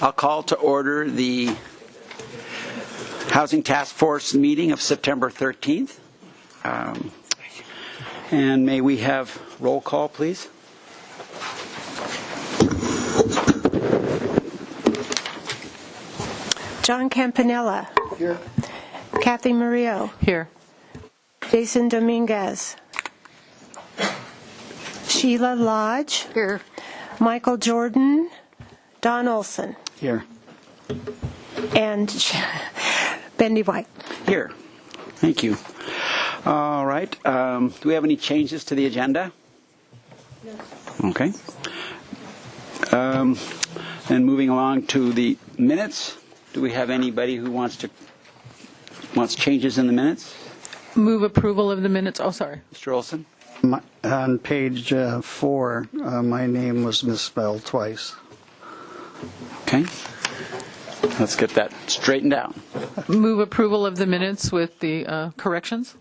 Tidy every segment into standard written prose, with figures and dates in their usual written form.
I'll call to order the Housing Task Force meeting of September 13th. And may we have roll call, please? John Campanella. Here. Kathy Murillo. Here. Jason Dominguez. Sheila Lodge. Here. Michael Jordan. Don Olson. Here. And Bendy White. Here. Thank you. All right. Do we have any changes to the agenda? No. Okay. And moving along to the minutes, do we have anybody who wants changes in the minutes? Move approval of the minutes. Oh, sorry. Mr. Olson? On page 4, my name was misspelled twice. Okay. Let's get that straightened out. Move approval of the minutes with the corrections.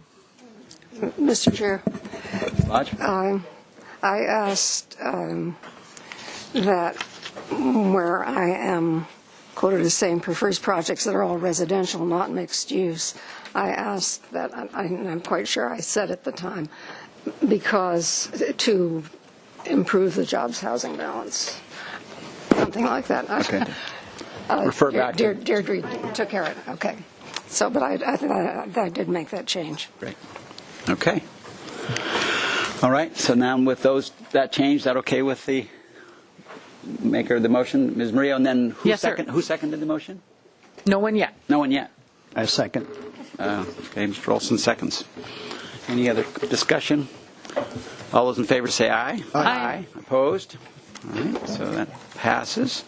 Mr. Chair, Lodge? I asked that where I am quoted as saying prefers projects that are all residential, not mixed use. I asked that, I'm quite sure I said at the time, because to improve the jobs housing balance, something like that. Okay. Refer back to Deirdre took care of it. Okay. So, but I did make that change. Great. Okay. All right. So now with that change, is that okay with the maker of the motion, Ms. Murillo? And then who seconded the motion? No one yet. No one yet. I second. Okay. Mr. Olson seconds. Any other discussion? All those in favor say aye. Aye. Opposed? All right. So that passes.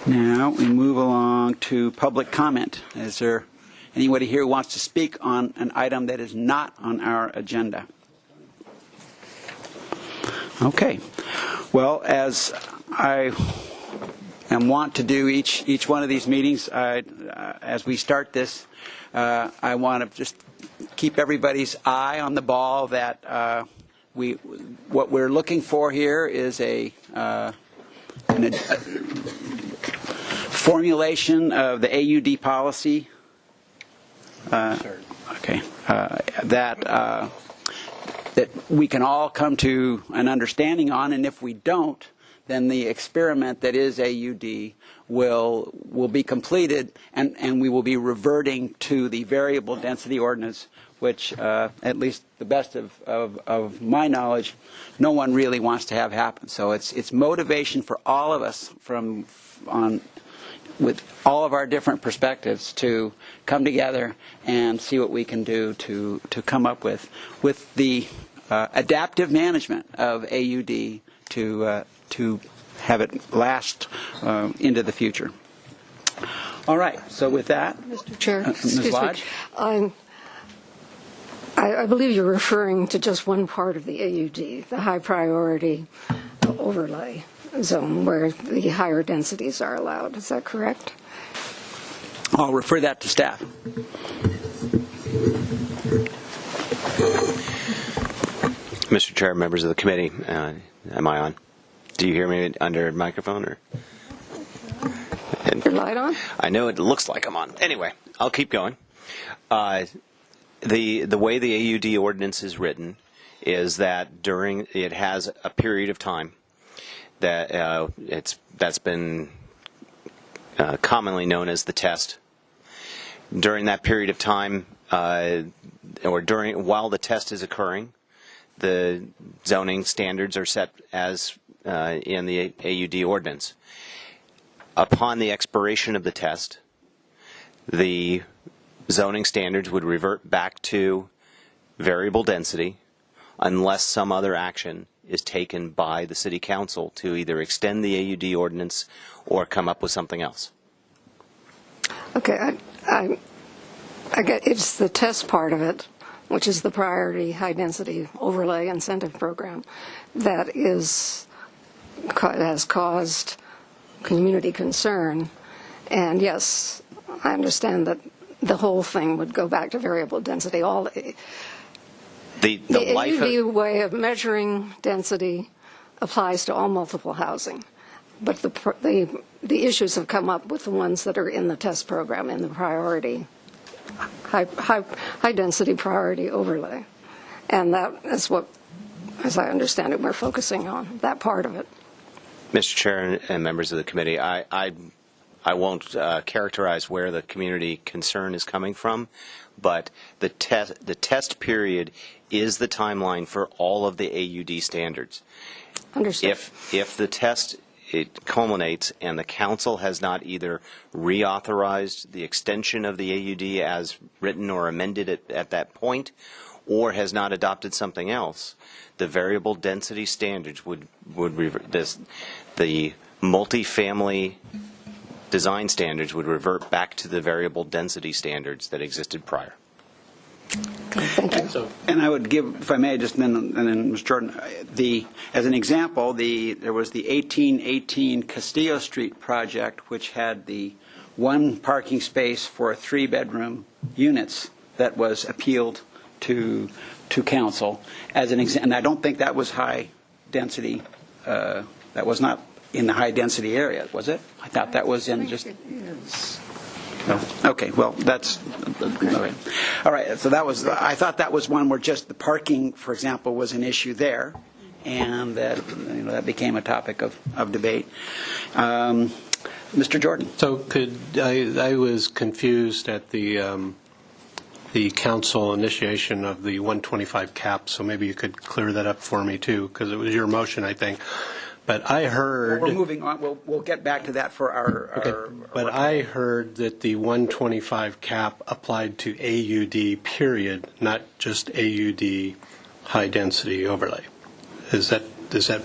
Now we move along to public comment. Is there anybody here who wants to speak on an item that is not on our agenda? Okay. Well, as I am wont to do each one of these meetings, as we start this, I want to just keep everybody's eye on the ball that what we're looking for here is a formulation of the AUD policy. Okay, that we can all come to an understanding on, and if we don't, then the experiment that is AUD will be completed, and we will be reverting to the variable density ordinance, which, at least the best of my knowledge, no one really wants to have happen. So it's motivation for all of us with all of our different perspectives to come together and see what we can do to come up with the adaptive management of AUD to have it last into the future. All right. So with that, Mr. Chair, Ms. Lodge? I believe you're referring to just one part of the AUD, the high priority overlay zone where the higher densities are allowed. Is that correct? I'll refer that to staff. Mr. Chair, members of the committee, am I on? Do you hear me under microphone? Or? Your light on? I know it looks like I'm on. Anyway, I'll keep going. The way the AUD ordinance is written is that it has a period of time that that's been commonly known as the test. During that period of time, while the test is occurring, the zoning standards are set as in the AUD ordinance. Upon the expiration of the test, the zoning standards would revert back to variable density unless some other action is taken by the City Council to either extend the AUD ordinance or come up with something else. Okay, I get it's the test part of it, which is the priority high density overlay incentive program, that has caused community concern. And yes, I understand that the whole thing would go back to variable density. The AUD way of measuring density applies to all multiple housing. but the issues have come up with the ones that are in the test program in the priority, high density priority overlay. And that is what, as I understand it, we're focusing on, that part of it. Mr. Chair and members of the committee, I won't characterize where the community concern is coming from, but the test period is the timeline for all of the AUD standards. Understood. If the test it culminates and the council has not either reauthorized the extension of the AUD as written or amended at that point, or has not adopted something else, the variable density standards would the multifamily design standards would revert back to the variable density standards that existed prior. Okay, thank you. And I would give, if I may, just and then Ms. Jordan, as an example, there was the 1818 Castillo Street project, which had the one parking space for 3-bedroom units that was appealed to council as an example. And I don't think that was high density. That was not in the high density area, was it? I thought that was in just. It is. No. Okay. Well, that's okay. All right. So that was. I thought that was one where just the parking, for example, was an issue there, and that that became a topic of debate. Mr. Jordan. So I was confused at the council initiation of the 125 cap. So maybe you could clear that up for me too, because it was your motion, I think. But I heard. We're moving on. We'll get back to that for our. Okay. But I heard that the 125 cap applied to AUD period, not just AUD high density overlay. Is that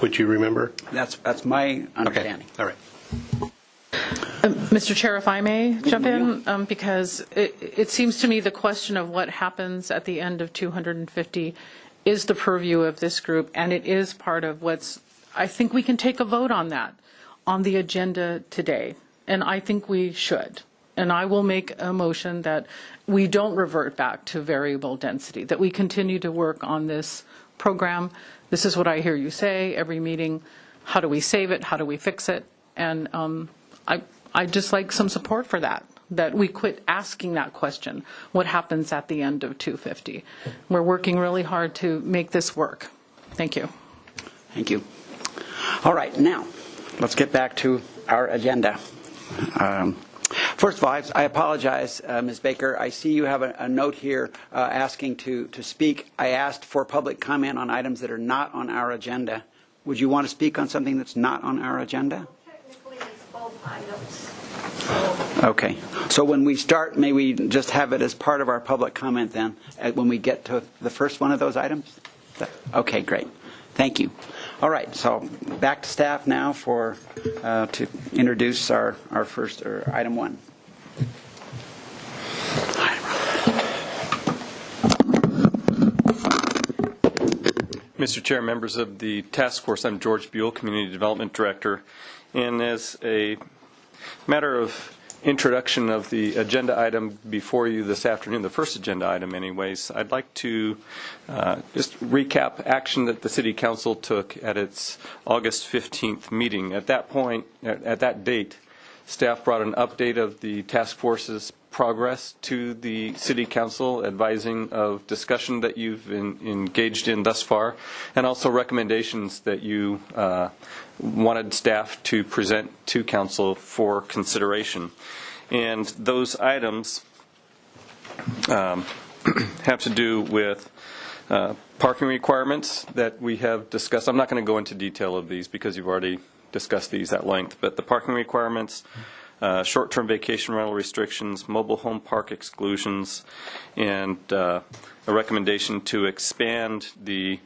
what you remember? That's my understanding. Okay. All right. Mr. Chair, if I may jump in, because it seems to me the question of what happens at the end of 250 is the purview of this group, and it is part of what's. I think we can take a vote on that on the agenda today, and I think we should. And I will make a motion that we don't revert back to variable density, that we continue to work on this program. This is what I hear you say every meeting. How do we save it? How do we fix it? And I'd just like some support for that we quit asking that question, what happens at the end of 250? We're working really hard to make this work. Thank you. Thank you. All right, now, let's get back to our agenda. First of all, I apologize, Ms. Baker. I see you have a note here asking to speak. I asked for public comment on items that are not on our agenda. Would you want to speak on something that's not on our agenda? Technically, it's both items. Okay. So when we start, may we just have it as part of our public comment then, when we get to the first one of those items? Okay, great. Thank you. All right, so back to staff now to introduce our first, or item 1. Mr. Chair, members of the task force, I'm George Buell, Community Development Director, and as a matter of introduction of the agenda item before you this afternoon, the first agenda item anyways, I'd like to just recap action that the City Council took at its August 15th meeting. At that point, at that date, staff brought an update of the task force's progress to the City Council, advising of discussion that you've engaged in thus far, and also recommendations that you wanted staff to present to Council for consideration. And those items have to do with parking requirements that we have discussed. I'm not going to go into detail of these because you've already discussed these at length, but the parking requirements, short-term vacation rental restrictions, mobile home park exclusions, and a recommendation to expand the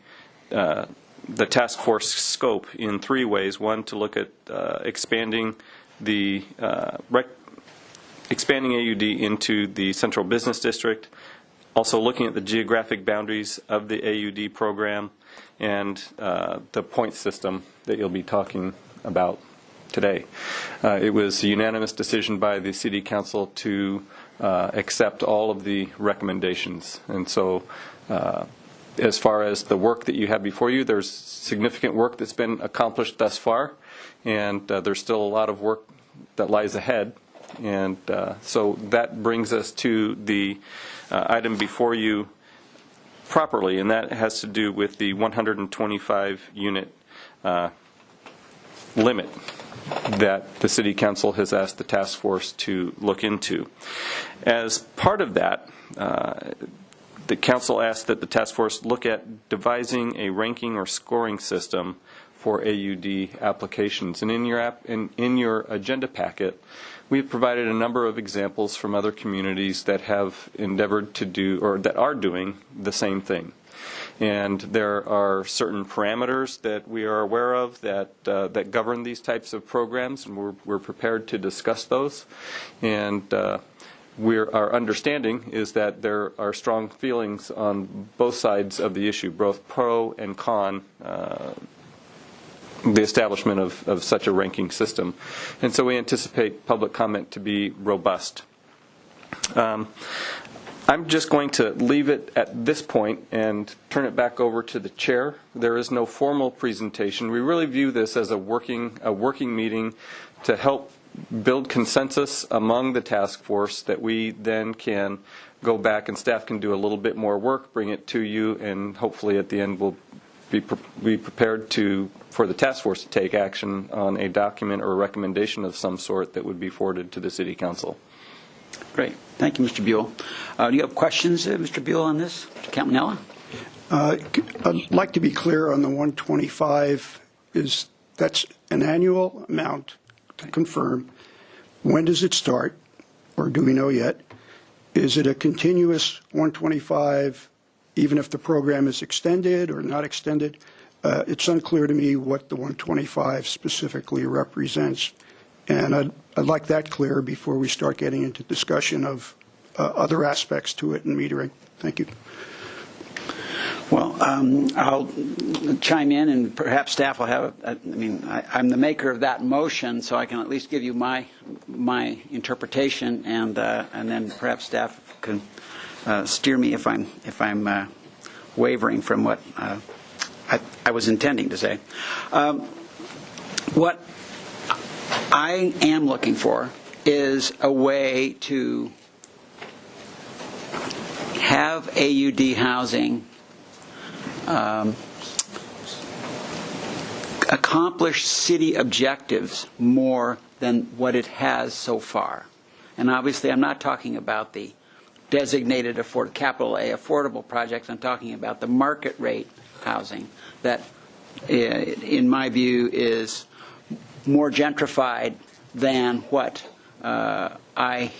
task force scope in 3 ways. One, to look at expanding AUD into the Central Business District, also looking at the geographic boundaries of the AUD program, and the point system that you'll be talking about today. It was a unanimous decision by the City Council to accept all of the recommendations. And so as far as the work that you have before you, there's significant work that's been accomplished thus far. and there's still a lot of work that lies ahead. And so that brings us to the item before you properly, and that has to do with the 125 unit limit that the City Council has asked the task force to look into. As part of that, the Council asked that the task force look at devising a ranking or scoring system for AUD applications. And in your agenda packet, we've provided a number of examples from other communities that have endeavored to do, or that are doing, the same thing. And there are certain parameters that we are aware of that govern these types of programs, and we're prepared to discuss those. And our understanding is that there are strong feelings on both sides of the issue, both pro and con, the establishment of such a ranking system. And so we anticipate public comment to be robust. I'm just going to leave it at this point and turn it back over to the chair. There is no formal presentation. We really view this as a working meeting to help build consensus among the task force that we then can go back and staff can do a little bit more work, bring it to you, and hopefully at the end we'll be prepared for the task force to take action on a document or a recommendation of some sort that would be forwarded to the City Council. Great. Thank you, Mr. Buell. Do you have questions, Mr. Buell, on this? Mr. Campanella? I'd like to be clear on the 125. That's an annual amount to confirm. When does it start, or do we know yet? Is it a continuous 125, even if the program is extended or not extended? It's unclear to me what the 125 specifically represents. And I'd like that clear before we start getting into discussion of other aspects to it and metering. Thank you. Well, I'll chime in, and perhaps staff will have. I'm the maker of that motion, so I can at least give you my interpretation, and then perhaps staff can steer me if I'm wavering from what I was intending to say. What I am looking for is a way to have AUD housing accomplish city objectives more than what it has so far. And obviously I'm not talking about the designated capital A affordable projects. I'm talking about the market rate housing that, in my view, is more gentrified than what I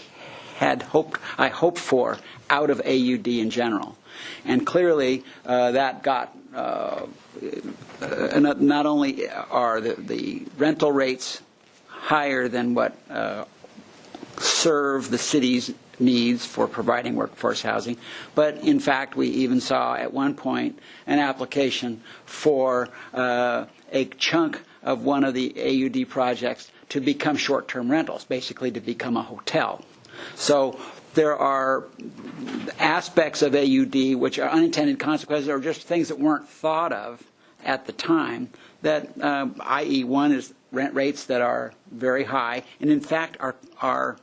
hoped for out of AUD in general. And clearly that got not only are the rental rates higher than what serve the city's needs for providing workforce housing, but in fact we even saw at one point an application for a chunk of one of the AUD projects to become short-term rentals, basically to become a hotel. So there are aspects of AUD which are unintended consequences or just things that weren't thought of at the time that, i.e. one is rent rates that are very high and in fact are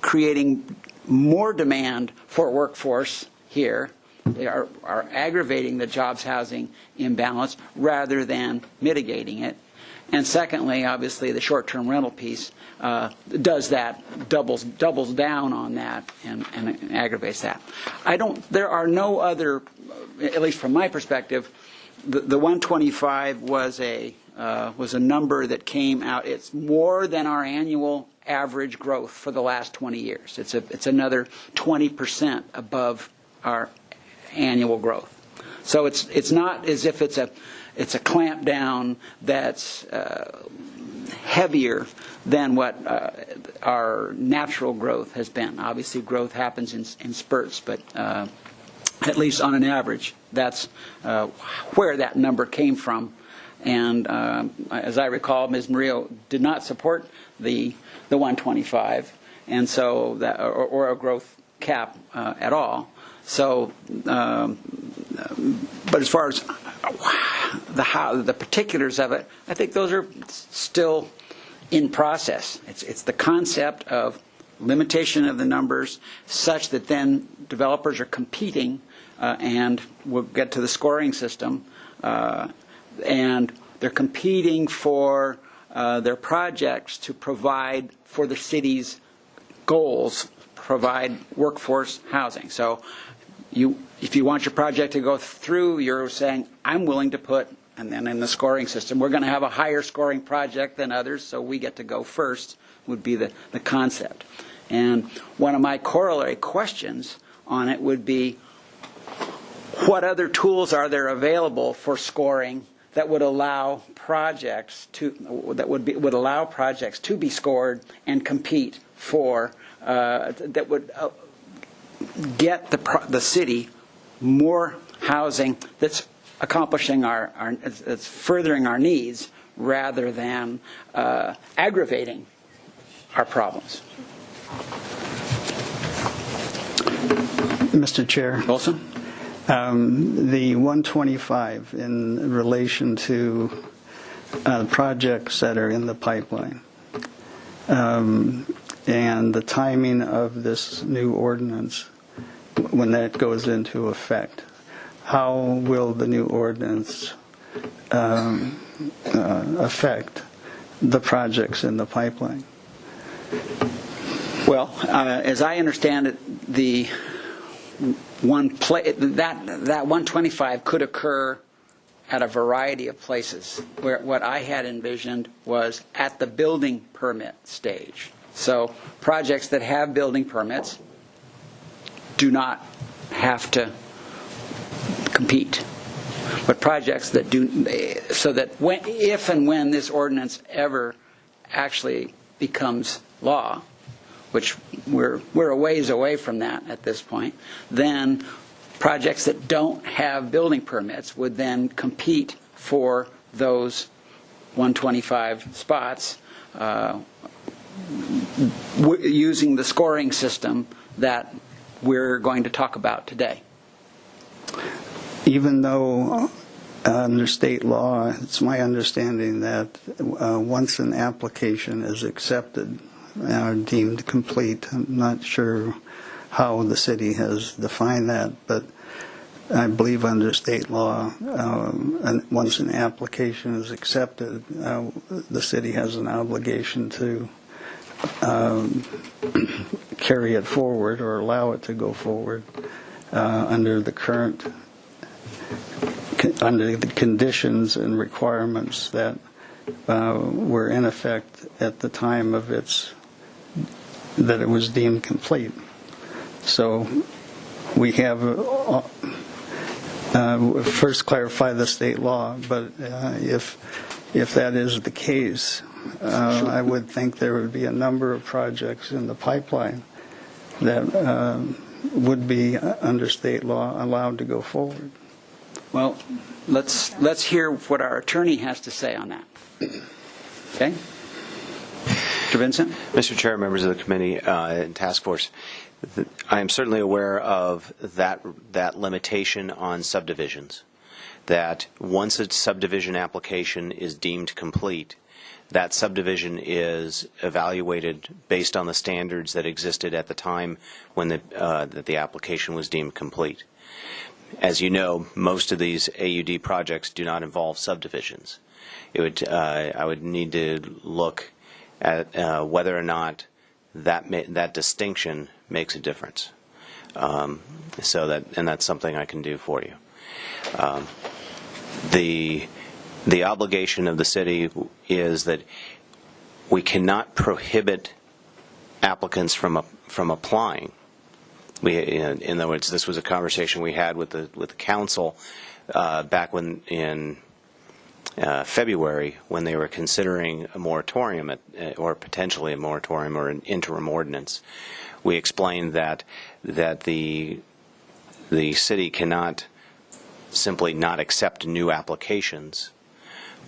creating more demand for workforce here. They are aggravating the jobs housing imbalance rather than mitigating it. And secondly, obviously, the short-term rental piece does that, doubles down on that and aggravates that. There are no other, at least from my perspective, the 125 was a number that came out. It's more than our annual average growth for the last 20 years. It's another 20% above our annual growth. So it's not as if it's a clamp down that's heavier than what our natural growth has been. Obviously, growth happens in spurts, but at least on an average, that's where that number came from. And as I recall, Ms. Murillo did not support the 125, and so that or a growth cap at all. So, but as far as the particulars of it, I think those are still in process. It's the concept of limitation of the numbers such that then developers are competing, and we'll get to the scoring system, and they're competing for their projects to provide for the city's goals, provide workforce housing. So if you want your project to go through, you're saying, I'm willing to put, and then in the scoring system, we're going to have a higher scoring project than others, so we get to go first, would be the concept. And one of my corollary questions on it would be, what other tools are there available for scoring that would allow projects to would allow projects to be scored and compete for that would get the city more housing that's accomplishing that's furthering our needs rather than aggravating our problems. Mr. Chair. Olson? The 125 in relation to projects that are in the pipeline and the timing of this new ordinance when that goes into effect. How will the new ordinance affect the projects in the pipeline? Well, as I understand it, that 125 could occur at a variety of places. Where what I had envisioned was at the building permit stage. So projects that have building permits do not have to compete. But projects that do, so that if and when this ordinance ever actually becomes law, which we're a ways away from that at this point, then projects that don't have building permits would then compete for those 125 spots using the scoring system that we're going to talk about today. Even though under state law, it's my understanding that once an application is accepted, deemed complete. I'm not sure how the city has defined that, but I believe under state law, once an application is accepted, the city has an obligation to carry it forward or allow it to go forward under the conditions and requirements that were in effect at the time of that it was deemed complete. So we have first clarify the state law, but if that is the case, I would think there would be a number of projects in the pipeline that would be under state law allowed to go forward. Well, let's hear what our attorney has to say on that. Okay? Mr. Vincent? Mr. Chair, members of the committee and task force, I am certainly aware of that limitation on subdivisions, that once a subdivision application is deemed complete, that subdivision is evaluated based on the standards that existed at the time when that the application was deemed complete. As you know, most of these AUD projects do not involve subdivisions. I would need to look at whether or not that distinction makes a difference. And that's something I can do for you. The obligation of the city is that we cannot prohibit applicants from applying. In other words, this was a conversation we had with the council back in February when they were considering a moratorium or potentially a moratorium or an interim ordinance. We explained that the city cannot simply not accept new applications,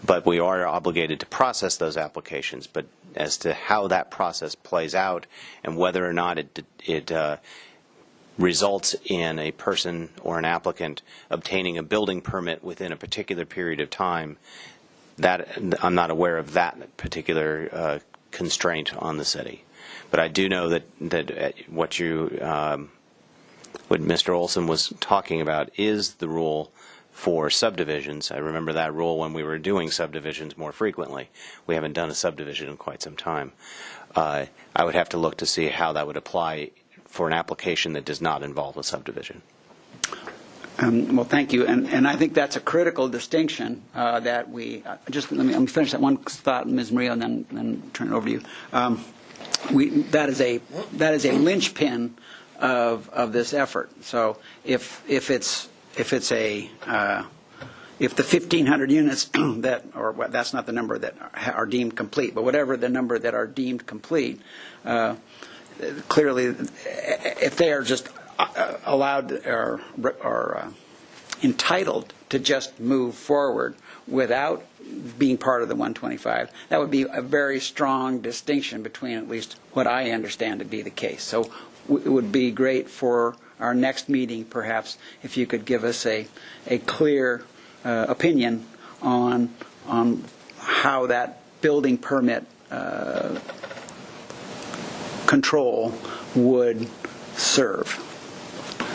but we are obligated to process those applications. But as to how that process plays out and whether or not it results in a person or an applicant obtaining a building permit within a particular period of time, that I'm not aware of that particular constraint on the city. But I do know that what Mr. Olson was talking about is the rule for subdivisions. I remember that rule when we were doing subdivisions more frequently. We haven't done a subdivision in quite some time. I would have to look to see how that would apply for an application that does not involve a subdivision. Well, thank you, and I think that's a critical distinction that we just let me finish that one thought, Ms. Maria, and then turn it over to you. That is a linchpin of this effort. So if the 1,500 units that's not the number that are deemed complete, but whatever the number that are deemed complete, clearly, if they are just allowed or entitled to just move forward without being part of the 125, that would be a very strong distinction between at least what I understand to be the case. So it would be great for our next meeting, perhaps, if you could give us a clear opinion on how that building permit control would serve.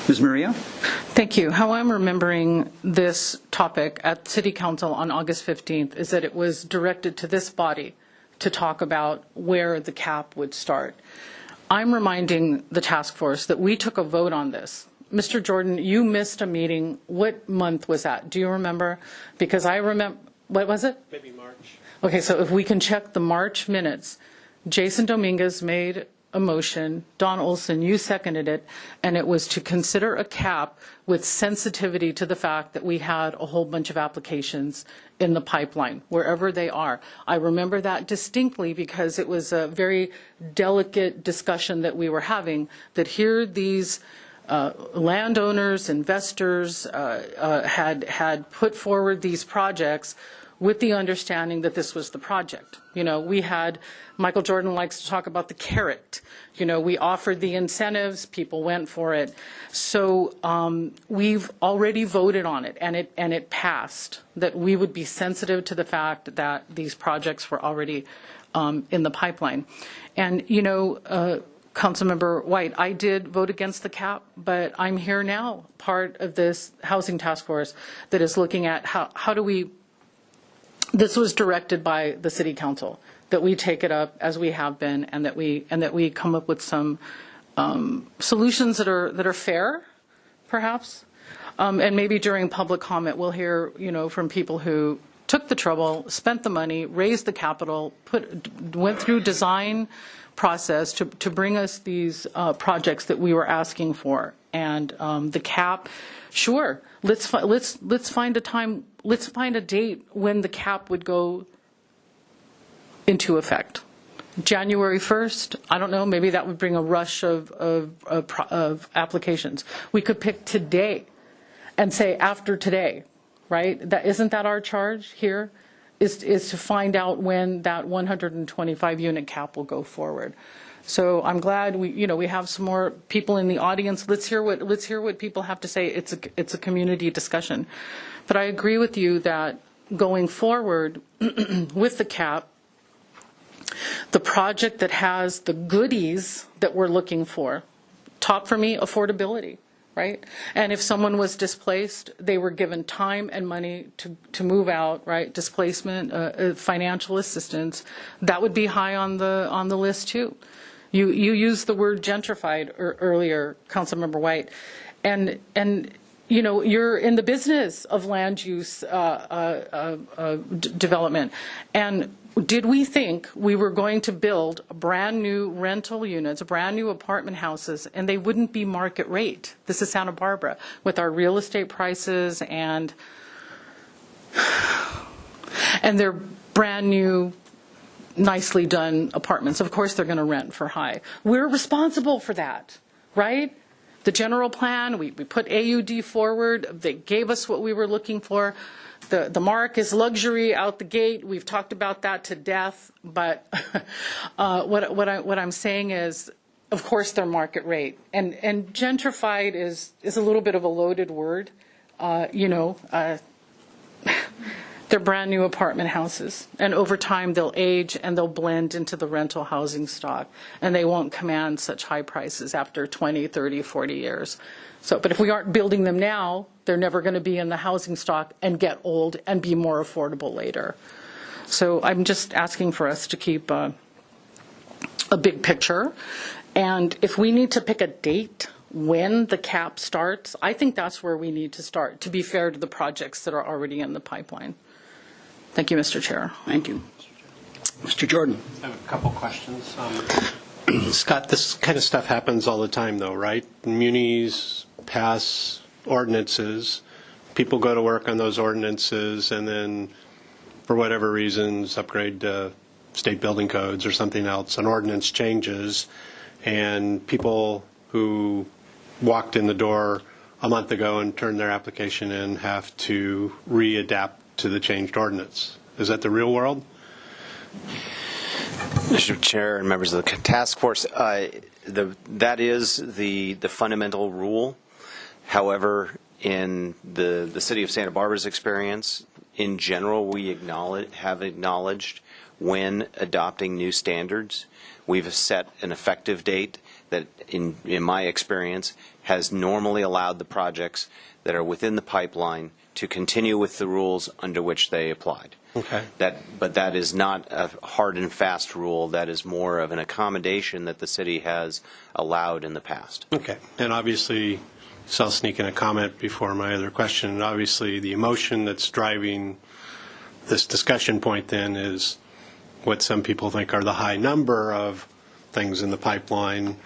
Ms. Maria? Thank you. How I'm remembering this topic at City Council on August 15th is that it was directed to this body to talk about where the cap would start. I'm reminding the task force that we took a vote on this. Mr. Jordan, you missed a meeting. What month was that? Do you remember? Because I remember, what was it? Maybe March. Okay, so if we can check the March minutes, Jason Dominguez made a motion, Don Olson, you seconded it, and it was to consider a cap with sensitivity to the fact that we had a whole bunch of applications in the pipeline, wherever they are. I remember that distinctly because it was a very delicate discussion that we were having, that here these landowners, investors had put forward these projects with the understanding that this was the project. You know, we had, Michael Jordan likes to talk about the carrot. You know, we offered the incentives, people went for it. So we've already voted on it, and it passed, that we would be sensitive to the fact that these projects were already in the pipeline. And, you know, Councilmember White, I did vote against the cap, but I'm here now, part of this housing task force that is looking at how do we. This was directed by the City Council, that we take it up as we have been, and that we come up with some solutions that are fair, perhaps, and maybe during public comment we'll hear, you know, from people who took the trouble, spent the money, raised the capital, went through design process to bring us these projects that we were asking for, and the cap. Sure, let's find a time. Let's find a date when the cap would go into effect. January 1st. I don't know. Maybe that would bring a rush of applications. We could pick today, and say after today, right? Isn't that our charge here? Is to find out when that 125 unit cap will go forward. So I'm glad we have some more people in the audience. Let's hear what people have to say. It's a community discussion. But I agree with you that going forward with the cap, the project that has the goodies that we're looking for, top for me, affordability, right? And if someone was displaced, they were given time and money to move out, right? Displacement, financial assistance, that would be high on the list too. You used the word gentrified earlier, Councilmember White, and you know, you're in the business of land use development. And did we think we were going to build brand new rental units, brand new apartment houses, and they wouldn't be market rate? This is Santa Barbara with our real estate prices, and they're brand new, nicely done apartments. Of course they're going to rent for high. We're responsible for that, right? The general plan, we put AUD forward. They gave us what we were looking for. The mark is luxury out the gate. We've talked about that to death. But what I'm saying is, of course, they're market rate. And gentrified is a little bit of a loaded word. They're brand new apartment houses. And over time, they'll age and they'll blend into the rental housing stock. And they won't command such high prices after 20, 30, 40 years. But if we aren't building them now, they're never going to be in the housing stock and get old and be more affordable later. So I'm just asking for us to keep a big picture. And if we need to pick a date when the cap starts, I think that's where we need to start, to be fair to the projects that are already in the pipeline. Thank you, Mr. Chair. Thank you. Mr. Jordan. I have a couple questions. Scott, this kind of stuff happens all the time, though, right? Munis pass ordinances, people go to work on those ordinances, and then, for whatever reasons, upgrade state building codes or something else, an ordinance changes, and people who walked in the door a month ago and turned their application in have to readapt to the changed ordinance. Is that the real world? Mr. Chair and members of the task force, that is the fundamental rule. However, in the city of Santa Barbara's experience, in general, we have acknowledged when adopting new standards. We've set an effective date that, in my experience, has normally allowed the projects that are within the pipeline to continue with the rules under which they applied. Okay. But that is not a hard and fast rule. That is more of an accommodation that the city has allowed in the past. Okay. And obviously, so I'll sneak in a comment before my other question. And obviously, the emotion that's driving this discussion point then is what some people think are the high number of things in the pipeline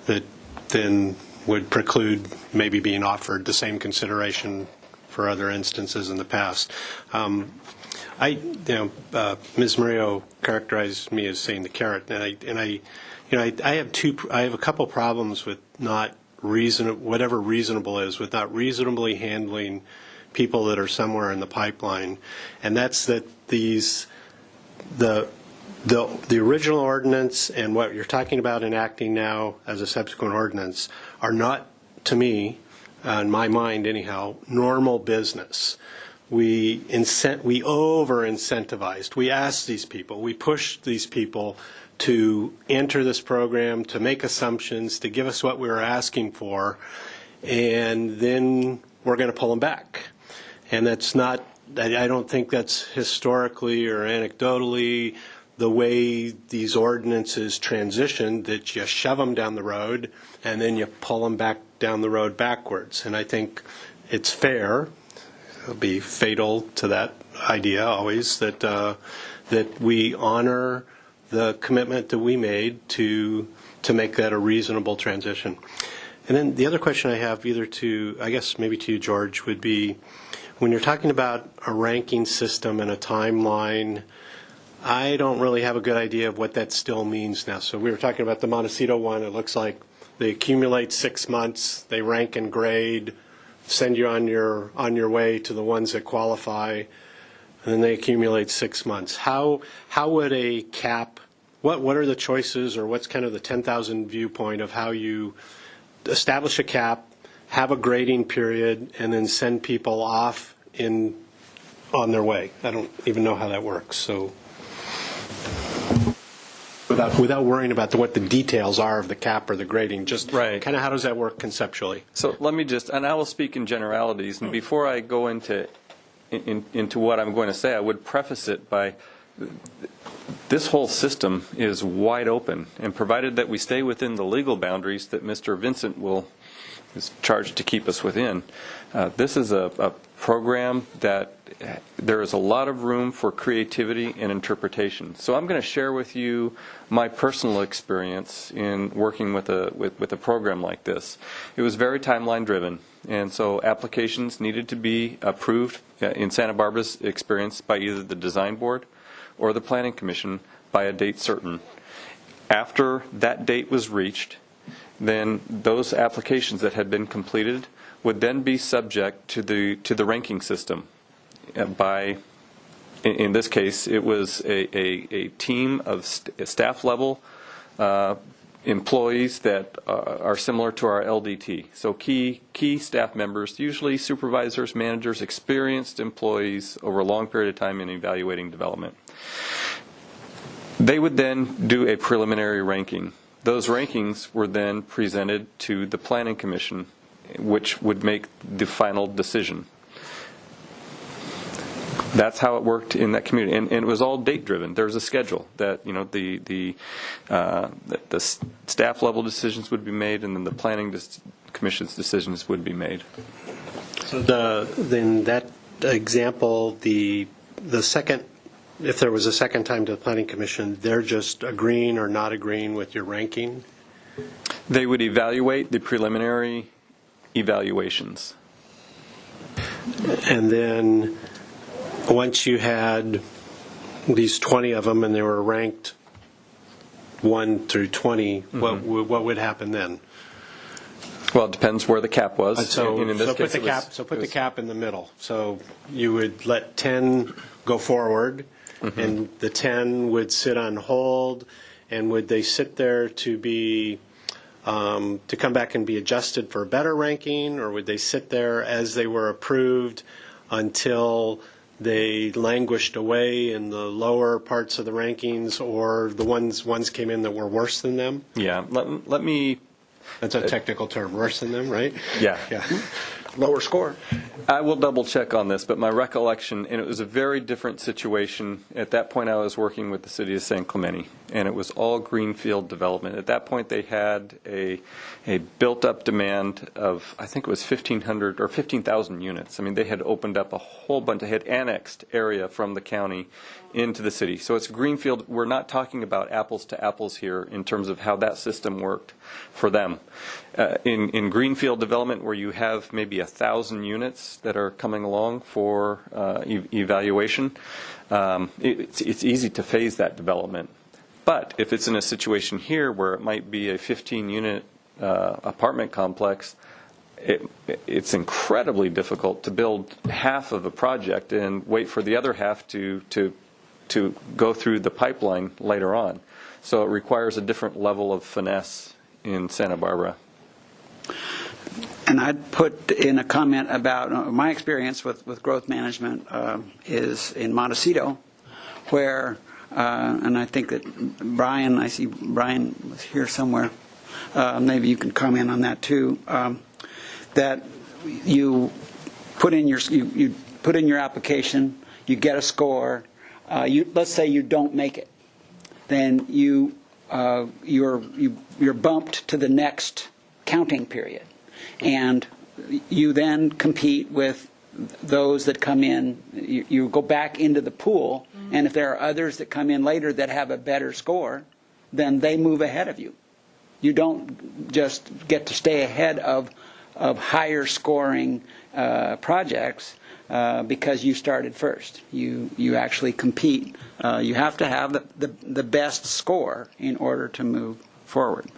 that then would preclude maybe being offered the same consideration for other instances in the past. Ms. Murillo characterized me as saying the carrot, and I have a couple problems with not whatever reasonable is, with not reasonably handling people that are somewhere in the pipeline, and that's that the original ordinance and what you're talking about enacting now as a subsequent ordinance are not, to me, in my mind anyhow, normal business. We over-incentivized. We asked these people, we pushed these people to enter this program, to make assumptions, to give us what we were asking for, and then we're going to pull them back. And that's not, I don't think that's historically or anecdotally the way these ordinances transition, that you shove them down the road and then you pull them back down the road backwards. And I think it's fair, it'll be fatal to that idea always, that we honor the commitment that we made to make that a reasonable transition. And then the other question I have, either to, I guess maybe to you, George, would be, when you're talking about a ranking system and a timeline, I don't really have a good idea of what that still means now. So we were talking about the Montecito one. It looks like they accumulate 6 months, they rank and grade, send you on your way to the ones that qualify, and then they accumulate 6 months. How would a cap, what are the choices, or what's kind of the 10,000 viewpoint of how you establish a cap, have a grading period, and then send people off on their way? I don't even know how that works. So without worrying about what the details are of the cap or the grading, just right. Kind of how does that work conceptually? So let me just, and I will speak in generalities, and before I go into what I'm going to say, I would preface it by this whole system is wide open, and provided that we stay within the legal boundaries that Mr. Vincent is charged to keep us within, this is a program that there is a lot of room for creativity and interpretation. So I'm going to share with you my personal experience in working with a program like this. It was very timeline driven, and so applications needed to be approved in Santa Barbara's experience by either the design board or the planning commission by a date certain. After that date was reached, then those applications that had been completed would then be subject to the ranking system. In this case, it was a team of staff level employees that are similar to our LDT. So key staff members, usually supervisors, managers, experienced employees over a long period of time in evaluating development. They would then do a preliminary ranking. Those rankings were then presented to the Planning Commission, which would make the final decision. That's how it worked in that community, and it was all date driven. There was a schedule that the staff level decisions would be made, and then the Planning Commission's decisions would be made. So then that example, the second, if there was a second time to the Planning Commission, they're just agreeing or not agreeing with your ranking? They would evaluate the preliminary evaluations. And then once you had these 20 of them and they were ranked 1 through 20, what would happen then? Well, it depends where the cap was. So in this put case, the cap in the middle. So you would let 10 go forward, and the 10 would sit on hold, and would they sit there to be to come back and be adjusted for a better ranking, or would they sit there as they were approved until they languished away in the lower parts of the rankings, or the ones came in that were worse than them? Yeah, let me. That's a technical term, worse than them, right? Yeah. Lower score. I will double check on this, but my recollection, and it was a very different situation. At that point, I was working with the city of San Clemente, and it was all greenfield development. At that point, they had a built-up demand of, I think it was 1,500 or 15,000 units. I mean, they had opened up a whole bunch. They had annexed area from the county into the city. So it's greenfield. We're not talking about apples to apples here in terms of how that system worked for them. In greenfield development, where you have maybe 1,000 units that are coming along for evaluation, it's easy to phase that development. But if it's in a situation here where it might be a 15-unit apartment complex, it's incredibly difficult to build half of a project and wait for the other half to go through the pipeline later on. So it requires a different level of finesse in Santa Barbara. And I'd put in a comment about my experience with growth management is in Montecito, where, and I think that Brian, I see Brian was here somewhere, maybe you can comment on that too, that you put in your application, you get a score, let's say you don't make it, then you're bumped to the next counting period, and you then compete with those that come in. You go back into the pool, and if there are others that come in later that have a better score, then they move ahead of you. You don't just get to stay ahead of higher scoring projects because you started first. You actually compete. You have to have the best score in order to move forward.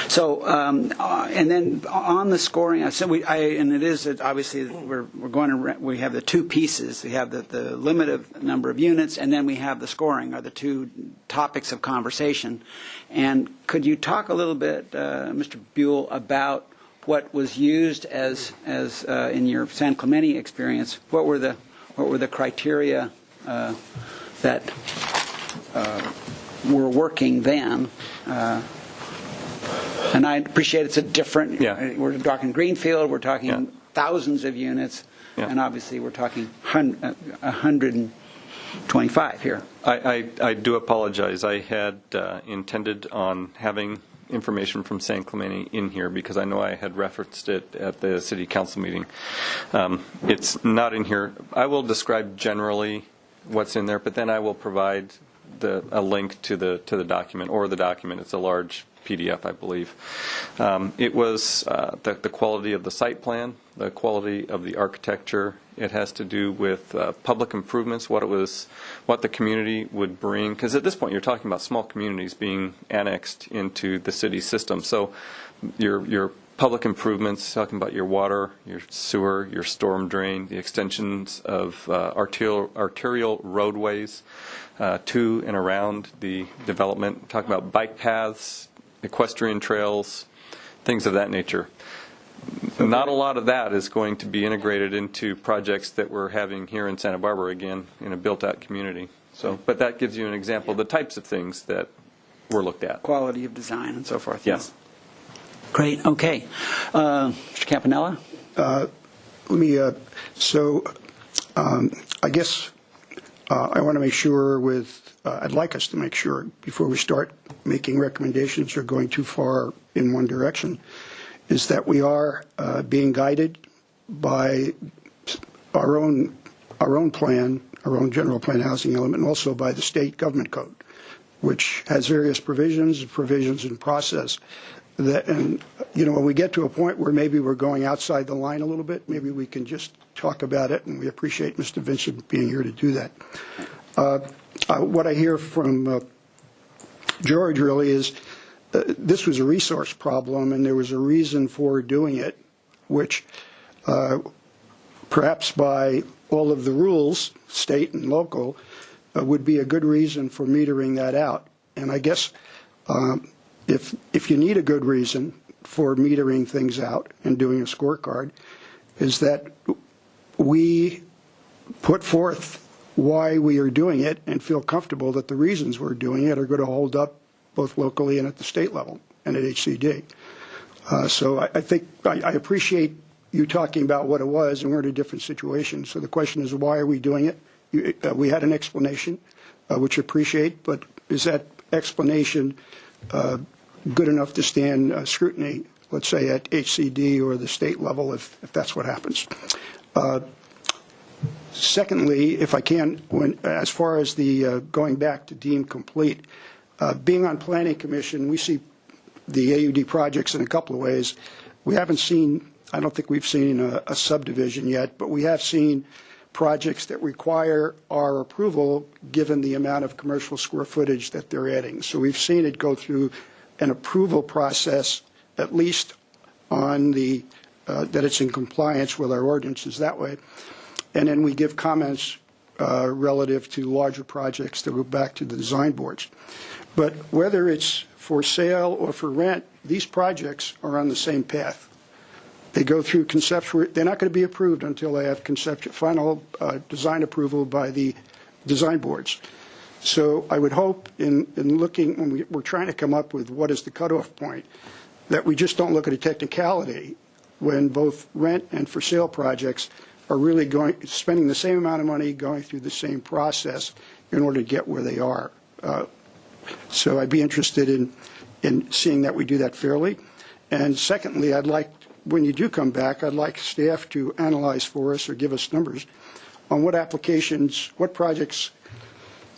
So, and then on the scoring, and it is obviously we have the two pieces. We have the limited number of units, and then we have the scoring are the two topics of conversation. And could you talk a little bit, Mr. Buell, about what was used as in your San Clemente experience? What were the criteria that were working then? And I appreciate it's a different, we're talking greenfield, we're talking thousands of units, and obviously we're talking 125 here. I do apologize. I had intended on having information from San Clemente in here because I know I had referenced it at the city council meeting. It's not in here. I will describe generally what's in there, but then I will provide a link to the document or the document. It's a large PDF, I believe. It was the quality of the site plan, the quality of the architecture. It has to do with public improvements, what the community would bring. Because at this point, you're talking about small communities being annexed into the city system. So your public improvements, talking about your water, your sewer, your storm drain, the extensions of arterial roadways, to and around the development. Talk about bike paths, equestrian trails, things of that nature. Not a lot of that is going to be integrated into projects that we're having here in Santa Barbara, again, in a built-out community. So, but that gives you an example of the types of things that were looked at. Quality of design and so forth. Yes. Great. Okay. Mr. Campanella? I guess I want to make sure I'd like us to make sure before we start making recommendations or going too far in one direction, is that we are being guided by our own plan, our own general plan housing element, and also by the state government code, which has various provisions in process. And when we get to a point where maybe we're going outside the line a little bit, maybe we can just talk about it, and we appreciate Mr. Vincent being here to do that. What I hear from George really is this was a resource problem, and there was a reason for doing it, which perhaps by all of the rules, state and local, would be a good reason for metering that out. And I guess if you need a good reason for metering things out and doing a scorecard, is that we put forth why we are doing it and feel comfortable that the reasons we're doing it are going to hold up both locally and at the state level and at HCD. So I think I appreciate you talking about what it was, and we're in a different situation. So the question is, why are we doing it? We had an explanation, which I appreciate, but is that explanation good enough to stand scrutiny, let's say at HCD or the state level, if that's what happens? Secondly, if I can, as far as the going back to deemed complete, being on Planning Commission, we see the AUD projects in a couple of ways. We haven't seen, I don't think we've seen a subdivision yet, but we have seen projects that require our approval given the amount of commercial square footage that they're adding. So we've seen it go through an approval process, at least on the that it's in compliance with our ordinances that way. And then we give comments relative to larger projects that go back to the design boards. But whether it's for sale or for rent, these projects are on the same path. They go through conceptual. They're not going to be approved until they have final design approval by the design boards. So I would hope in looking, when we're trying to come up with what is the cutoff point, that we just don't look at a technicality when both rent and for sale projects are really spending the same amount of money going through the same process in order to get where they are. So I'd be interested in seeing that we do that fairly. And secondly, I'd like, when you do come back, I'd like staff to analyze for us or give us numbers on what applications, what projects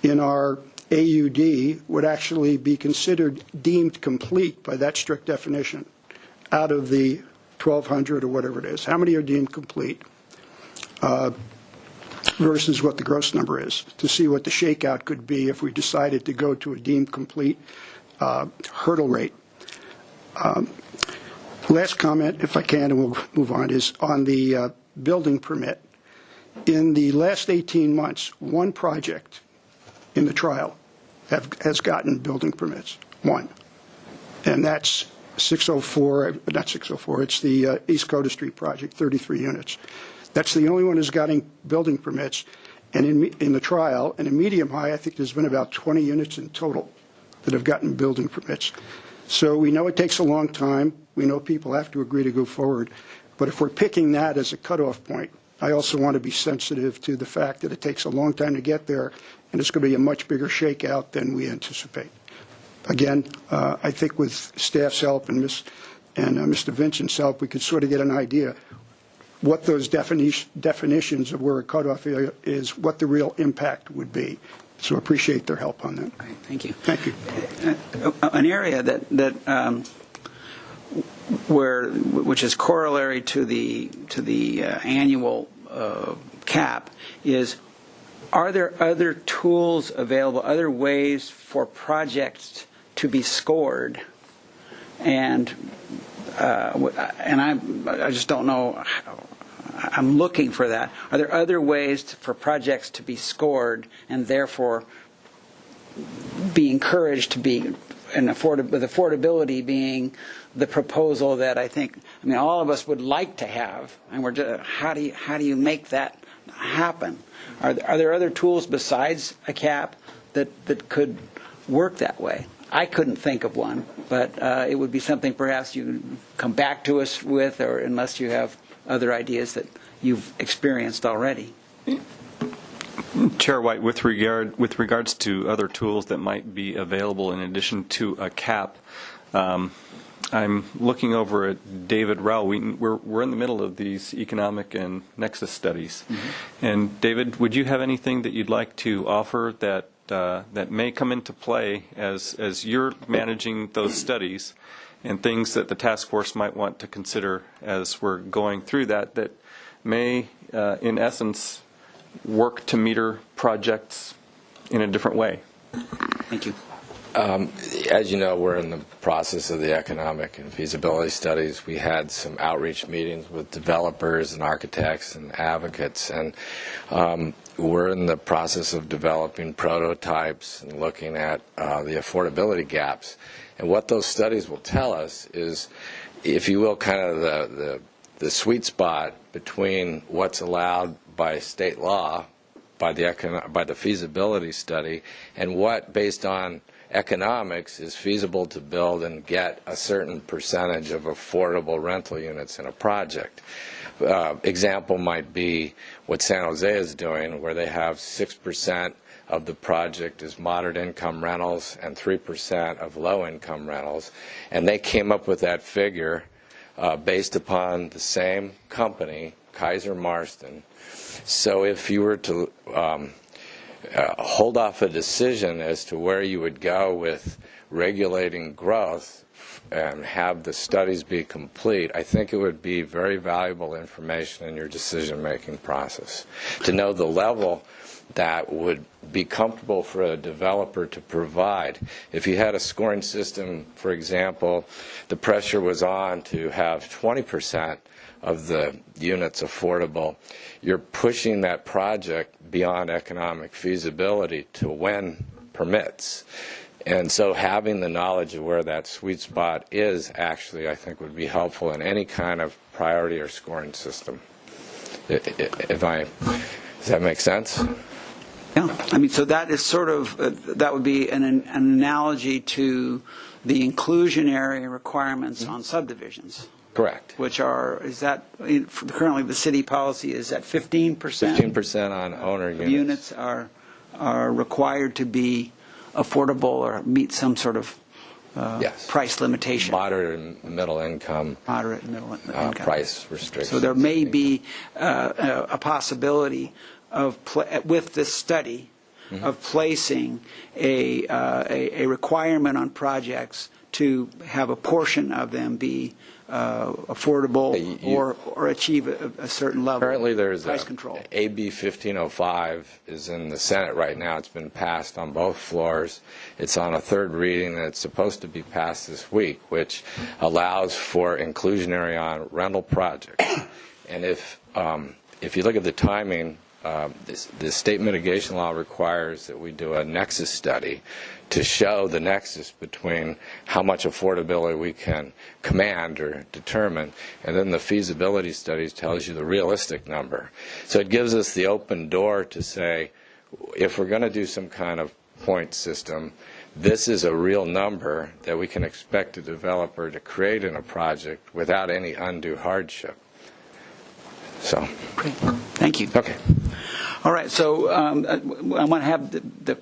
in our AUD would actually be considered deemed complete by that strict definition out of the 1,200 or whatever it is. How many are deemed complete versus what the gross number is, to see what the shakeout could be if we decided to go to a deemed complete hurdle rate. Last comment, if I can, and we'll move on, is on the building permit. In the last 18 months, one project in the trial has gotten building permits, one. And that's 604, not 604, it's the East Coda Street project, 33 units. That's the only one who's gotten building permits. And in the trial, and in medium high, I think there's been about 20 units in total that have gotten building permits. So we know it takes a long time. We know people have to agree to go forward. But if we're picking that as a cutoff point, I also want to be sensitive to the fact that it takes a long time to get there, and it's going to be a much bigger shakeout than we anticipate. Again, I think with staff's help and Mr. Vincent's help, we could sort of get an idea what those definitions of where a cutoff is, what the real impact would be. So appreciate their help on that. Okay, thank you. Thank you. An area which is corollary to the annual cap is, are there other tools available, other ways for projects to be scored? And I just don't know. I'm looking for that. Are there other ways for projects to be scored and therefore be encouraged to be with affordability being the proposal that I think, I mean, all of us would like to have, and we're just, how do you make that happen? Are there other tools besides a cap that could work that way? I couldn't think of one, but it would be something perhaps you come back to us with, or unless you have other ideas that you've experienced already. Chair White, with regards to other tools that might be available in addition to a cap, I'm looking over at David Rao. We're in the middle of these economic and nexus studies. Mm-hmm. And David, would you have anything that you'd like to offer that may come into play as you're managing those studies, and things that the task force might want to consider as we're going through that may, in essence, work to meter projects in a different way? Thank you. As you know, we're in the process of the economic and feasibility studies. We had some outreach meetings with developers and architects and advocates, and we're in the process of developing prototypes and looking at the affordability gaps. And what those studies will tell us is, if you will, kind of the sweet spot between what's allowed by state law, by the feasibility study, and what, based on economics, is feasible to build and get a certain percentage of affordable rental units in a project. Example might be what San Jose is doing, where they have 6% of the project is moderate income rentals and 3% of low income rentals, and they came up with that figure based upon the same company, Kaiser Marston. So if you were to hold off a decision as to where you would go with regulating growth and have the studies be complete, I think it would be very valuable information in your decision-making process to know the level that would be comfortable for a developer to provide. If you had a scoring system, for example, the pressure was on to have 20% of the units affordable, you're pushing that project beyond economic feasibility to win permits. And so having the knowledge of where that sweet spot is actually, I think, would be helpful in any kind of priority or scoring system. Does that make sense? Yeah, I mean, so that is sort of, that would be an analogy to the inclusionary requirements on subdivisions. Correct. Which are, is that, currently the city policy is at 15%? 15% on owner units. Units are required to be affordable or meet some sort of yes. price limitation. Moderate and middle income. Moderate and middle income. Price restrictions. So there may be a possibility of, with this study, of placing a requirement on projects to have a portion of them be affordable or achieve a certain level. Currently, there's price control. AB 1505 is in the Senate right now. It's been passed on both floors. It's on a third reading, and it's supposed to be passed this week, which allows for inclusionary on rental projects. And if you look at the timing, the state mitigation law requires that we do a nexus study to show the nexus between how much affordability we can command or determine, and then the feasibility studies tells you the realistic number. So it gives us the open door to say, if we're going to do some kind of point system, this is a real number that we can expect a developer to create in a project without any undue hardship. So, great. Thank you. Okay. All right. So I want to have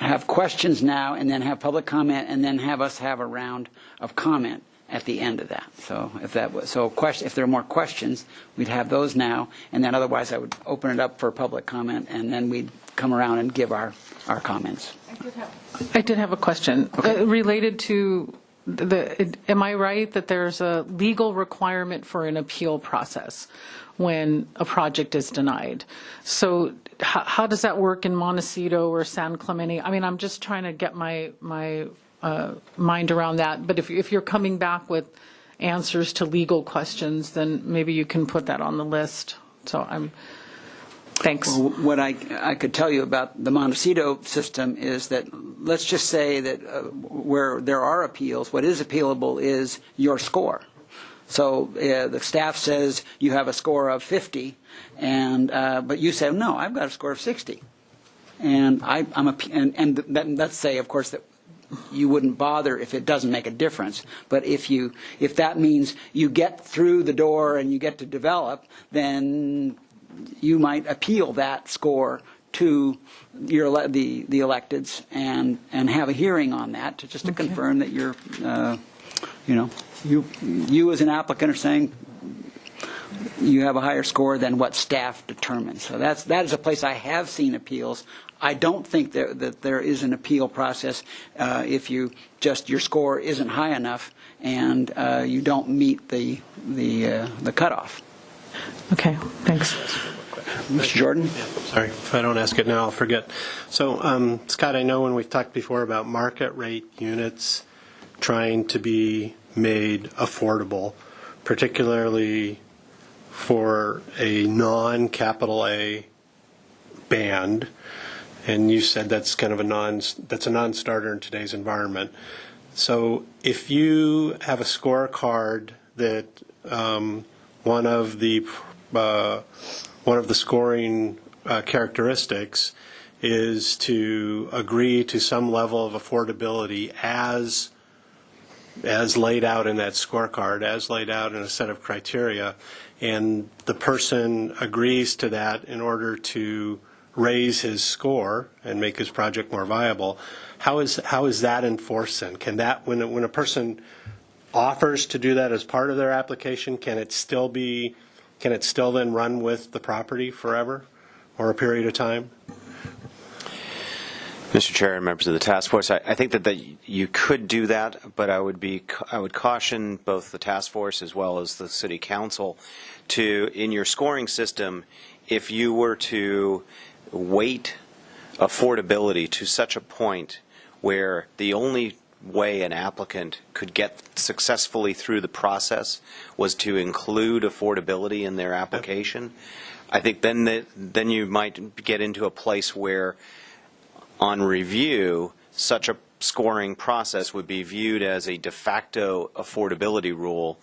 have questions now, and then have public comment, and then have us have a round of comment at the end of that. So if there are more questions, we'd have those now, and then otherwise I would open it up for public comment, and then we'd come around and give our comments. I did have a question related to am I right that there's a legal requirement for an appeal process when a project is denied? So how does that work in Montecito or San Clemente? I mean, I'm just trying to get my mind around that. But if you're coming back with answers to legal questions, then maybe you can put that on the list. So Thanks. Well, what I could tell you about the Montecito system is that, let's just say that where there are appeals, what is appealable is your score. So the staff says you have a score of 50, but you say, no, I've got a score of 60. And let's say, of course, that you wouldn't bother if it doesn't make a difference. But if that means you get through the door and you get to develop, then you might appeal that score to the electeds and have a hearing on that to confirm that you're, you as an applicant are saying you have a higher score than what staff determined. So that is a place I have seen appeals. I don't think that there is an appeal process if your score isn't high enough and you don't meet the cutoff. Okay, thanks. Mr. Jordan? Yeah, sorry, if I don't ask it now, I'll forget. So, Scott, I know when we've talked before about market rate units trying to be made affordable, particularly for a non-capital A band, and you said that's kind of a non-starter in today's environment. So if you have a scorecard that one of the scoring characteristics is to agree to some level of affordability as laid out in that scorecard, as laid out in a set of criteria, and the person agrees to that in order to raise his score and make his project more viable. How is that enforced then? Can that, when a person offers to do that as part of their application, can it still then run with the property forever or a period of time? Mr. Chair and members of the task force, I think that you could do that, but I would caution both the task force as well as the city council to, in your scoring system, if you were to weight affordability to such a point where the only way an applicant could get successfully through the process was to include affordability in their application, I think then you might get into a place where on review such a scoring process would be viewed as a de facto affordability rule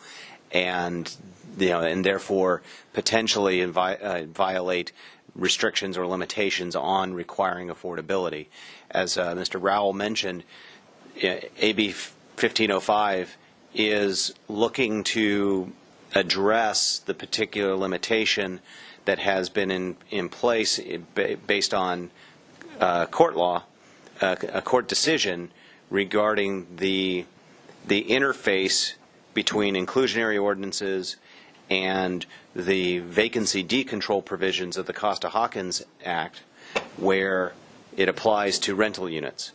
and therefore potentially violate restrictions or limitations on requiring affordability. As Mr. Rowell mentioned, AB 1505 is looking to address the particular limitation that has been in place based on court law, a court decision regarding the interface between inclusionary ordinances and the vacancy decontrol provisions of the Costa-Hawkins Act, where it applies to rental units.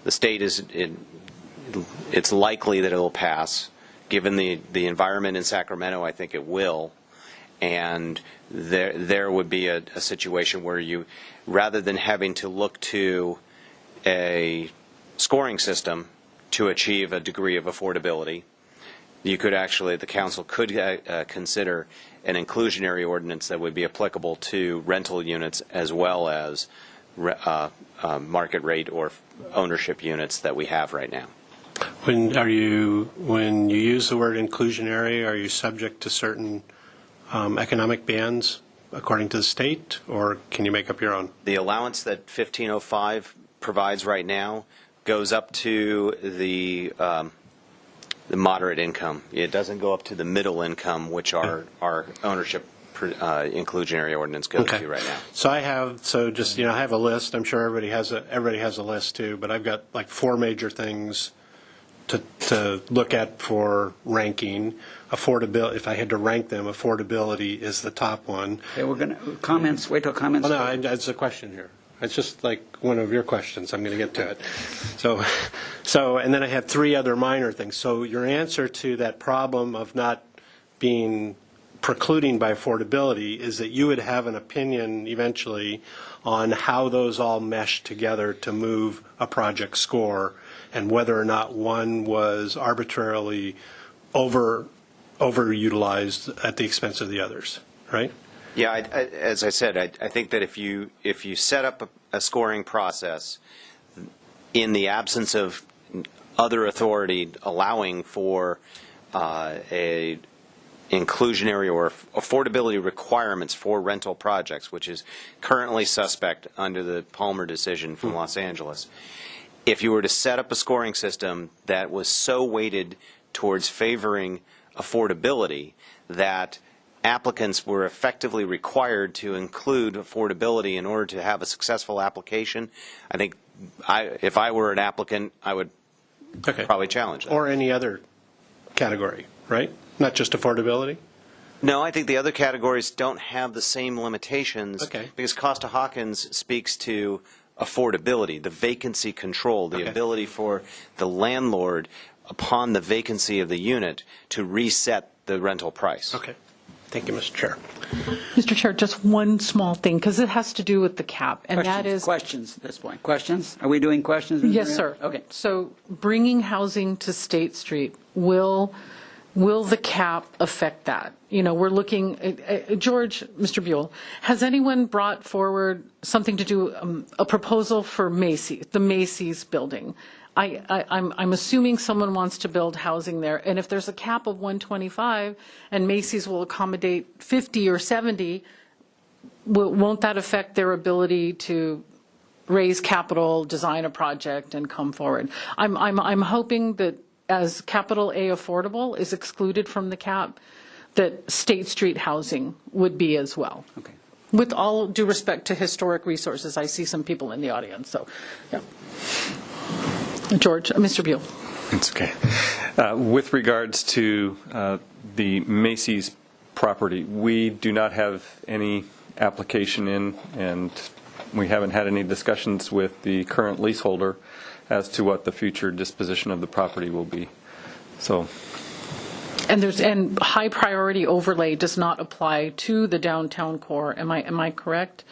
The state it's likely that it will pass. Given the environment in Sacramento, I think it will. And there would be a situation where you, rather than having to look to a scoring system to achieve a degree of affordability, you could actually, the council could consider an inclusionary ordinance that would be applicable to rental units as well as market rate or ownership units that we have right now. When you use the word inclusionary, are you subject to certain economic bans according to the state, or can you make up your own? The allowance that 1505 provides right now goes up to the moderate income. It doesn't go up to the middle income, which our ownership inclusionary ordinance goes to right now. So I have a list. I'm sure everybody has a list too, but I've got like 4 major things to look at for ranking. Affordability, if I had to rank them, affordability is the top one. Okay, we're going to comments. Wait till comments. Well, no, it's a question here. It's just like one of your questions. I'm going to get to it. So, and then I have 3 other minor things. So your answer to that problem of not being precluding by affordability is that you would have an opinion eventually on how those all mesh together to move a project score and whether or not one was arbitrarily overutilized at the expense of the others, right? Yeah, as I said, I think that if you set up a scoring process in the absence of other authority allowing for a inclusionary or affordability requirements for rental projects, which is currently suspect under the Palmer decision from Los Angeles. If you were to set up a scoring system that was so weighted towards favoring affordability that applicants were effectively required to include affordability in order to have a successful application, I think if I were an applicant, I would probably challenge that. Or any other category, right? Not just affordability? No, I think the other categories don't have the same limitations because Costa-Hawkins speaks to affordability, the vacancy control, the ability for the landlord upon the vacancy of the unit to reset the rental price. Okay. Thank you, Mr. Chair. Mr. Chair, just one small thing, because it has to do with the cap, and that is... Questions at this point. Questions? Are we doing questions? Yes, sir. Okay. So bringing housing to State Street, will the cap affect that? You know, we're looking, George, Mr. Buell, has anyone brought forward something to do, a proposal for Macy's, the Macy's building? I'm assuming someone wants to build housing there, and if there's a cap of 125 and Macy's will accommodate 50 or 70, won't that affect their ability to raise capital, design a project, and come forward? I'm hoping that as capital A affordable is excluded from the cap, that State Street housing would be as well. Okay. With all due respect to historic resources, I see some people in the audience, so, yeah. George, Mr. Buell. It's okay. With regards to the Macy's property, we do not have any application in, and we haven't had any discussions with the current leaseholder as to what the future disposition of the property will be. So. And high priority overlay does not apply to the downtown core. Am I correct?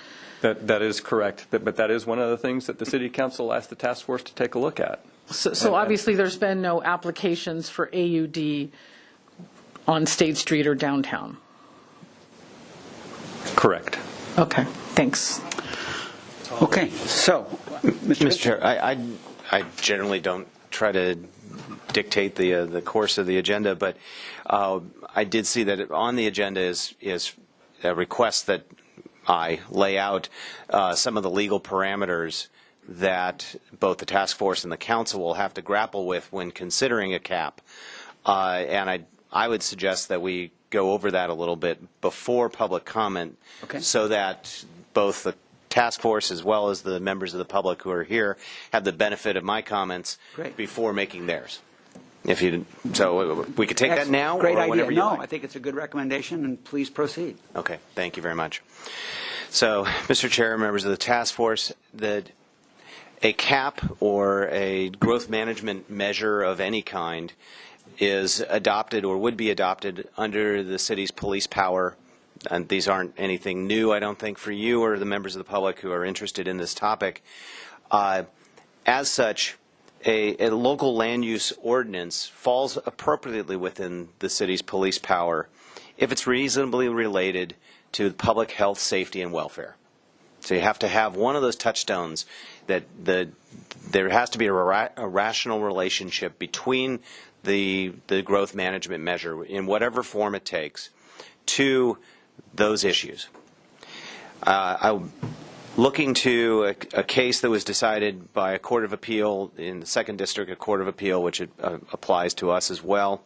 That is correct, but that is one of the things that the City Council asked the task force to take a look at. So obviously there's been no applications for AUD on State Street or downtown. Correct. Okay, thanks. Okay, so, Mr. Chair, I generally don't try to dictate the course of the agenda, but I did see that on the agenda is a request that I lay out some of the legal parameters that both the task force and the council will have to grapple with when considering a cap. And I would suggest that we go over that a little bit before public comment, so that both the task force as well as the members of the public who are here have the benefit of my comments before making theirs. So we could take that now great or idea. whenever you No, like. I think it's a good recommendation, and please proceed. Okay, thank you very much. So, Mr. Chair, members of the task force, that a cap or a growth management measure of any kind is adopted or would be adopted under the city's police power. And these aren't anything new, I don't think, for you or the members of the public who are interested in this topic. As such, a local land use ordinance falls appropriately within the city's police power if it's reasonably related to public health, safety, and welfare. So you have to have one of those touchstones that there has to be a rational relationship between the growth management measure in whatever form it takes to those issues. I'm looking to a case that was decided by a court of appeal in the 2nd District, a court of appeal, which applies to us as well,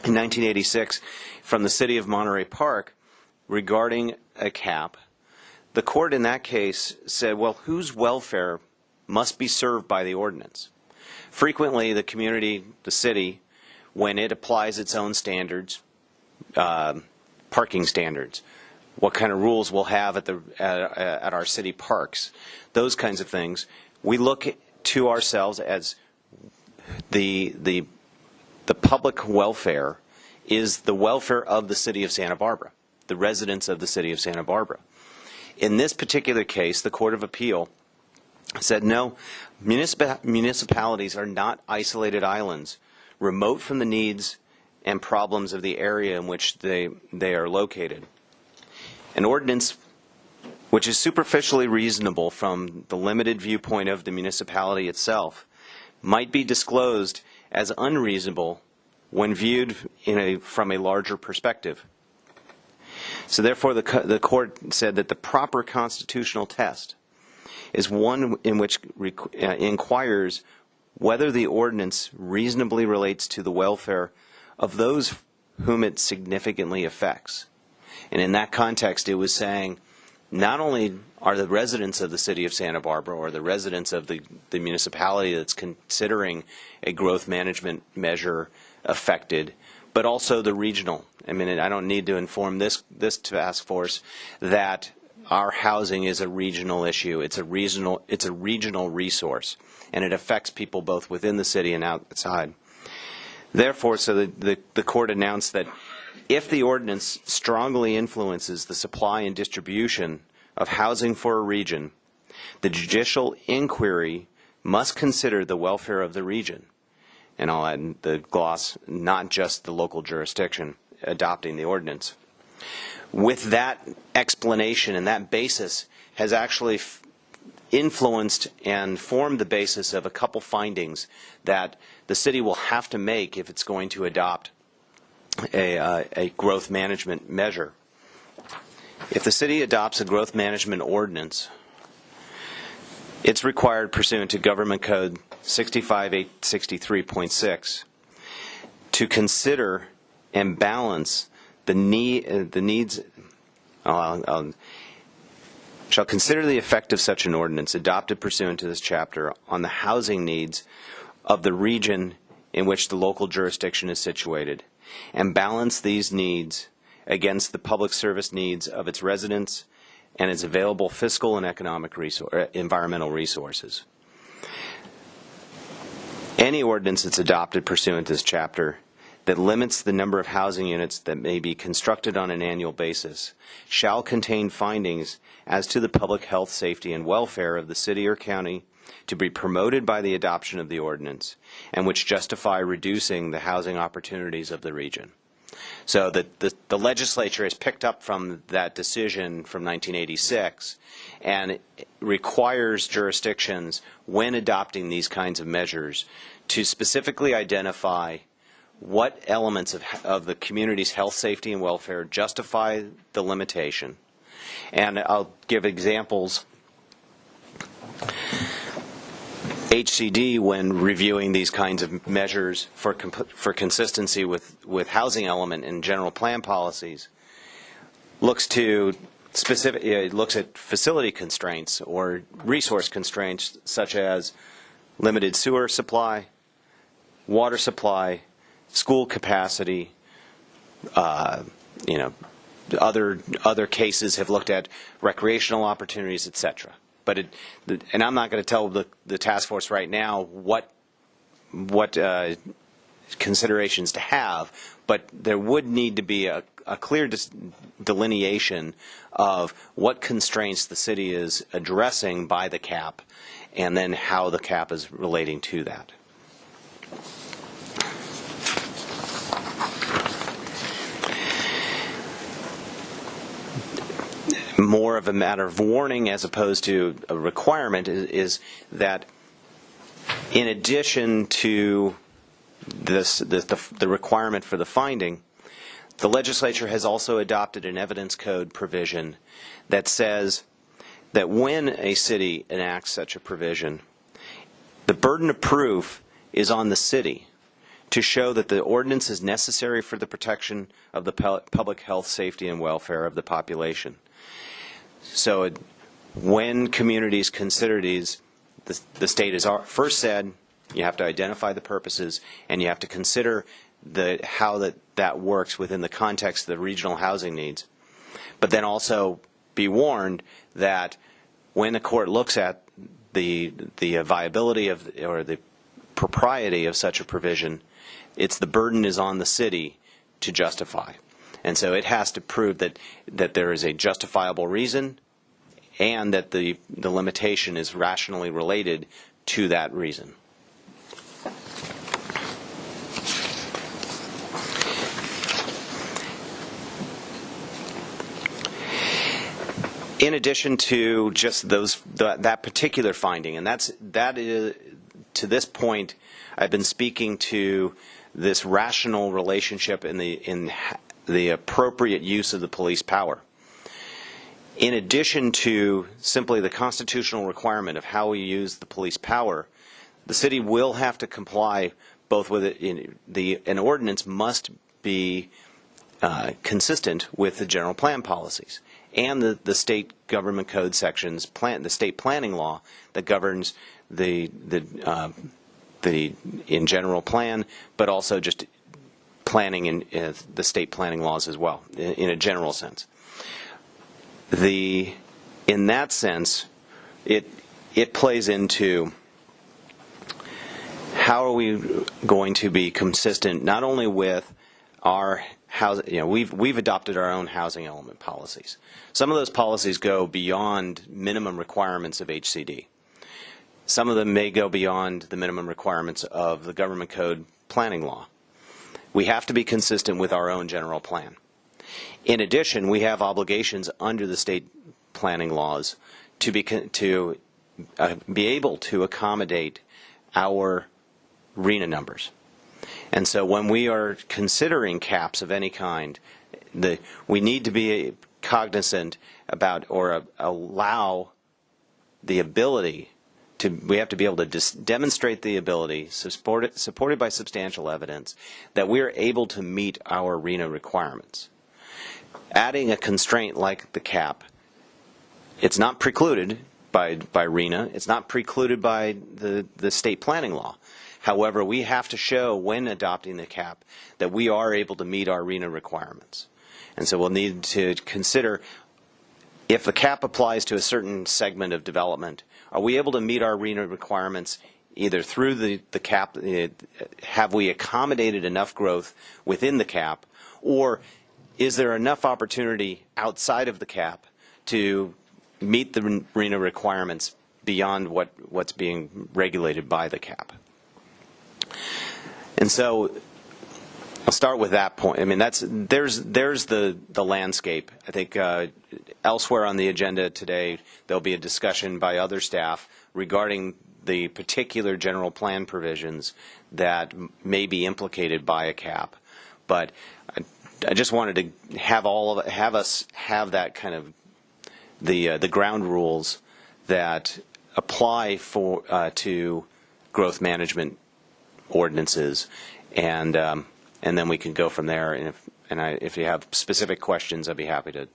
in 1986 from the city of Monterey Park regarding a cap. The court in that case said, well, whose welfare must be served by the ordinance? Frequently, the community, the city, when it applies its own standards, parking standards, what kind of rules we'll have at our city parks, those kinds of things, we look to ourselves as the public welfare is the welfare of the city of Santa Barbara, the residents of the city of Santa Barbara. In this particular case, the Court of Appeal said, no, municipalities are not isolated islands, remote from the needs and problems of the area in which they are located. An ordinance which is superficially reasonable from the limited viewpoint of the municipality itself might be disclosed as unreasonable when viewed from a larger perspective. So therefore, the court said that the proper constitutional test is one in which inquires whether the ordinance reasonably relates to the welfare of those whom it significantly affects. And in that context, it was saying not only are the residents of the city of Santa Barbara or the residents of the municipality that's considering a growth management measure affected, but also the regional. I mean, I don't need to inform this task force that our housing is a regional issue. It's a regional resource, and it affects people both within the city and outside. Therefore, so the court announced that if the ordinance strongly influences the supply and distribution of housing for a region, the judicial inquiry must consider the welfare of the region. And I'll add the gloss, not just the local jurisdiction adopting the ordinance. With that explanation and that basis has actually influenced and formed the basis of a couple findings that the city will have to make if it's going to adopt a growth management measure. If the city adopts a growth management ordinance, it's required pursuant to Government Code 65863.6 to consider and balance the needs. Shall consider the effect of such an ordinance adopted pursuant to this chapter on the housing needs of the region in which the local jurisdiction is situated, and balance these needs against the public service needs of its residents and its available fiscal and economic environmental resources. Any ordinance that's adopted pursuant to this chapter that limits the number of housing units that may be constructed on an annual basis shall contain findings as to the public health, safety, and welfare of the city or county to be promoted by the adoption of the ordinance, and which justify reducing the housing opportunities of the region. So the legislature has picked up from that decision from 1986 and requires jurisdictions, when adopting these kinds of measures, to specifically identify what elements of the community's health, safety, and welfare justify the limitation. And I'll give examples. HCD, when reviewing these kinds of measures for consistency with housing element and general plan policies, looks at facility constraints or resource constraints such as limited sewer supply, water supply, school capacity. Other cases have looked at recreational opportunities, etc. And I'm not going to tell the task force right now what considerations to have, but there would need to be a clear delineation of what constraints the city is addressing by the cap, and then how the cap is relating to that. More of a matter of warning as opposed to a requirement is that in addition to the requirement for the finding, the legislature has also adopted an evidence code provision that says that when a city enacts such a provision, the burden of proof is on the city to show that the ordinance is necessary for the protection of the public health, safety, and welfare of the population. So when communities consider these, the state has first said you have to identify the purposes, and you have to consider how that works within the context of the regional housing needs. But then also be warned that when the court looks at the viability of or the propriety of such a provision, the burden is on the city to justify. And so it has to prove that there is a justifiable reason and that the limitation is rationally related to that reason. in addition to just that particular finding, and that is to this point, I've been speaking to this rational relationship in the appropriate use of the police power. In addition to simply the constitutional requirement of how we use the police power, the city will have to comply both with it. An ordinance must be consistent with the general plan policies and the state government code sections, the state planning law that governs the in general plan, but also just planning in the state planning laws as well, in a general sense. In that sense, it plays into how are we going to be consistent not only with our housing, we've adopted our own housing element policies. Some of those policies go beyond minimum requirements of HCD. Some of them may go beyond the minimum requirements of the government code planning law. We have to be consistent with our own general plan. In addition, we have obligations under the state planning laws to be able to accommodate our RHNA numbers. And so when we are considering caps of any kind, we need to be cognizant about or allow the ability we have to be able to demonstrate the ability, supported by substantial evidence, that we are able to meet our RHNA requirements. Adding a constraint like the cap, it's not precluded by RHNA. It's not precluded by the state planning law. However, we have to show when adopting the cap that we are able to meet our RHNA requirements. And so we'll need to consider if the cap applies to a certain segment of development, are we able to meet our RHNA requirements either through the cap, have we accommodated enough growth within the cap, or is there enough opportunity outside of the cap to meet the RHNA requirements beyond what's being regulated by the cap? And so I'll start with that point. I mean, there's the landscape. I think elsewhere on the agenda today there'll be a discussion by other staff regarding the particular general plan provisions that may be implicated by a cap. But I just wanted to have us have that kind of the ground rules that apply to growth management ordinances, and then we can go from there. And if you have specific questions, I'd be happy to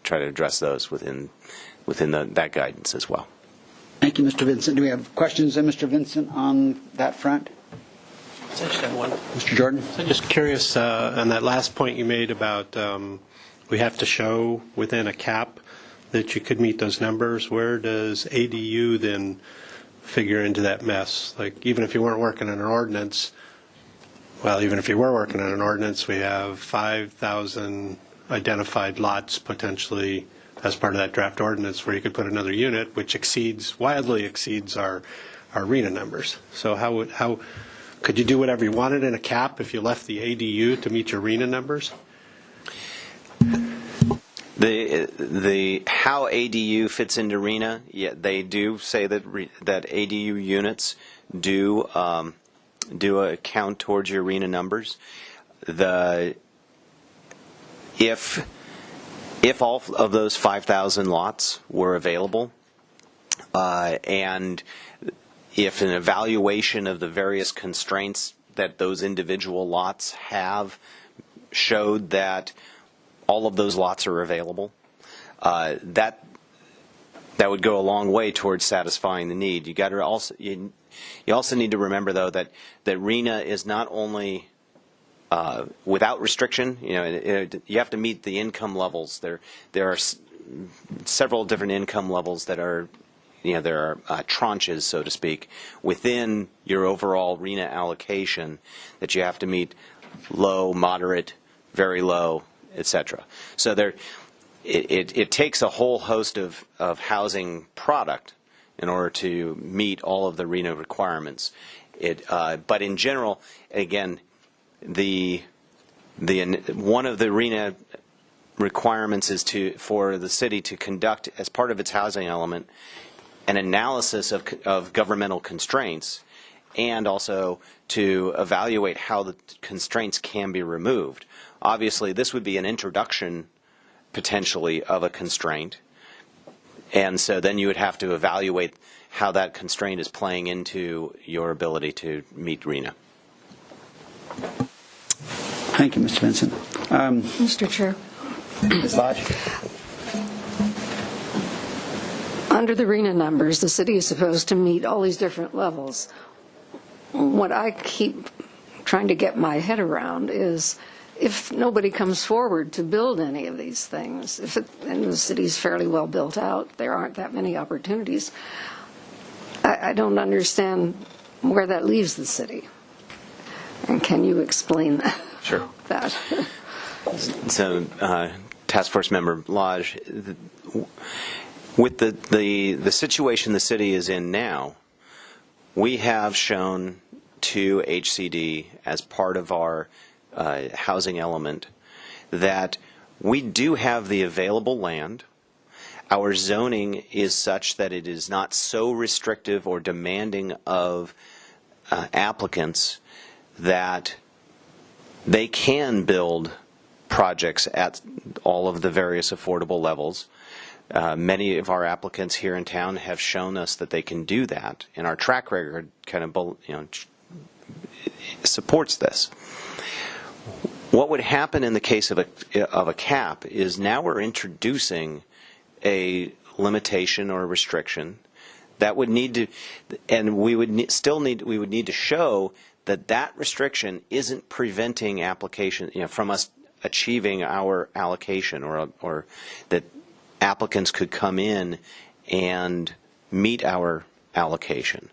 try to address those within that guidance as well. Thank you, Mr. Vincent. Do we have questions, Mr. Vincent, on that front? I just have one. Mr. Jordan? I'm just curious on that last point you made about we have to show within a cap that you could meet those numbers. Where does ADU then figure into that mess? Like, even if you weren't working on an ordinance, well, even if you were working on an ordinance, we have 5,000 identified lots potentially as part of that draft ordinance where you could put another unit, which wildly exceeds our RHNA numbers. So how could you do whatever you wanted in a cap if you left the ADU to meet your RHNA numbers? The how ADU fits into RHNA, yeah, they do say that ADU units do account towards your RHNA numbers. If all of those 5,000 lots were available, and if an evaluation of the various constraints that those individual lots have showed that all of those lots are available, that would go a long way towards satisfying the need. You also need to remember, though, that RHNA is not only without restriction. You have to meet the income levels. There are several different income levels that are, there are tranches, so to speak, within your overall RHNA allocation that you have to meet: low, moderate, very low, etc. So it takes a whole host of housing product in order to meet all of the RHNA requirements. But in general, again, one of the RHNA requirements is for the city to conduct, as part of its housing element, an analysis of governmental constraints, and also to evaluate how the constraints can be removed. Obviously, this would be an introduction, potentially, of a constraint. And so then you would have to evaluate how that constraint is playing into your ability to meet RENA. Thank you, Mr. Benson. Mr. Chair. Ms. Lodge? Under the RENA numbers, the city is supposed to meet all these different levels. What I keep trying to get my head around is if nobody comes forward to build any of these things, and the city's fairly well built out, there aren't that many opportunities, I don't understand where that leaves the city. And can you explain that? Sure. That? So, Task Force Member Lodge, with the situation the city is in now, we have shown to HCD as part of our housing element that we do have the available land. Our zoning is such that it is not so restrictive or demanding of applicants that they can build projects at all of the various affordable levels. Many of our applicants here in town have shown us that they can do that, and our track record kind of supports this. What would happen in the case of a cap is now we're introducing a limitation or a restriction that would need to, and we would need to show that that restriction isn't preventing application, from us achieving our allocation, or that applicants could come in and meet our allocation.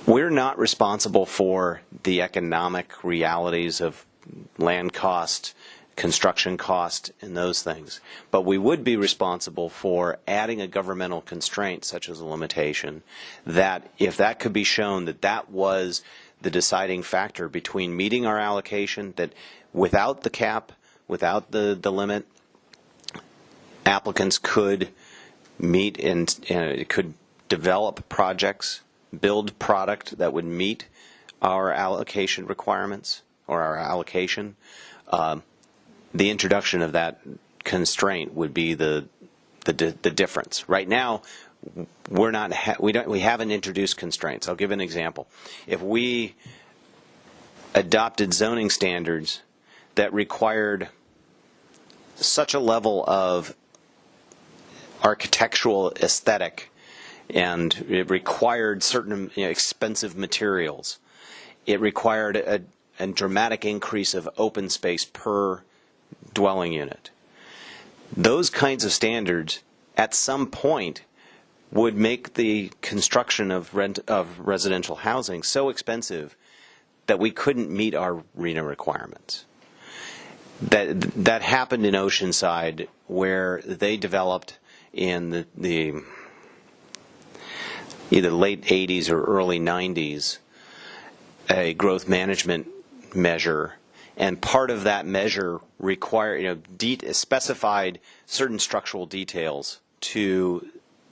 We're not responsible for the economic realities of land cost, construction cost, and those things. But we would be responsible for adding a governmental constraint, such as a limitation, that if that could be shown that that was the deciding factor between meeting our allocation, that without the cap, without the limit, applicants could meet and could develop projects, build product that would meet our allocation requirements or our allocation. The introduction of that constraint would be the difference. Right now, we haven't introduced constraints. I'll give an example. If we adopted zoning standards that required such a level of architectural aesthetic, and it required certain expensive materials, it required a dramatic increase of open space per dwelling unit. Those kinds of standards at some point would make the construction of residential housing so expensive that we couldn't meet our RENA requirements. That happened in Oceanside, where they developed in the either late 80s or early 90s a growth management measure, and part of that measure required, specified certain structural details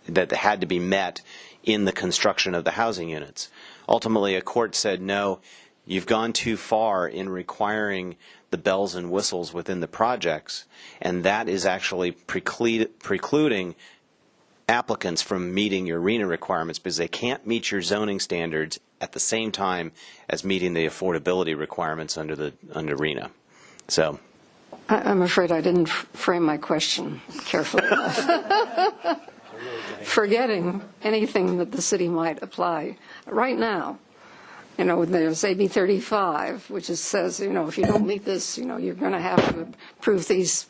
that had to be met in the construction of the housing units. Ultimately, a court said, no, you've gone too far in requiring the bells and whistles within the projects, and that is actually precluding applicants from meeting your RENA requirements, because they can't meet your zoning standards at the same time as meeting the affordability requirements under RENA. So, I'm afraid I didn't frame my question carefully enough. Forgetting anything that the city might apply. Right now, there's AB 35, which says, if you don't meet this, you're going to have to approve these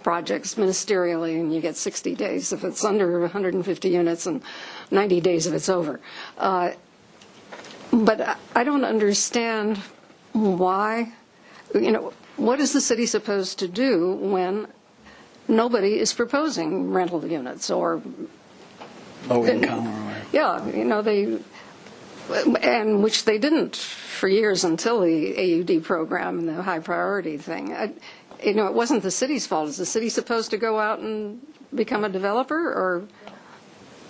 projects ministerially, and you get 60 days if it's under 150 units and 90 days if it's over. But I don't understand why, what is the city supposed to do when nobody is proposing rental units or low income or whatever? Yeah, and which they didn't for years until the AUD program and the high priority thing. it wasn't the city's fault. Is the city supposed to go out and become a developer, or?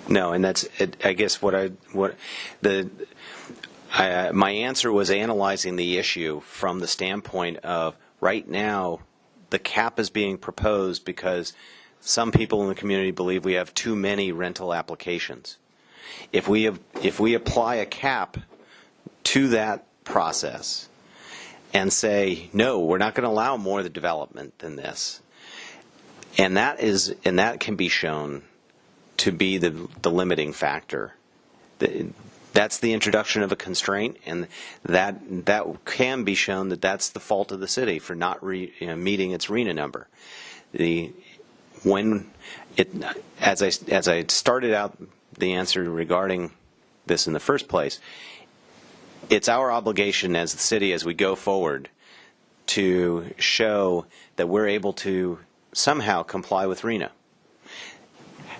No, and that's I guess my answer was analyzing the issue from the standpoint of right now the cap is being proposed because some people in the community believe we have too many rental applications. If we apply a cap to that process and say, no, we're not going to allow more of the development than this, and that can be shown to be the limiting factor. That's the introduction of a constraint, and that can be shown that that's the fault of the city for not meeting its RENA number. As I started out the answer regarding this in the first place, it's our obligation as the city, as we go forward, to show that we're able to somehow comply with RENA.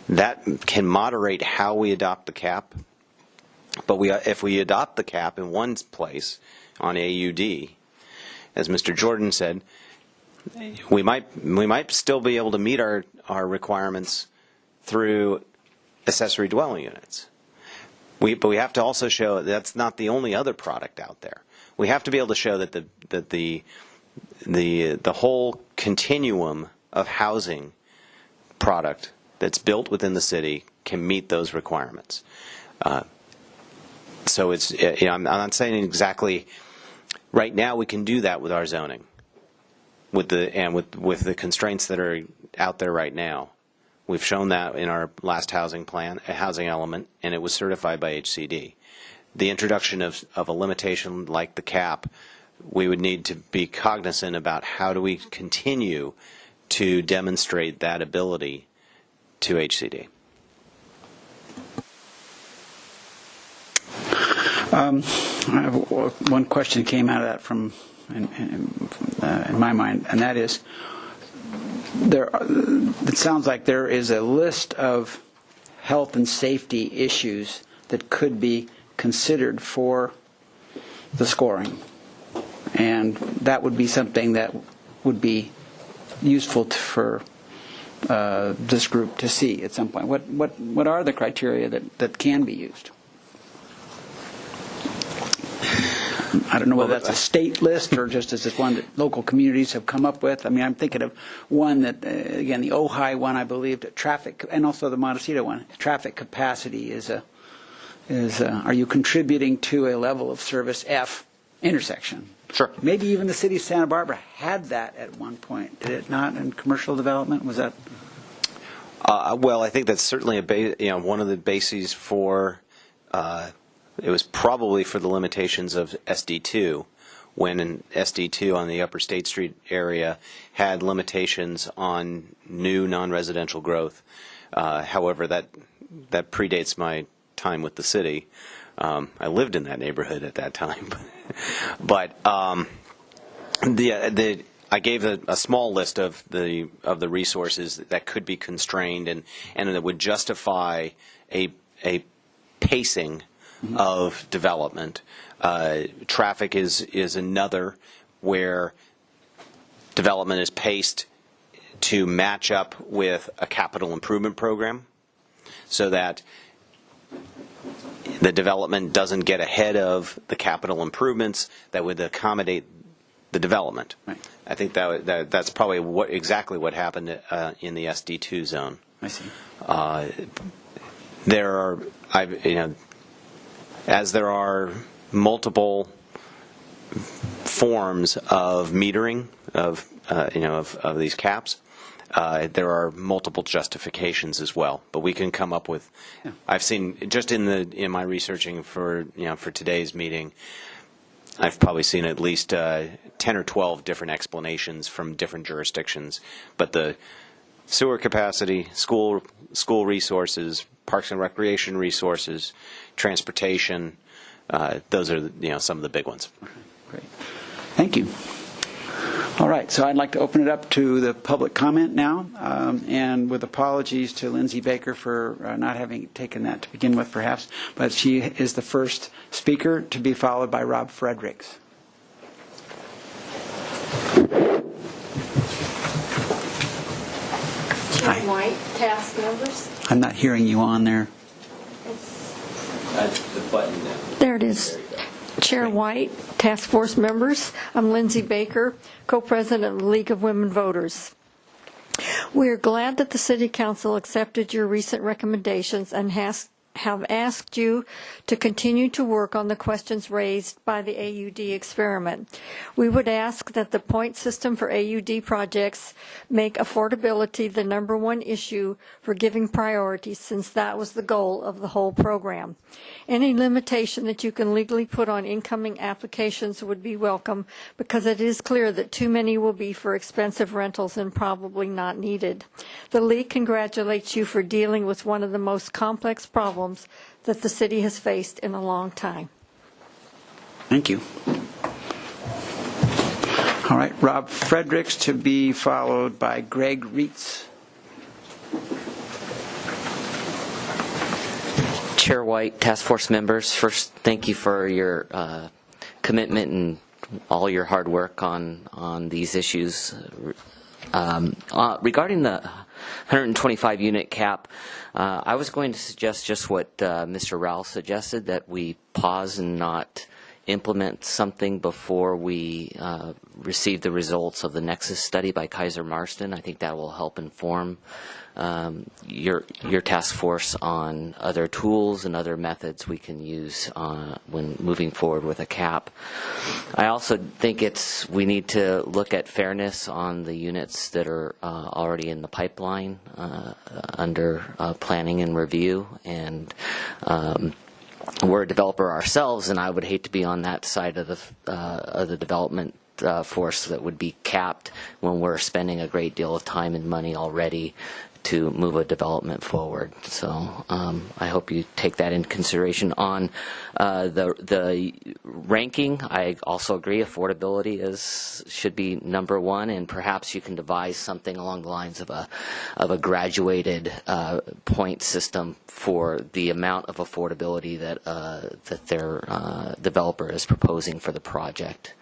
That can moderate how we adopt the cap, but if we adopt the cap in one place on AUD, as Mr. Jordan said, we might still be able to meet our requirements through accessory dwelling units. But we have to also show that's not the only other product out there. We have to be able to show that the whole continuum of housing product that's built within the city can meet those requirements. So it's I'm not saying exactly right now we can do that with our zoning, with the constraints that are out there right now. We've shown that in our last housing plan, a housing element, and it was certified by HCD. The introduction of a limitation like the cap, we would need to be cognizant about how do we continue to demonstrate that ability to HCD. I have one question came out of that from in my mind, and that is, it sounds like there is a list of health and safety issues that could be considered for the scoring, and that would be something that would be useful for this group to see at some point. What are the criteria that can be used? I don't know whether that's a state list or just as one that local communities have come up with. I mean, I'm thinking of one that, again, the Ojai one, I believe, traffic, and also the Montecito one. Traffic capacity is are you contributing to a level of service F intersection? Sure. Maybe even the city of Santa Barbara had that at one point. Did it not in commercial development? Was that? Well, I think that's certainly one of the bases for. It was probably for the limitations of SD2, when in SD2 on the Upper State Street area had limitations on new non-residential growth. However, that predates my time with the city. I lived in that neighborhood at that time, but I gave a small list of the resources that could be constrained and that would justify a pacing of development. Traffic is another where development is paced to match up with a capital improvement program so that the development doesn't get ahead of the capital improvements that would accommodate the development. Right. I think that's probably exactly what happened in the SD2 zone. I see. As there are multiple forms of metering of these caps, there are multiple justifications as well. But we can come up with. Yeah. I've seen just in my researching for today's meeting, I've probably seen at least 10 or 12 different explanations from different jurisdictions. But the sewer capacity, school resources, parks and recreation resources, transportation, those are some of the big ones. Okay, great. Thank you. All right, so I'd like to open it up to the public comment now, and with apologies to Lindsay Baker for not having taken that to begin with, perhaps, but she is the first speaker, to be followed by Rob Fredericks. Chair White, task members. I'm not hearing you on there. The button now. There it is. Chair White, task force members. I'm Lindsay Baker, co-president of the League of Women Voters. We are glad that the City Council accepted your recent recommendations and have asked you to continue to work on the questions raised by the AUD experiment. We would ask that the point system for AUD projects make affordability the #1 issue for giving priority, since that was the goal of the whole program. Any limitation that you can legally put on incoming applications would be welcome, because it is clear that too many will be for expensive rentals and probably not needed. The League congratulates you for dealing with one of the most complex problems that the city has faced in a long time. Thank you. All right, Rob Fredericks to be followed by Greg Reitz. Chair White, task force members, first, thank you for your commitment and all your hard work on these issues. Regarding the 125 unit cap, I was going to suggest just what Mr. Rowell suggested, that we pause and not implement something before we receive the results of the Nexus study by Kaiser Marston. I think that will help inform your task force on other tools and other methods we can use when moving forward with a cap. I also think we need to look at fairness on the units that are already in the pipeline under planning and review, and we're a developer ourselves, and I would hate to be on that side of the development force that would be capped when we're spending a great deal of time and money already to move a development forward. So I hope you take that into consideration. On the ranking, I also agree affordability should be #1, and perhaps you can devise something along the lines of a graduated point system for the amount of affordability that their developer is proposing for the project,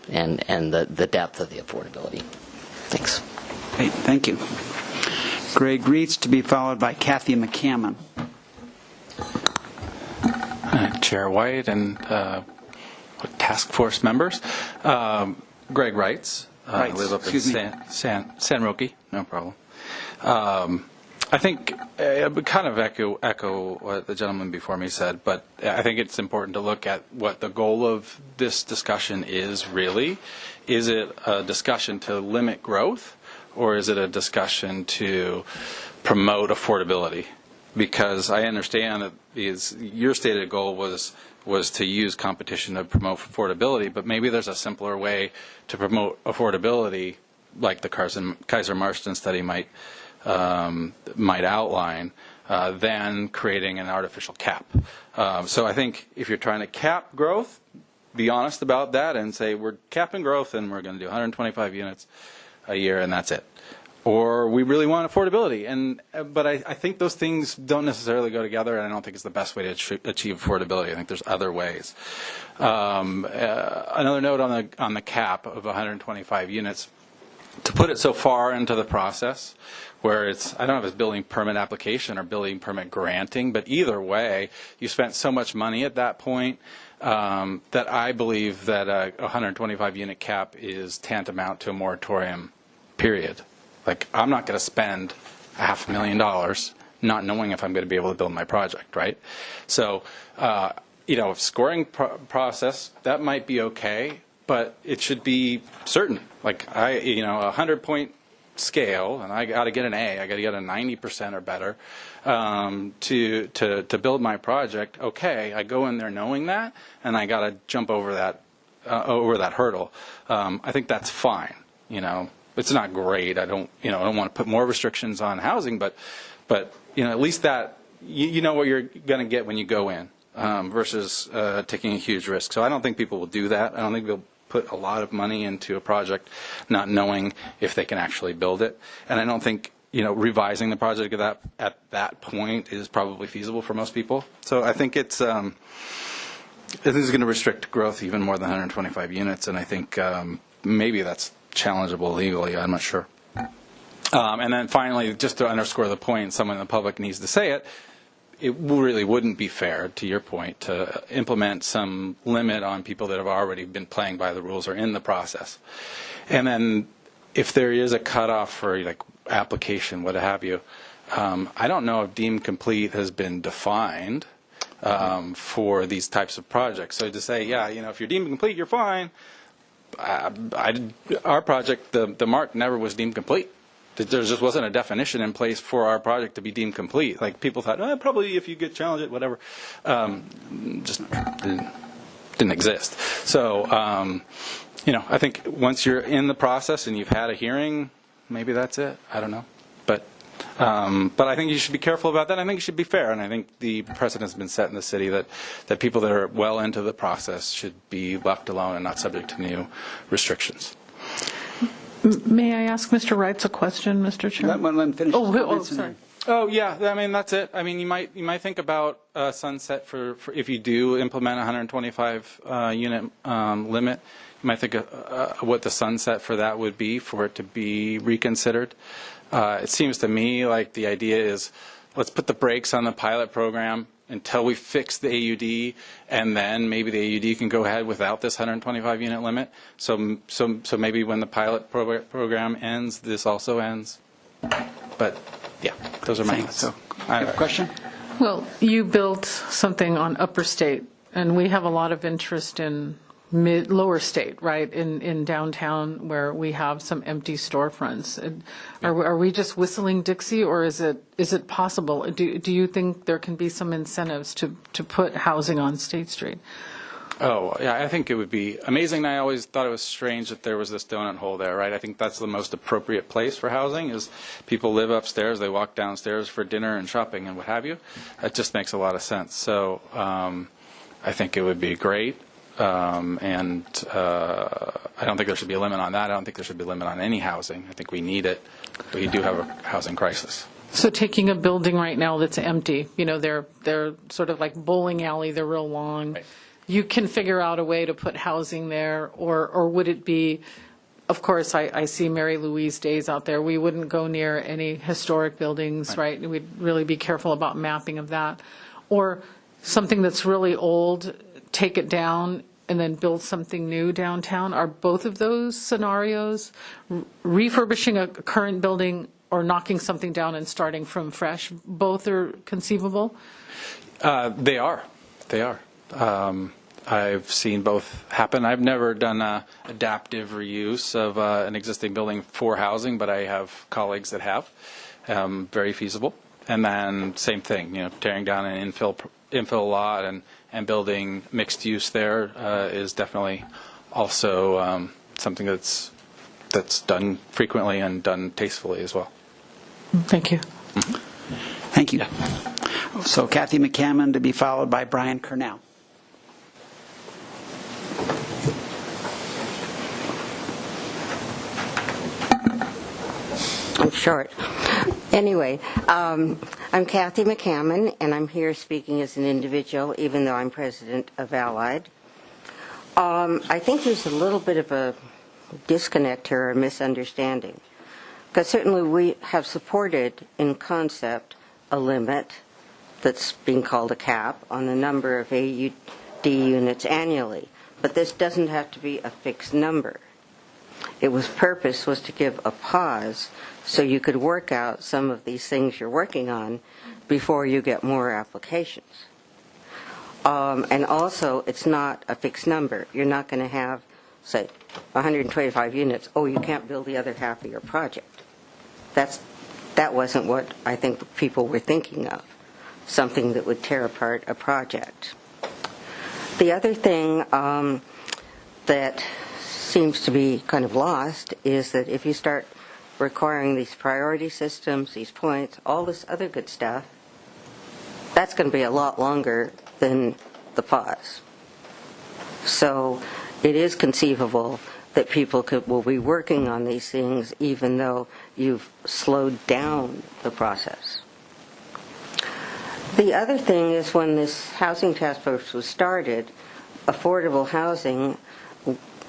and the depth of the affordability. Thanks. Great, thank you. Greg Reitz to be followed by Kathy McCammon. Chair White and task force members. Greg Reitz. I live up in San Roque. No problem. I think I would kind of echo what the gentleman before me said, but I think it's important to look at what the goal of this discussion is really. Is it a discussion to limit growth, or is it a discussion to promote affordability? Because I understand that your stated goal was to use competition to promote affordability, but maybe there's a simpler way to promote affordability, like the Kaiser Marston study might outline, than creating an artificial cap. So I think if you're trying to cap growth, be honest about that and say we're capping growth and we're going to do 125 units a year and that's it. Or we really want affordability, but I think those things don't necessarily go together, and I don't think it's the best way to achieve affordability. I think there's other ways. Another note on the cap of 125 units. To put it so far into the process where I don't know if it's building permit application or building permit granting, but either way, you spent so much money at that point that I believe that a 125 unit cap is tantamount to a moratorium, period. Like, I'm not going to spend $500,000 not knowing if I'm going to be able to build my project, right? So, scoring process, that might be okay, but it should be certain. Like, a 100-point scale, and I got to get an A, I got to get a 90% or better to build my project. Okay, I go in there knowing that, and I got to jump over that hurdle. I think that's fine. It's not great. I don't want to put more restrictions on housing, but at least that you know what you're going to get when you go in versus taking a huge risk. So I don't think people will do that. I don't think they'll put a lot of money into a project not knowing if they can actually build it. And I don't think revising the project at that point is probably feasible for most people. So I think this is going to restrict growth even more than 125 units, and I think maybe that's challengeable legally. I'm not sure. And then finally, just to underscore the point, someone in the public needs to say it, it really wouldn't be fair, to your point, to implement some limit on people that have already been playing by the rules or in the process. And then if there is a cutoff for like application, what have you, I don't know if deemed complete has been defined for these types of projects. So to say, yeah, if you're deemed complete, you're fine. Our project, the MARC, never was deemed complete. There just wasn't a definition in place for our project to be deemed complete. Like people thought, probably if you get challenged, whatever, just didn't exist. So, I think once you're in the process and you've had a hearing, maybe that's it. I don't know, but I think you should be careful about that. I think it should be fair, and I think the precedent has been set in the city that people that are well into the process should be left alone and not subject to new restrictions. May I ask Mr. Wrights a question, Mr. Chair? Let me finish. Sorry. Oh yeah, I mean that's it. I mean you might think about sunset for if you do implement a 125 unit limit. You might think of what the sunset for that would be for it to be reconsidered. It seems to me like the idea is let's put the brakes on the pilot program until we fix the AUD, and then maybe the AUD can go ahead without this 125 unit limit. So maybe when the pilot program ends, this also ends. But yeah, those are my thoughts. So, I have a question. Well, you built something on Upper State, and we have a lot of interest in Lower State, right, in downtown where we have some empty storefronts. Are we just whistling Dixie, or is it possible? Do you think there can be some incentives to put housing on State Street? Oh, yeah, I think it would be amazing. I always thought it was strange that there was this donut hole there, right? I think that's the most appropriate place for housing is people live upstairs, they walk downstairs for dinner and shopping and what have you. That just makes a lot of sense. So I think it would be great. I don't think there should be a limit on that. I don't think there should be a limit on any housing. I think we need it. We do have a housing crisis. So taking a building right now that's empty, they're sort of like bowling alley, they're real long. Right. You can figure out a way to put housing there, or would it be, of course, I see Mary Louise Days out there. We wouldn't go near any historic buildings, right? We'd really be careful about mapping of that. Or something that's really old, take it down and then build something new downtown. Are both of those scenarios, refurbishing a current building or knocking something down and starting from fresh, both are conceivable? They are. I've seen both happen. I've never done adaptive reuse of an existing building for housing, but I have colleagues that have. Very feasible. And then same thing, tearing down an infill lot and building mixed use there is definitely also something that's done frequently and done tastefully as well. Thank you. Mm-hmm. Thank you. Yeah. So Kathy McCammon to be followed by Brian Cornell. I'm short. Anyway, I'm Kathy McCammon, and I'm here speaking as an individual, even though I'm president of Allied. I think there's a little bit of a disconnect here, or a misunderstanding, because certainly we have supported in concept a limit that's being called a cap on the number of AUD units annually, but this doesn't have to be a fixed number. Purpose was to give a pause so you could work out some of these things you're working on before you get more applications. And also, it's not a fixed number. You're not going to have, say, 125 units. Oh, you can't build the other half of your project. That wasn't what I think people were thinking of, something that would tear apart a project. The other thing that seems to be kind of lost is that if you start requiring these priority systems, these points, all this other good stuff, that's going to be a lot longer than the pause. So it is conceivable that people will be working on these things even though you've slowed down the process. The other thing is when this housing task force was started, affordable housing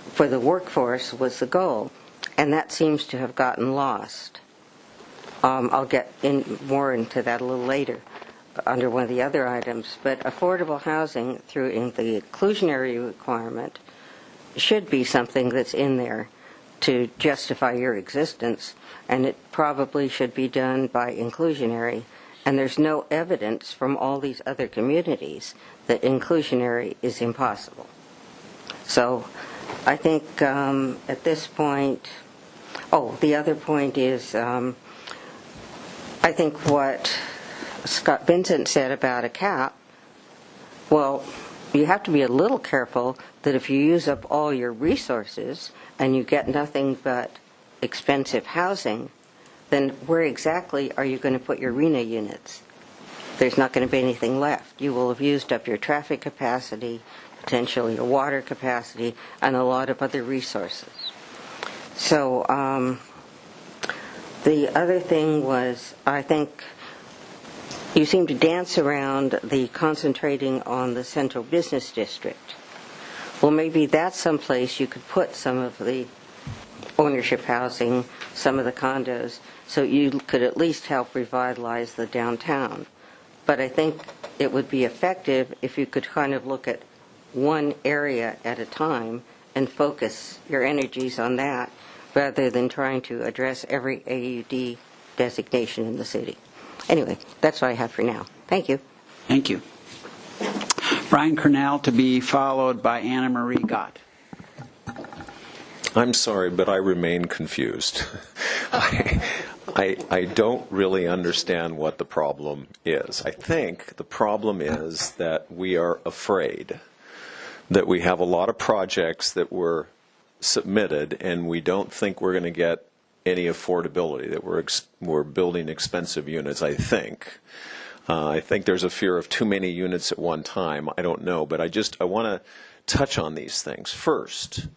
for the workforce was the goal, and that seems to have gotten lost. I'll get more into that a little later under one of the other items. But affordable housing through the inclusionary requirement should be something that's in there to justify your existence, and it probably should be done by inclusionary. And there's no evidence from all these other communities that inclusionary is impossible. So I think at this point, the other point is I think what Scott Vincent said about a cap, well, you have to be a little careful that if you use up all your resources and you get nothing but expensive housing, then where exactly are you going to put your RENA units? There's not going to be anything left. You will have used up your traffic capacity, potentially your water capacity, and a lot of other resources. So the other thing was, I think you seem to dance around the concentrating on the central business district. Well, maybe that's someplace you could put some of the ownership housing, some of the condos, so you could at least help revitalize the downtown. But I think it would be effective if you could kind of look at one area at a time and focus your energies on that rather than trying to address every AUD designation in the city. Anyway, that's what I have for now. Thank you. Thank you. Brian Cornell to be followed by Anna Marie Gott. I'm sorry, but I remain confused. I don't really understand what the problem is. I think the problem is that we are afraid that we have a lot of projects that were submitted and we don't think we're going to get any affordability, that we're building expensive units, I think. I think there's a fear of too many units at one time. I don't know, but I want to touch on these things. First,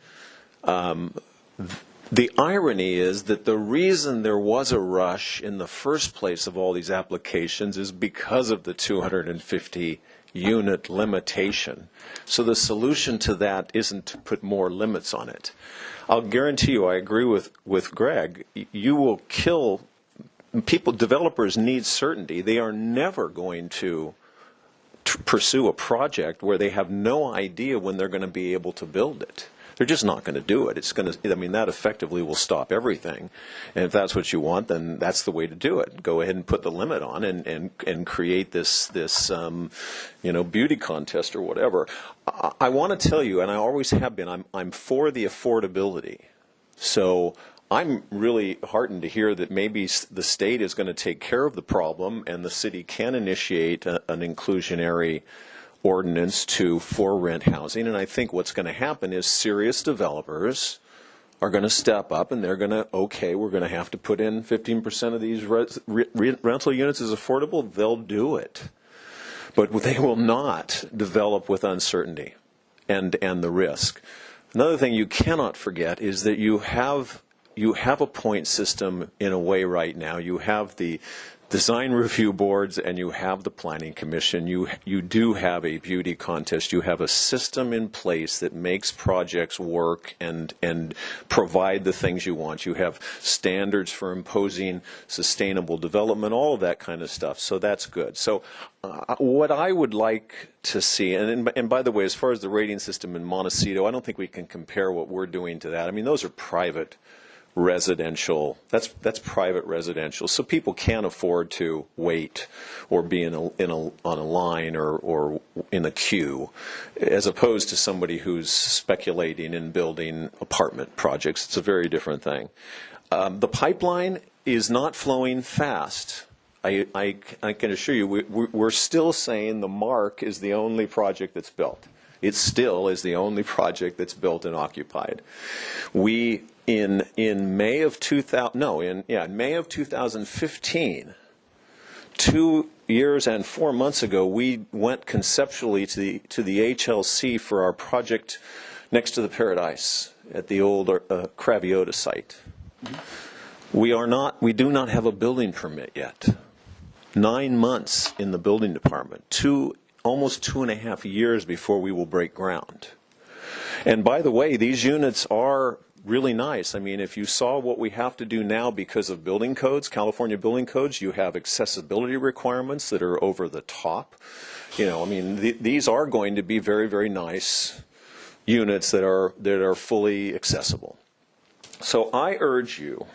the irony is that the reason there was a rush in the first place of all these applications is because of the 250 unit limitation. So the solution to that isn't to put more limits on it. I'll guarantee you, I agree with Greg, you will kill people. Developers need certainty. They are never going to pursue a project where they have no idea when they're going to be able to build it. They're just not going to do it. It's going to, I mean, that effectively will stop everything. And if that's what you want, then that's the way to do it. Go ahead and put the limit on and create this beauty contest or whatever. I want to tell you, and I always have been, I'm for the affordability. So I'm really heartened to hear that maybe the state is going to take care of the problem and the city can initiate an inclusionary ordinance for rent housing. And I think what's going to happen is serious developers are going to step up and they're going to, okay, we're going to have to put in 15% of these rental units as affordable. They'll do it. But they will not develop with uncertainty and the risk. Another thing you cannot forget is that you have a point system in a way right now. You have the design review boards and you have the planning commission. You do have a beauty contest. You have a system in place that makes projects work and provide the things you want. You have standards for imposing sustainable development, all of that kind of stuff. So that's good. So what I would like to see, and by the way, as far as the rating system in Montecito, I don't think we can compare what we're doing to that. I mean, those are private residential. That's private residential. So people can't afford to wait or be on a line or in a queue, as opposed to somebody who's speculating in building apartment projects. It's a very different thing. The pipeline is not flowing fast. I can assure you, we're still saying the Mark is the only project that's built. It still is the only project that's built and occupied. In May of 2015, 2 years and 4 months ago, we went conceptually to the HLC for our project next to the Paradise at the old Craviota site. We do not have a building permit yet. 9 months in the building department, almost 2.5 years before we will break ground. And by the way, these units are really nice. I mean, if you saw what we have to do now because of building codes, California building codes, you have accessibility requirements that are over the top. You know, I mean, these are going to be very, very nice units that are fully accessible. So I urge you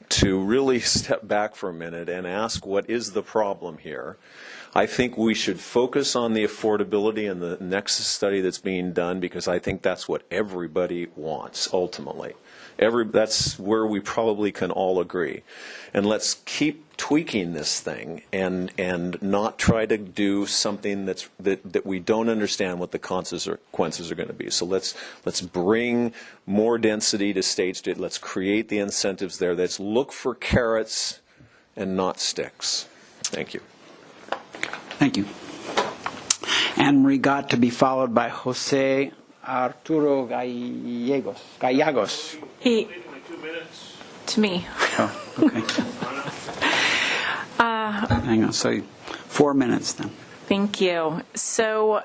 to really step back for a minute and ask, what is the problem here? I think we should focus on the affordability in the nexus study that's being done, because I think that's what everybody wants ultimately. That's where we probably can all agree. And let's keep tweaking this thing and not try to do something that we don't understand what the consequences are going to be. So let's bring more density to State Street. Let's create the incentives there. Let's look for carrots and not sticks. Thank you. Thank you. Anne Marie Gott to be followed by Jose Arturo Gallegos. He, to me. Oh, okay. Hang on, so 4 minutes then. Thank you. So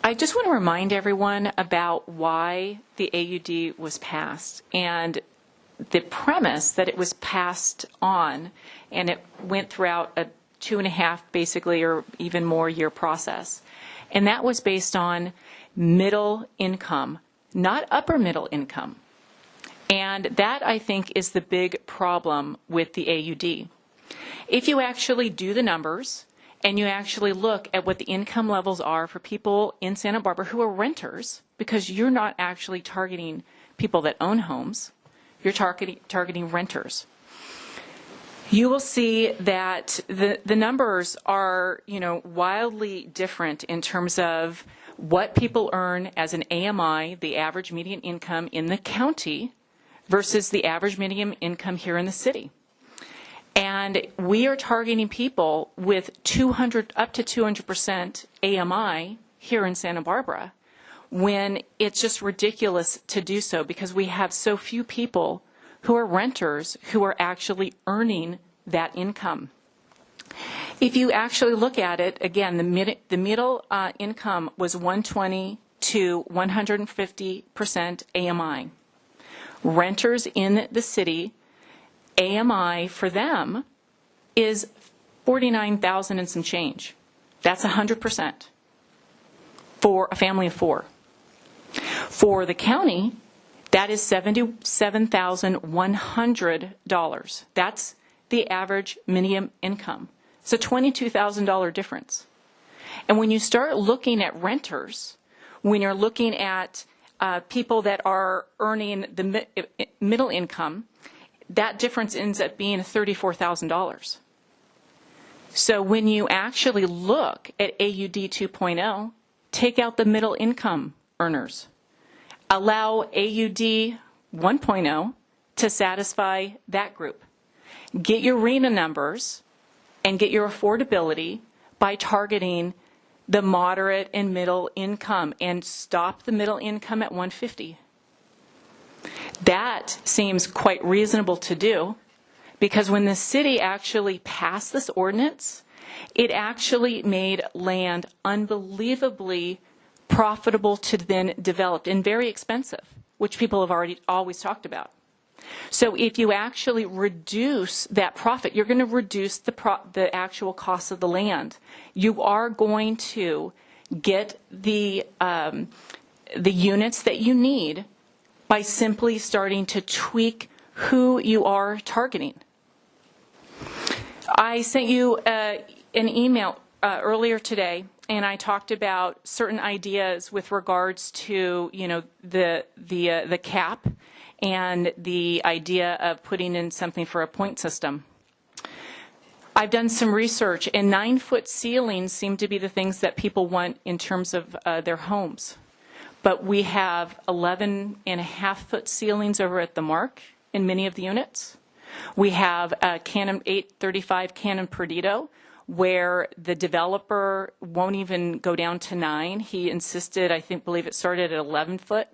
I just want to remind everyone about why the AUD was passed and the premise that it was passed on, and it went throughout a 2.5 basically or even more year process. And that was based on middle income, not upper middle income. And that, I think, is the big problem with the AUD. If you actually do the numbers and you actually look at what the income levels are for people in Santa Barbara who are renters, because you're not actually targeting people that own homes, you're targeting renters. You will see that the numbers are, wildly different in terms of what people earn as an AMI, the average median income in the county, versus the average median income here in the city. And we are targeting people with up to 200% AMI here in Santa Barbara, when it's just ridiculous to do so, because we have so few people who are renters who are actually earning that income. If you actually look at it, again, the middle income was 120 to 150% AMI. Renters in the city, AMI for them is $49,000 and some change. That's 100% for a family of 4. For the county, that is $77,100. That's the average minimum income. It's a $22,000 difference. And when you start looking at renters, when you're looking at people that are earning the middle income, that difference ends up being $34,000. So when you actually look at AUD 2.0, take out the middle income earners. Allow AUD 1.0 to satisfy that group. Get your RENA numbers and get your affordability by targeting the moderate and middle income, and stop the middle income at 150. That seems quite reasonable to do, because when the city actually passed this ordinance, it actually made land unbelievably profitable to then develop and very expensive, which people have always talked about. So if you actually reduce that profit, you're going to reduce the actual cost of the land. You are going to get the units that you need by simply starting to tweak who you are targeting. I sent you an email earlier today, and I talked about certain ideas with regards to, the cap and the idea of putting in something for a point system. I've done some research, and 9-foot ceilings seem to be the things that people want in terms of their homes. But we have 11.5-foot ceilings over at the Mark in many of the units. We have Canon 835 Canon Perdido, where the developer won't even go down to 9. He insisted, believe it started at 11-foot.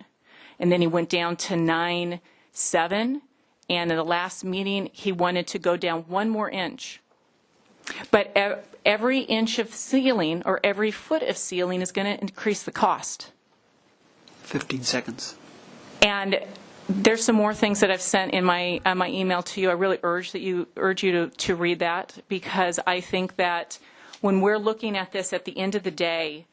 And then he went down to 9.7, and in the last meeting, he wanted to go down 1 more inch. But every inch of ceiling or every foot of ceiling is going to increase the cost. 15 seconds. And There's some more things that I've sent in my email to you. I really urge you to read that, because I think that when we're looking at this at the end of the day,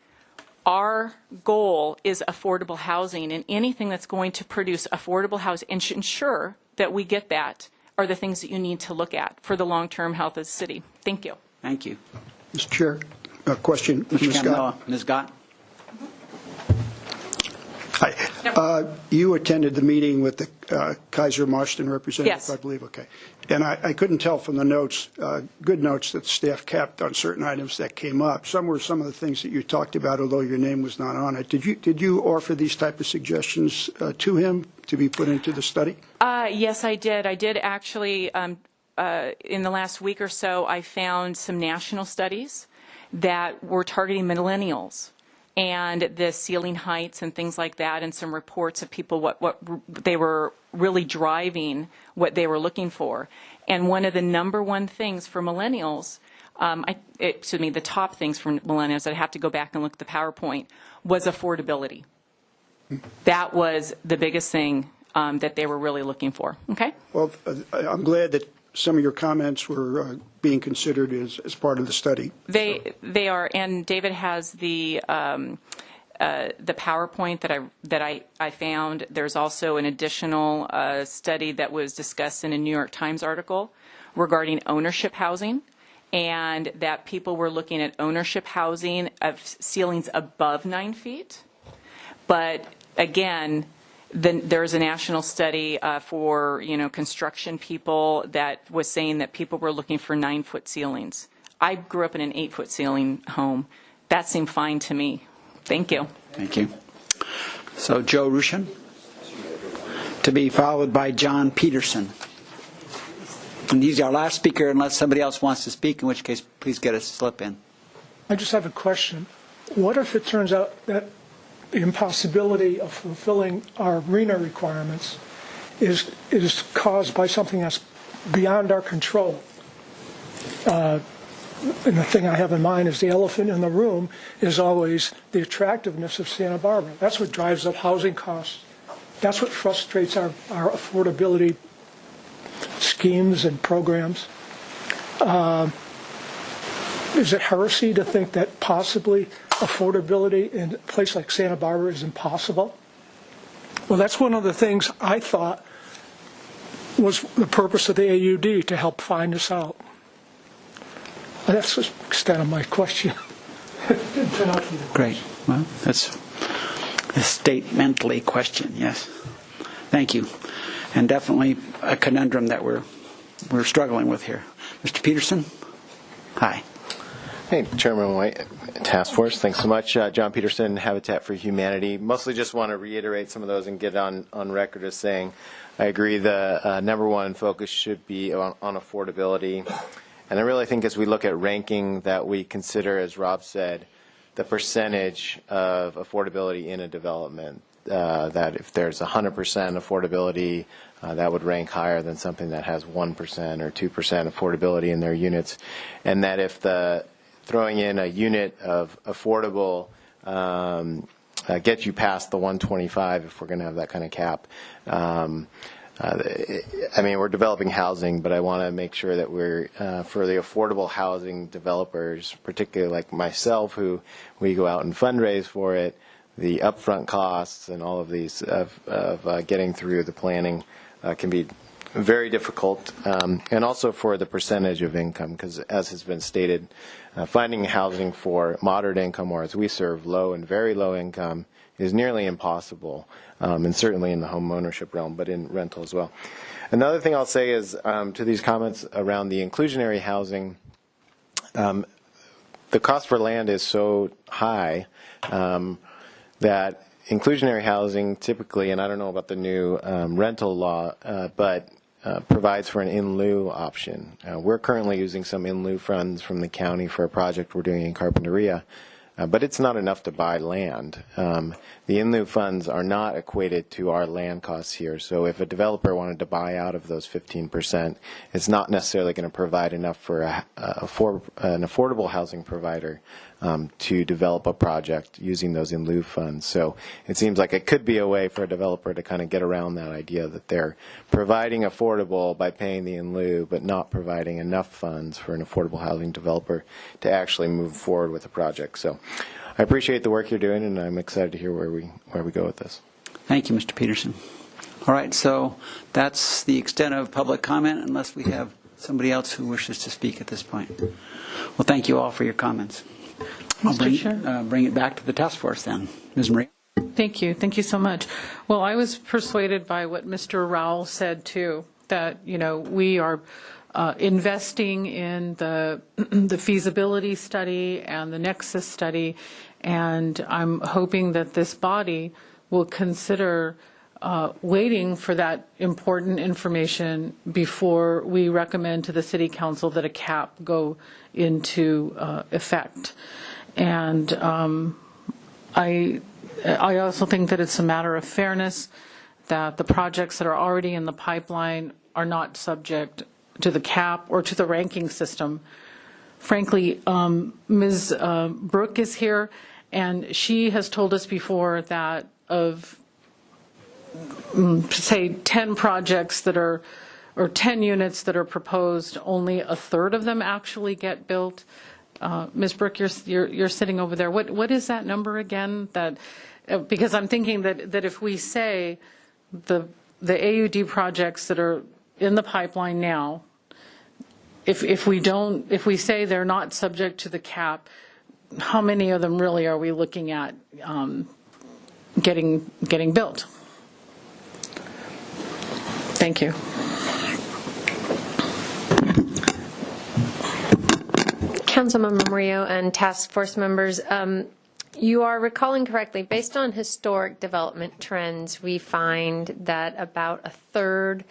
our goal is affordable housing, and anything that's going to produce affordable housing and ensure that we get that are the things that you need to look at for the long-term health of the city. Thank you. Thank you. Mr. Chair, a question. Mr. Ms. Scott. Ms. Gott? Hi. You attended the meeting with the Kaiser Marston representative, Yes. I believe. Okay. And I couldn't tell from the notes, good notes that the staff kept on certain items that came up. Some were some of the things that you talked about, although your name was not on it. Did you offer these type of suggestions to him to be put into the study? Yes, I did. I did actually, in the last week or so, I found some national studies that were targeting millennials and the ceiling heights and things like that, and some reports of people what they were really driving, what they were looking for. And one of the number one things for millennials, the top things for millennials, I'd have to go back and look at the PowerPoint, was affordability. That was the biggest thing that they were really looking for. Okay? Well, I'm glad that some of your comments were being considered as part of the study. They are, and David has the PowerPoint that I found. There's also an additional study that was discussed in a New York Times article regarding ownership housing, and that people were looking at ownership housing of ceilings above 9 feet. But again, there's a national study for construction people that was saying that people were looking for 9-foot ceilings. I grew up in an 8-foot ceiling home. That seemed fine to me. Thank you. Thank you. So Joe Rushin, to be followed by John Peterson. And he's our last speaker unless somebody else wants to speak, in which case please get a slip in. I just have a question. What if it turns out that the impossibility of fulfilling our RENA requirements is caused by something that's beyond our control? And the thing I have in mind is the elephant in the room is always the attractiveness of Santa Barbara. That's what drives up housing costs. That's what frustrates our affordability schemes and programs. Is it heresy to think that possibly affordability in a place like Santa Barbara is impossible? Well, that's one of the things I thought was the purpose of the AUD, to help find this out. That's the extent of my question. Great. Well, that's a statementally question, yes. Thank you. And definitely a conundrum that we're struggling with here. Mr. Peterson? Hi. Hey, Chairman White, Task Force, thanks so much. John Peterson, Habitat for Humanity. Mostly just want to reiterate some of those and get on record as saying I agree the number one focus should be on affordability. And I really think as we look at ranking that we consider, as Rob said, the percentage of affordability in a development, that if there's 100% affordability, that would rank higher than something that has 1% or 2% affordability in their units. And that if throwing in a unit of affordable gets you past the 125, if we're going to have that kind of cap. I mean, we're developing housing, but I want to make sure that we're, for the affordable housing developers, particularly like myself, who we go out and fundraise for it, the upfront costs and all of these of getting through the planning can be very difficult, and also for the percentage of income, because as has been stated, finding housing for moderate income, or as we serve low and very low income, is nearly impossible, and certainly in the home ownership realm, but in rental as well. Another thing I'll say is to these comments around the inclusionary housing, the cost for land is so high that inclusionary housing typically, and I don't know about the new rental law, but provides for an in lieu option. We're currently using some in lieu funds from the county for a project we're doing in Carpinteria, but it's not enough to buy land. The in lieu funds are not equated to our land costs here. So if a developer wanted to buy out of those 15%, it's not necessarily going to provide enough for an affordable housing provider to develop a project using those in lieu funds. So it seems like it could be a way for a developer to kind of get around that idea that they're providing affordable by paying the in lieu, but not providing enough funds for an affordable housing developer to actually move forward with the project. So I appreciate the work you're doing, and I'm excited to hear where we go with this. Thank you, Mr. Peterson. All right, so that's the extent of public comment, unless we have somebody else who wishes to speak at this point. Well, thank you all for your comments. I'll bring it back to the task force then. Ms. Maria? Thank you. Thank you so much. Well, I was persuaded by what Mr. Rowell said, too, that, we are investing in the feasibility study and the nexus study, and I'm hoping that this body will consider waiting for that important information before we recommend to the City Council that a cap go into effect. And I also think that it's a matter of fairness that the projects that are already in the pipeline are not subject to the cap or to the ranking system. Frankly, Ms. Brooke is here, and she has told us before that of, say, 10 projects that are, or 10 units that are proposed, only a third of them actually get built. Ms. Brooke, you're sitting over there. What is that number again? That because I'm thinking that if we say the AUD projects that are in the pipeline now, if we say they're not subject to the cap, how many of them really are we looking at getting built? Thank you. Councilmember Murillo and task force members, you are recalling correctly, based on historic development trends, we find that about a third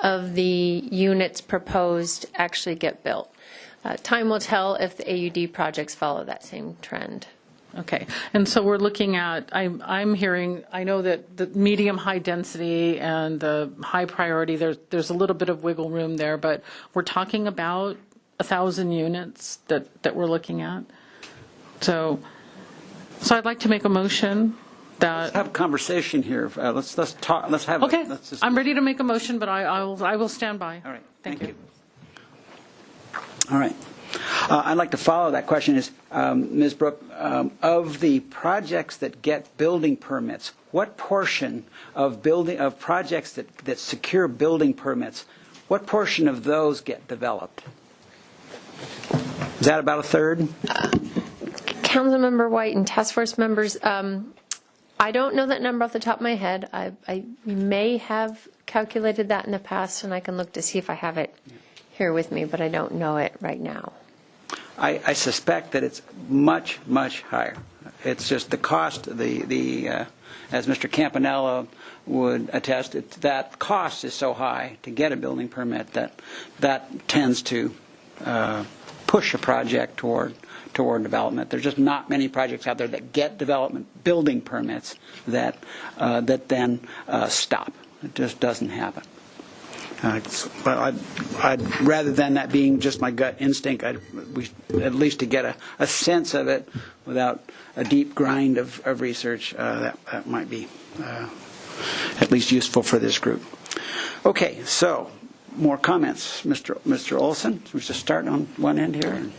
of the units proposed actually get built. Time will tell if the AUD projects follow that same trend. Okay, and so we're looking at, I'm hearing, I know that the medium high density and the high priority, there's a little bit of wiggle room there, but we're talking about 1,000 units that we're looking at. So I'd like to make a motion that. Let's have a conversation here. Let's talk. Let's have. Okay, I'm ready to make a motion, but I will stand by. All right. Thank you. All right. I'd like to follow that question. Is Ms. Brooke, of the projects that get building permits, what portion of projects that secure building permits, what portion of those get developed? Is that about a third? Councilmember White and task force members, I don't know that number off the top of my head. I may have calculated that in the past, and I can look to see if I have it here with me, but I don't know it right now. I suspect that it's much, much higher. It's just the cost, as Mr. Campanella would attest, that cost is so high to get a building permit that tends to push a project toward development. There's just not many projects out there that get building permits that then stop. It just doesn't happen. But I'd rather than that being just my gut instinct, at least to get a sense of it without a deep grind of research, that might be at least useful for this group. Okay, so more comments, Mr. Olson. We just start on one end here.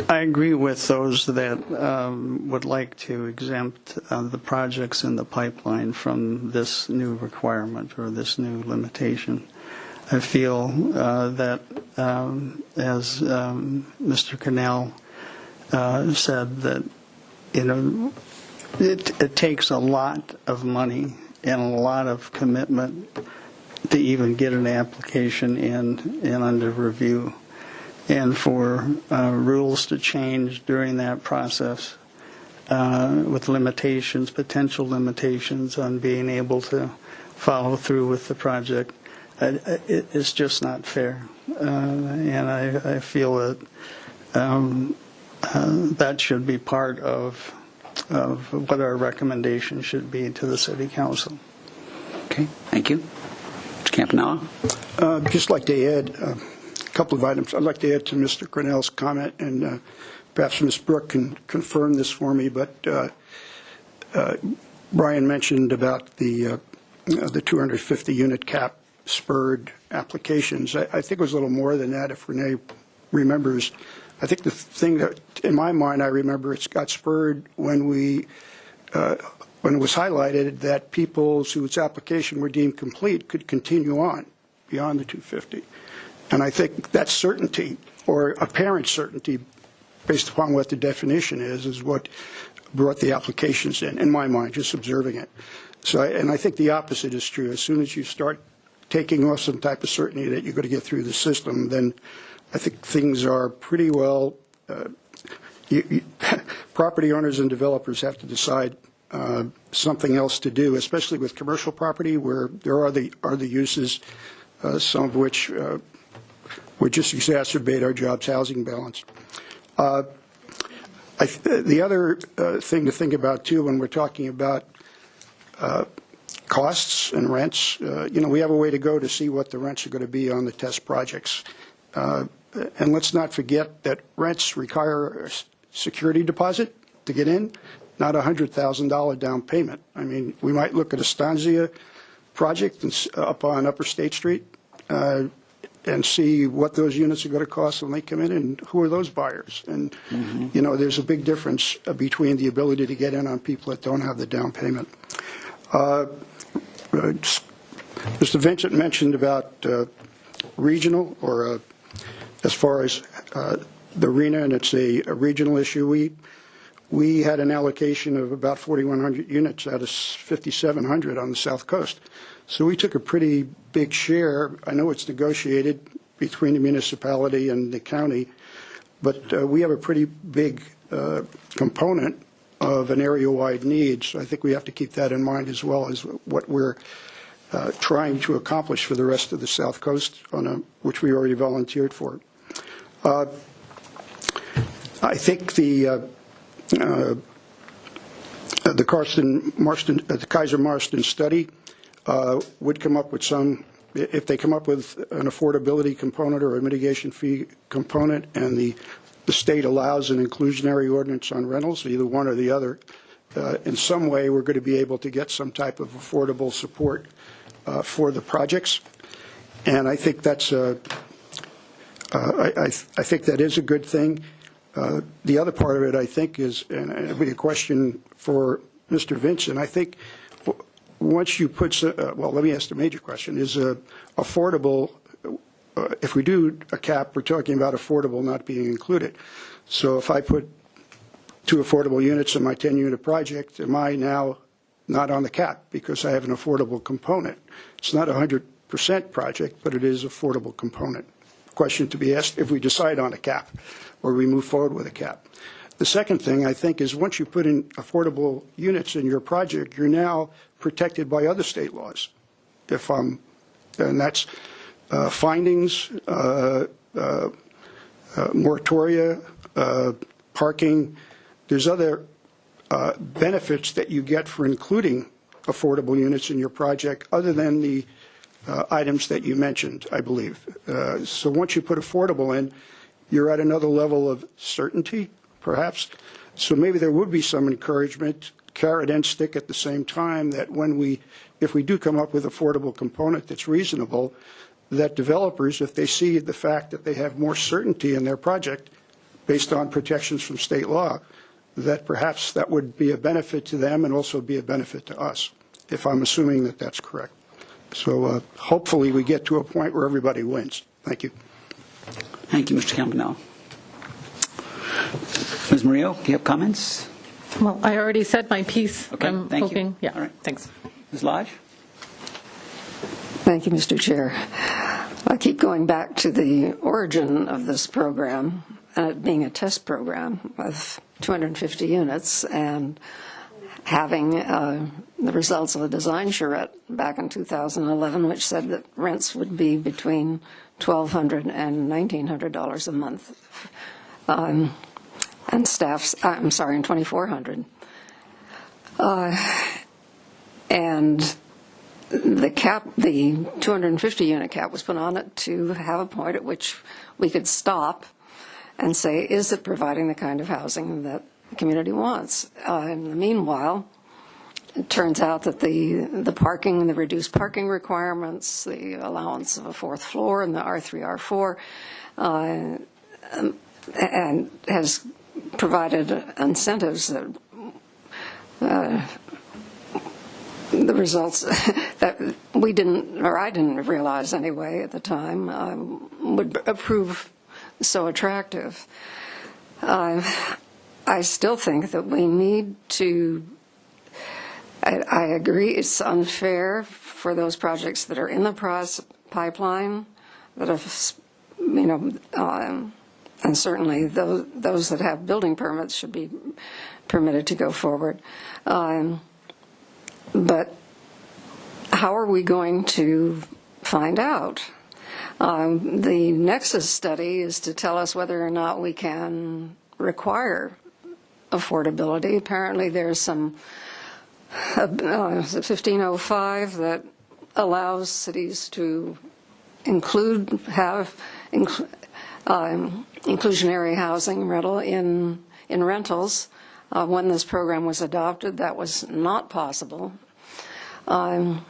I agree with those that would like to exempt the projects in the pipeline from this new requirement or this new limitation. I feel that, as Mr. Cannell said, that it takes a lot of money and a lot of commitment to even get an application in and under review. And for rules to change during that process with limitations, potential limitations on being able to follow through with the project, it's just not fair. And I feel that that should be part of what our recommendation should be to the City Council. Okay, thank you. Mr. Campanella? Just like to add a couple of items. I'd like to add to Mr. Cornell's comment, and perhaps Ms. Brooke can confirm this for me, but Brian mentioned about the 250-unit cap spurred applications. I think it was a little more than that, if Renee remembers. I think the thing that, in my mind, I remember it got spurred when when it was highlighted that people whose application were deemed complete could continue on beyond the 250. And I think that certainty, or apparent certainty, based upon what the definition is what brought the applications in my mind, just observing it. So, and I think the opposite is true. As soon as you start taking off some type of certainty that you're going to get through the system, then I think things are pretty well, property owners and developers have to decide something else to do, especially with commercial property where there are the uses, some of which would just exacerbate our jobs housing balance. The other thing to think about, too, when we're talking about costs and rents, we have a way to go to see what the rents are going to be on the test projects. And let's not forget that rents require a security deposit to get in, not a $100,000 down payment. I mean, we might look at a Stanzia project up on Upper State Street and see what those units are going to cost when they come in and who are those buyers. And, there's a big difference between the ability to get in on people that don't have the down payment. Mr. Vincent mentioned about regional, or as far as the arena, and it's a regional issue. We had an allocation of about 4,100 units out of 5,700 on the South Coast. So we took a pretty big share. I know it's negotiated between the municipality and the county, but we have a pretty big component of an area-wide need. So I think we have to keep that in mind as well as what we're trying to accomplish for the rest of the South Coast, which we already volunteered for. I think the Kaiser Marston study would come up with some, if they come up with an affordability component or a mitigation fee component, and the state allows an inclusionary ordinance on rentals, either one or the other, in some way we're going to be able to get some type of affordable support for the projects. And I think that's I think that is a good thing. The other part of it, I think, is, and it would be a question for Mr. Vincent, I think once you put, well, let me ask the major question, is affordable, if we do a cap, we're talking about affordable not being included. So if I put 2 affordable units in my 10-unit project, am I now not on the cap because I have an affordable component? It's not a 100% project, but it is affordable component. Question to be asked if we decide on a cap or we move forward with a cap. The second thing, I think, is once you put in affordable units in your project, you're now protected by other state laws. And that's findings, moratoria, parking. There's other benefits that you get for including affordable units in your project other than the items that you mentioned, I believe. So once you put affordable in, you're at another level of certainty, perhaps. So maybe there would be some encouragement, carrot and stick at the same time, that if we do come up with affordable component that's reasonable, that developers, if they see the fact that they have more certainty in their project based on protections from state law, that perhaps that would be a benefit to them and also be a benefit to us, if I'm assuming that that's correct. So hopefully we get to a point where everybody wins. Thank you. Thank you, Mr. Campanella. Ms. Murillo, do you have comments? Well, I already said my piece. Okay, I'm thank hoping, you. Yeah, all right. Thanks. Ms. Lodge? Thank you, Mr. Chair. I keep going back to the origin of this program, it being a test program with 250 units, and having the results of the design charrette back in 2011, which said that rents would be between $1,200 and $1,900 a month. and staffs, I'm sorry, in 2400. And the cap, the 250 unit cap was put on it to have a point at which we could stop and say, is it providing the kind of housing that the community wants? In the meanwhile, it turns out that the parking, the reduced parking requirements, the allowance of a fourth floor in the R3, R4, and has provided incentives that the results that we didn't, or I didn't realize anyway at the time, would prove so attractive. I still think that we need to, I agree it's unfair for those projects that are in the pipeline that have, you know, and certainly those that have building permits should be permitted to go forward. But how are we going to find out? The Nexus study is to tell us whether or not we can require affordability. Apparently there's some 1505 that allows cities to have inclusionary housing rental in rentals. When this program was adopted, that was not possible. And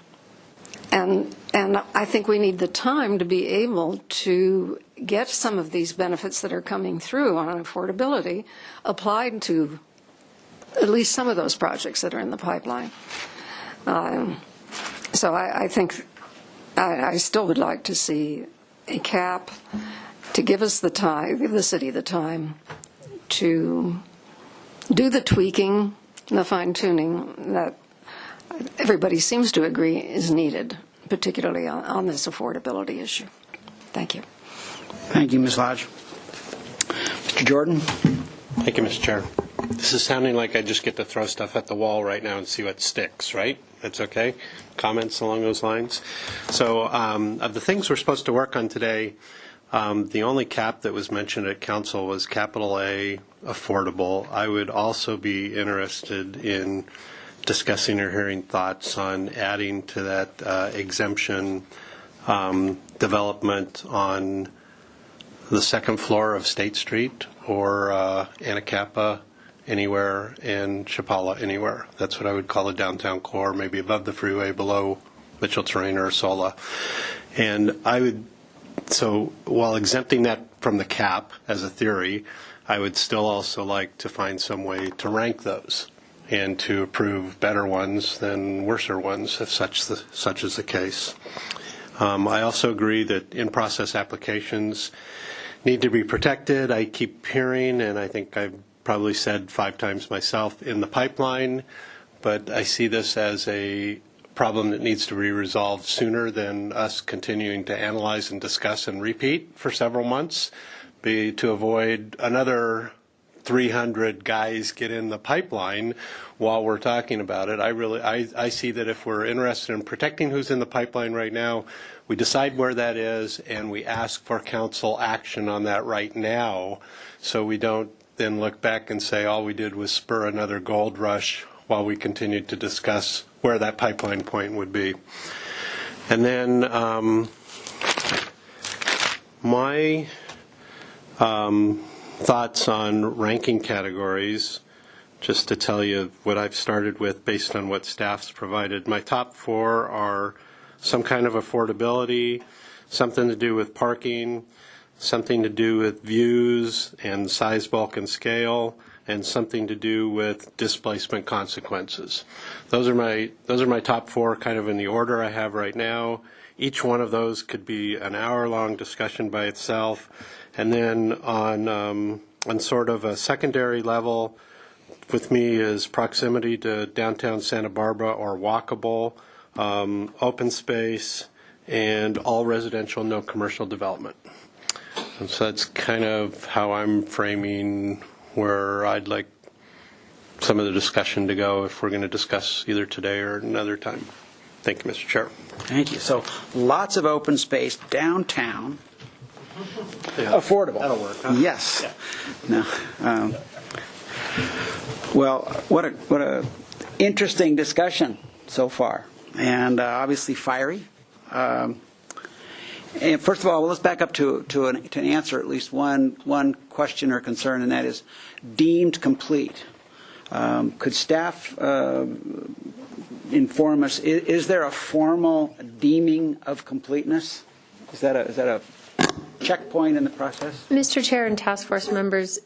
I think we need the time to be able to get some of these benefits that are coming through on affordability applied to at least some of those projects that are in the pipeline. So I think I still would like to see a cap to give us the time, give the city the time to do the tweaking and the fine-tuning that everybody seems to agree is needed, particularly on this affordability issue. Thank you. Thank you, Ms. Lodge. Mr. Jordan? Thank you, Mr. Chair. This is sounding like I just get to throw stuff at the wall right now and see what sticks, right? That's okay? Comments along those lines? So of the things we're supposed to work on today, the only cap that was mentioned at council was capital A, affordable. I would also be interested in discussing or hearing thoughts on adding to that exemption development on the second floor of State Street or Anacapa anywhere and Chapala anywhere. That's what I would call a downtown core, maybe above the freeway, below Mitchell Terrain or Sola. And I would, so while exempting that from the cap as a theory, I would still also like to find some way to rank those and to approve better ones than worser ones, if such is the case. I also agree that in-process applications need to be protected. I keep hearing, and I think I've probably said 5 times myself, in the pipeline, but I see this as a problem that needs to be resolved sooner than us continuing to analyze and discuss and repeat for several months, to avoid another 300 guys get in the pipeline while we're talking about it. I see that if we're interested in protecting who's in the pipeline right now, we decide where that is and we ask for council action on that right now, so we don't then look back and say all we did was spur another gold rush while we continued to discuss where that pipeline point would be. And then my thoughts on ranking categories, just to tell you what I've started with based on what staff's provided. My top 4 are some kind of affordability, something to do with parking, something to do with views and size, bulk, and scale, and something to do with displacement consequences. Those are my top 4, kind of in the order I have right now. Each one of those could be an hour-long discussion by itself. And then on sort of a secondary level, with me is proximity to downtown Santa Barbara or walkable, open space, and all residential, no commercial development. And so that's kind of how I'm framing where I'd like some of the discussion to go if we're going to discuss either today or another time. Thank you, Mr. Chair. Thank you. So lots of open space downtown. Yeah. Affordable. That'll work. Huh? Yes. Yeah. No. Well, what a interesting discussion so far, and obviously fiery. And first of all, let's back up to answer at least one question or concern, and that is deemed complete. Could staff inform us? Is there a formal deeming of completeness? Is that a checkpoint in the process? Mr. Chair and task force members,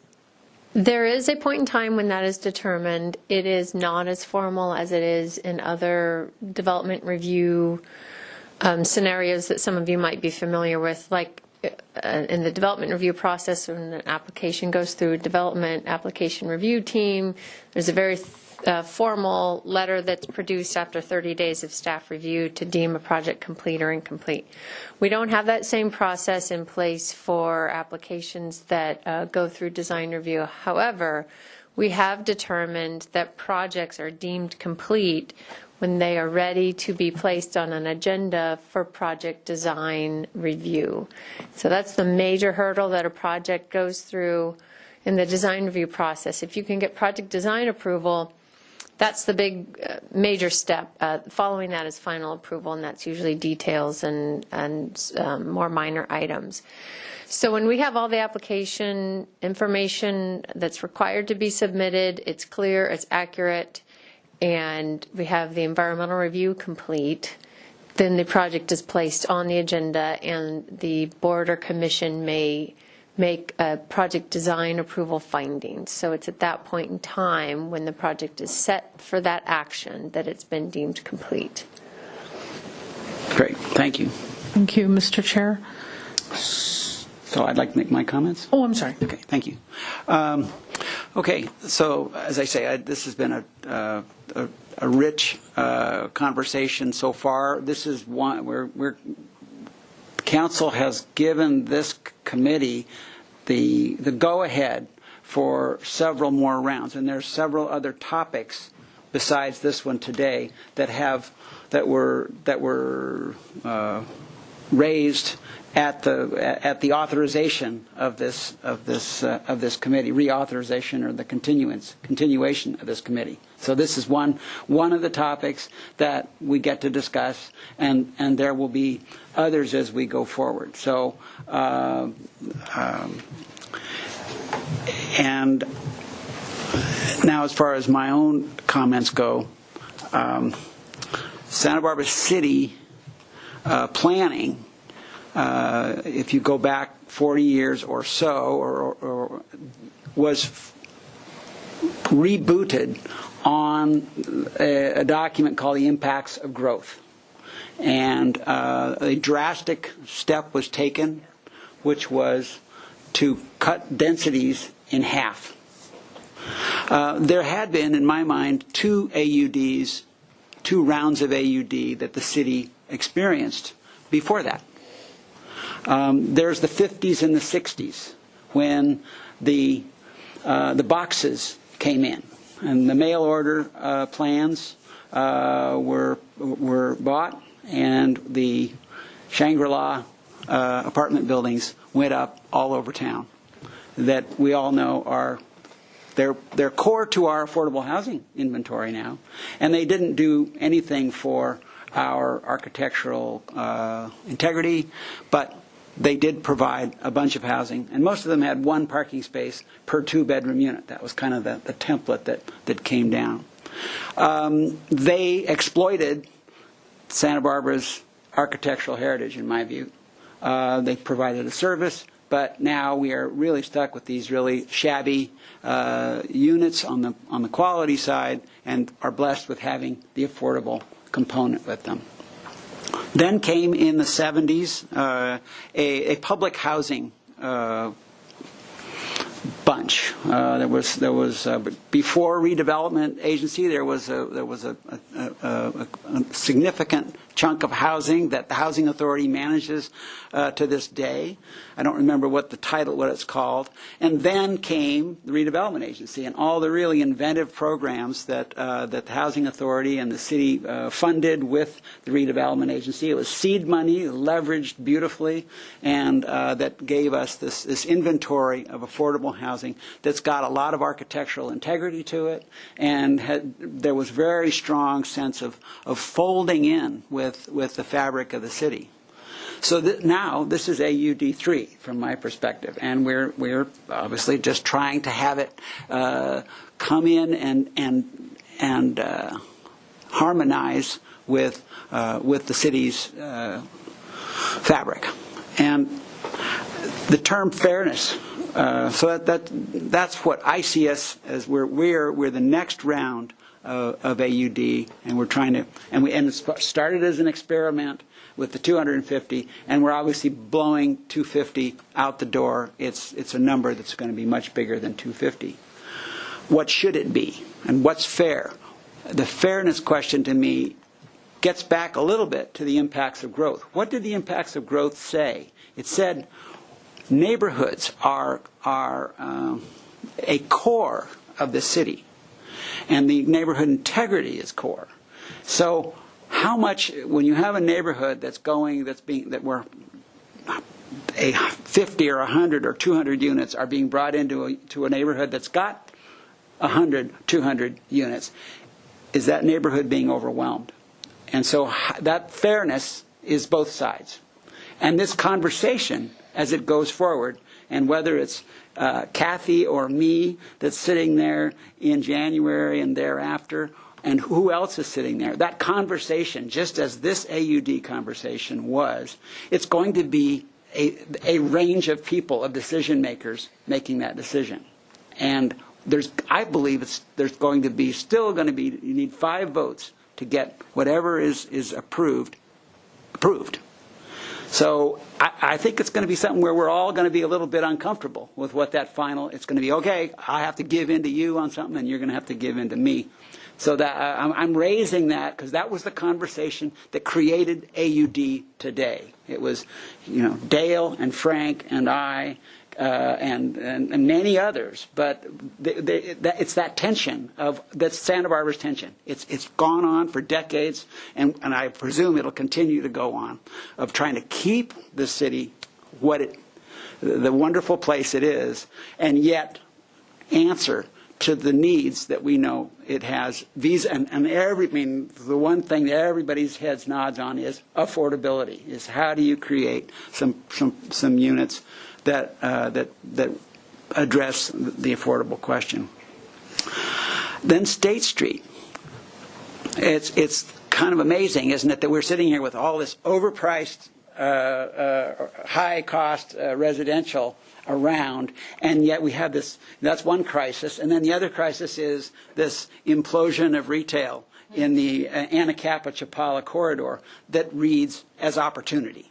there is a point in time when that is determined. It is not as formal as it is in other development review scenarios that some of you might be familiar with, like in the development review process, when an application goes through a development application review team, there's a very formal letter that's produced after 30 days of staff review to deem a project complete or incomplete. We don't have that same process in place for applications that go through design review. However, we have determined that projects are deemed complete when they are ready to be placed on an agenda for project design review. So that's the major hurdle that a project goes through in the design review process. If you can get project design approval, that's the big major step. Following that is final approval, and that's usually details and more minor items. So when we have all the application information that's required to be submitted, it's clear, it's accurate, and we have the environmental review complete, then the project is placed on the agenda, and the board or commission may make a project design approval findings. So it's at that point in time when the project is set for that action that it's been deemed complete. Great, thank you. Thank you, Mr. Chair. So I'd like to make my comments. Oh, I'm sorry. Okay, thank you. Okay, so as I say, this has been a rich conversation so far. This is one where Council has given this committee the go-ahead for several more rounds, and there's several other topics besides this one today that were raised at the authorization of this committee, reauthorization or the continuation of this committee. So this is one of the topics that we get to discuss, and there will be others as we go forward. So and now, as far as my own comments go, Santa Barbara City planning. If you go back 40 years or so, or was rebooted on a document called the Impacts of Growth. And a drastic step was taken, which was to cut densities in half. There had been, in my mind, two rounds of AUD that the city experienced before that. There's the 50s and the 60s when the boxes came in, and the mail order plans were bought, and the Shangri-La apartment buildings went up all over town. That we all know they're core to our affordable housing inventory now, and they didn't do anything for our architectural integrity, but they did provide a bunch of housing, and most of them had one parking space per two-bedroom unit. That was kind of the template that came down. They exploited Santa Barbara's architectural heritage, in my view. They provided a service, but now we are really stuck with these really shabby units on the quality side, and are blessed with having the affordable component with them. Then came in the 70s a public housing bunch. There was before redevelopment agency. There was a significant chunk of housing that the Housing Authority manages to this day. I don't remember what it's called. And then came the Redevelopment Agency and all the really inventive programs that the Housing Authority and the city funded with the Redevelopment Agency. It was seed money, leveraged beautifully, and that gave us this inventory of affordable housing that's got a lot of architectural integrity to it, and there was very strong sense of folding in with the fabric of the city. So now this is AUD3 from my perspective, and we're obviously just trying to have it come in and harmonize with the city's fabric. And the term fairness, so that's what I see us as. We're the next round of AUD, and we're trying to, and it started as an experiment with the 250, and we're obviously blowing 250 out the door. It's a number that's going to be much bigger than 250. What should it be, and what's fair? The fairness question to me gets back a little bit to the impacts of growth. What did the impacts of growth say? It said neighborhoods are a core of the city, and the neighborhood integrity is core. So how much, when you have a neighborhood that where a 50 or 100 or 200 units are being brought into a neighborhood that's got 100, 200 units, is that neighborhood being overwhelmed? And so that fairness is both sides. And this conversation, as it goes forward, and whether it's Kathy or me that's sitting there in January and thereafter, and who else is sitting there, that conversation, just as this AUD conversation was, it's going to be a range of people, of decision makers, making that decision. And I believe there's going to be, you need 5 votes to get whatever is approved. So I think it's going to be something where we're all going to be a little bit uncomfortable with what that final, it's going to be, okay, I have to give in to you on something, and you're going to have to give in to me. So that I'm raising that because that was the conversation that created AUD today. It was, Dale and Frank and I and many others, but it's that tension that's Santa Barbara's tension. It's gone on for decades, and I presume it'll continue to go on, of trying to keep the city the wonderful place it is, and yet answer to the needs that we know it has. The one thing that everybody's heads nods on is affordability. Is how do you create some units that address the affordable question. Then State Street. It's kind of amazing, isn't it, that we're sitting here with all this overpriced, high-cost residential around, and yet we have this. That's one crisis, and then the other crisis is this implosion of retail in the Anacapa-Chapala corridor that reads as opportunity.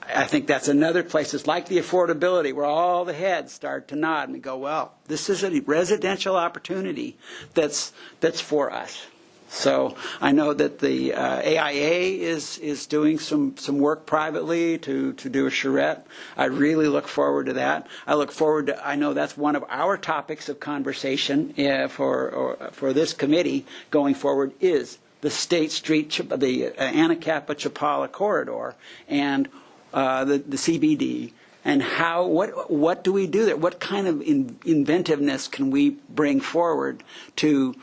I think that's another place. It's like the affordability, where all the heads start to nod and go, well, this is a residential opportunity that's for us. So I know that the AIA is doing some work privately to do a charrette. I really look forward to that. I know that's one of our topics of conversation for this committee going forward, is the State Street, the Anacapa-Chapala corridor, and the CBD, and what do we do there? What kind of inventiveness can we bring forward to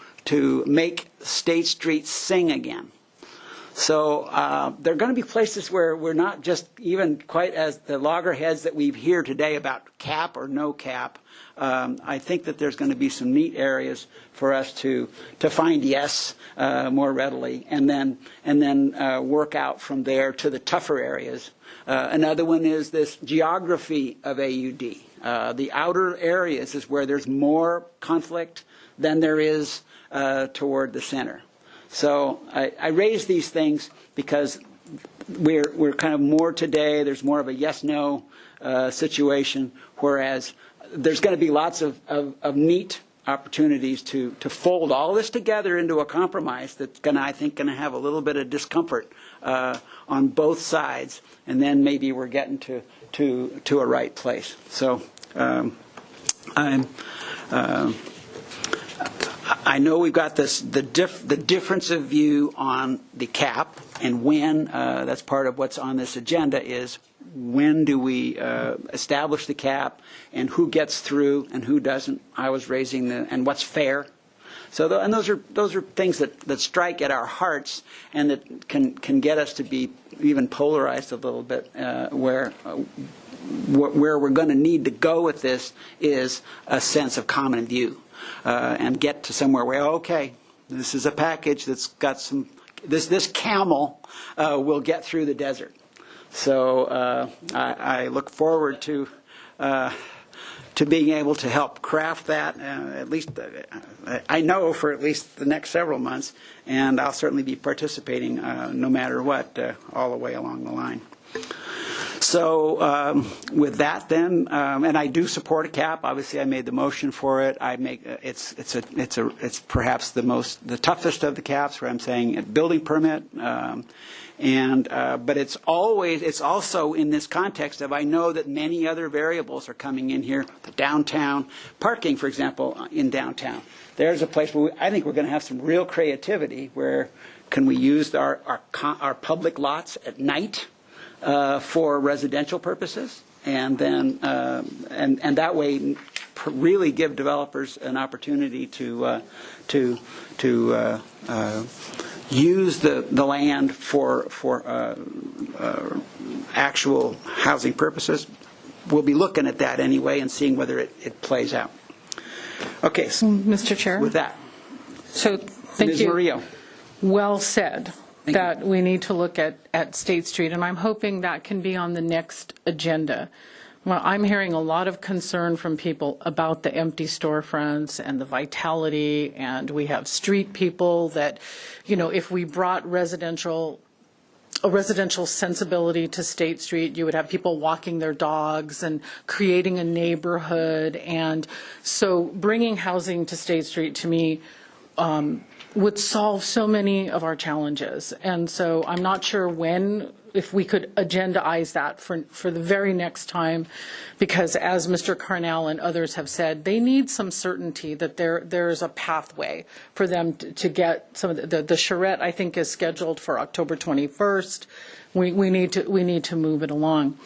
make State Street sing again? So there are going to be places where we're not just even quite as the loggerheads that we hear today about cap or no cap. I think that there's going to be some neat areas for us to find yes more readily, and then work out from there to the tougher areas. Another one is this geography of AUD. The outer areas is where there's more conflict than there is toward the center. So I raise these things because we're kind of more today. There's more of a yes/no situation, whereas there's going to be lots of neat opportunities to fold all this together into a compromise that's going to, I think, have a little bit of discomfort on both sides, and then maybe we're getting to a right place. So I know we've got the difference of view on the cap, and when that's part of what's on this agenda is when do we establish the cap, and who gets through and who doesn't. I was raising and what's fair. So and those are things that strike at our hearts and that can get us to be even polarized a little bit, where we're going to need to go with this is a sense of common view, and get to somewhere where, okay, this is a package that's got some, this camel will get through the desert. So I look forward to being able to help craft that, at least I know for at least the next several months, and I'll certainly be participating no matter what, all the way along the line. So with that, then, and I do support a cap. Obviously, I made the motion for it. It's perhaps the toughest of the caps, where I'm saying a building permit. But it's also in this context of, I know that many other variables are coming in here. The downtown parking, for example, in downtown. There's a place where I think we're going to have some real creativity. Where can we use our public lots at night for residential purposes, and then and that way really give developers an opportunity to use the land for actual housing purposes. We'll be looking at that anyway and seeing whether it plays out. Okay, so Mr. Chair. With that, so thank Ms. you. Murillo. Well said. That we need to look at State Street, and I'm hoping that can be on the next agenda. Well, I'm hearing a lot of concern from people about the empty storefronts and the vitality, and we have street people that, if we brought a residential sensibility to State Street, you would have people walking their dogs and creating a neighborhood. And so bringing housing to State Street, to me, would solve so many of our challenges. And so I'm not sure if we could agendaize that for the very next time, because as Mr. Carnell and others have said, they need some certainty that there's a pathway for them to get some of the charrette, I think, is scheduled for October 21st. We need to move it along.